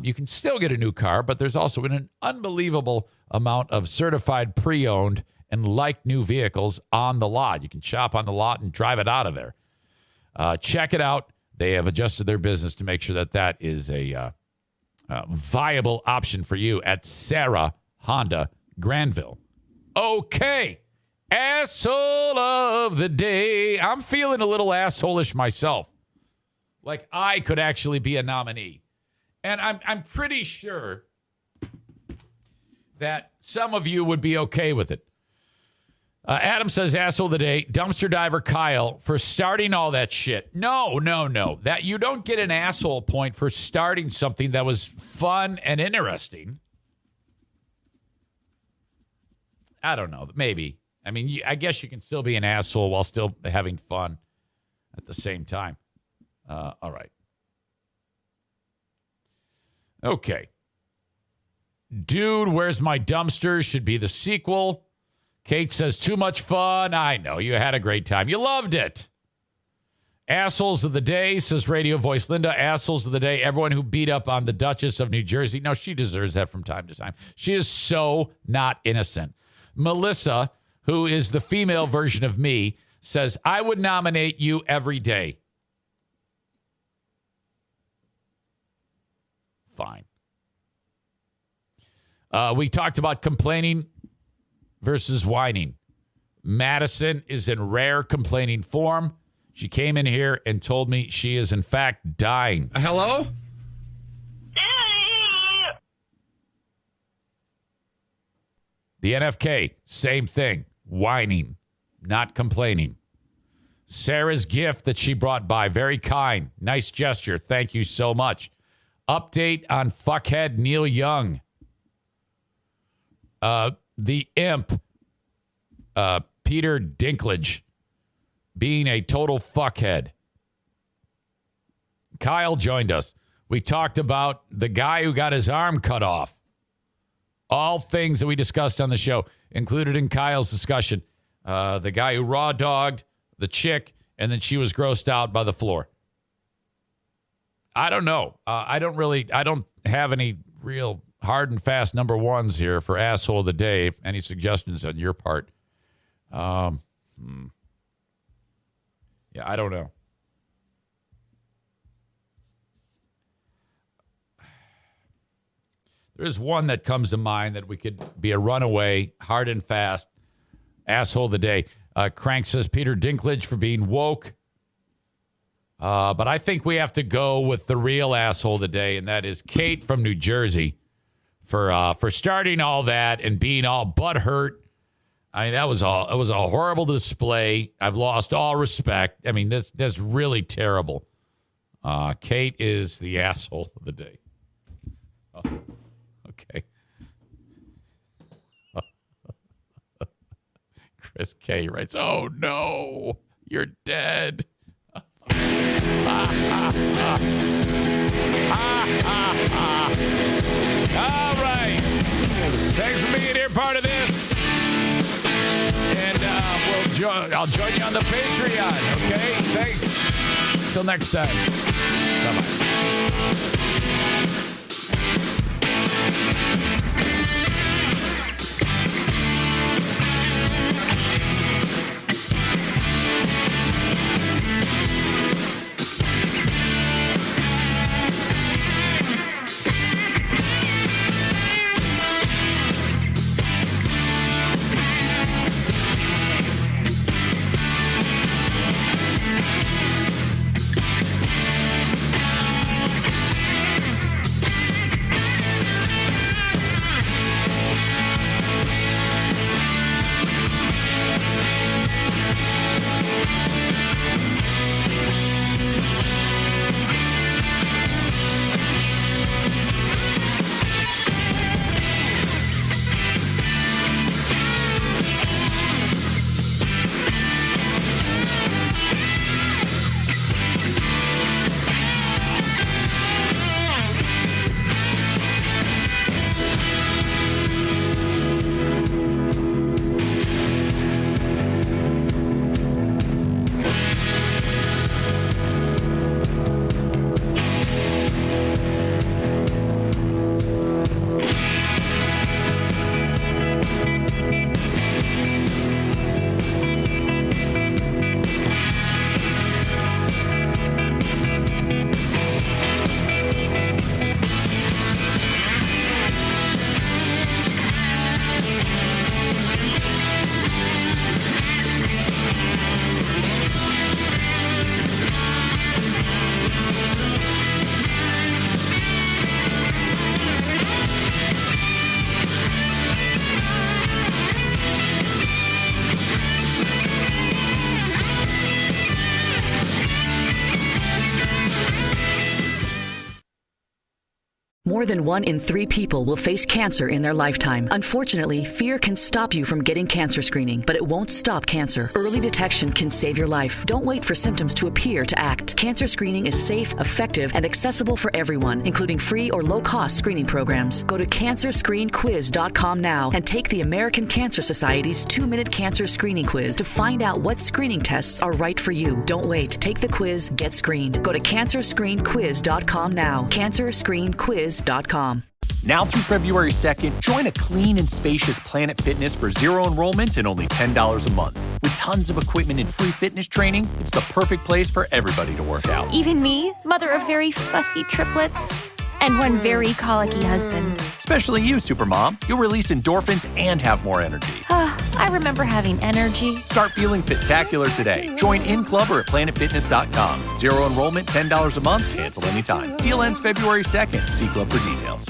You can still get a new car, but there's also an unbelievable amount of certified pre-owned and like new vehicles on the lot. You can shop on the lot and drive it out of there. Check it out. They have adjusted their business to make sure that that is a viable option for you at Sarah Honda Granville. Okay. Asshole of the day. I'm feeling a little asshole-ish myself. Like I could actually be a nominee. And I'm pretty sure that some of you would be okay with it. Adam says, asshole of the day, dumpster diver Kyle for starting all that shit. No. That you don't get an asshole point for starting something that was fun and interesting. I don't know. Maybe. I mean, I guess you can still be an asshole while still having fun at the same time. All right. Okay. Dude, Where's My Dumpster should be the sequel. Kate says, too much fun. I know. You had a great time. You loved it. Assholes of the day, says radio voice Linda. Assholes of the day, everyone who beat up on the Duchess of New Jersey. No, she deserves that from time to time. She is so not innocent. Melissa, who is the female version of me, says, I would nominate you every day. Fine. We talked about complaining versus whining. Madison is in rare complaining form. She came in here and told me she is, in fact, dying. Hello? The NFK, same thing. Whining, not complaining. Sarah's gift that she brought by, very kind. Nice gesture. Thank you so much. Update on fuckhead Neil Young. The imp, Peter Dinklage, being a total fuckhead. Kyle joined us. We talked about the guy who got his arm cut off. All things that we discussed on the show, included in Kyle's discussion. The guy who raw dogged the chick, and then she was grossed out by the floor. I don't know. I don't have any real hard and fast number ones here for asshole of the day. Any suggestions on your part? Yeah, I don't know. There's one that comes to mind that we could be a runaway, hard and fast asshole of the day. Crank says Peter Dinklage for being woke. But I think we have to go with the real asshole of the day, and that is Kate from New Jersey for starting all that and being all butthurt. I mean, it was a horrible display. I've lost all respect. I mean, that's really terrible. Kate is the asshole of the day. Oh, okay. Chris K writes, "Oh no, you're dead." All right. Thanks for being here, part of this. And I'll join you on the Patreon, okay? Thanks. Until next time. Bye-bye. More than 1 in 3 people will face cancer in their lifetime. Unfortunately, fear can stop you from getting cancer screening, but it won't stop cancer. Early detection can save your life. Don't wait for symptoms to appear to act. Cancer screening is safe, effective, and accessible for everyone, including free or low-cost screening programs. Go to cancerscreenquiz.com now and take the American Cancer Society's 2-minute cancer screening quiz to find out what screening tests are right for you. Don't wait. Take the quiz. Get screened. Go to cancerscreenquiz.com now. cancerscreenquiz.com. Now through February 2nd, join a clean and spacious Planet Fitness for zero enrollment and only $10 a month. With tons of equipment and free fitness training, it's the perfect place for everybody to work out. Even me, mother of very fussy triplets and one very colicky husband. Especially you, Supermom. You'll release endorphins and have more energy. I remember having energy. Start feeling fit-tacular today. Join in club or at planetfitness.com. Zero enrollment, $10 a month, cancel anytime. Deal ends February 2nd. See club for details.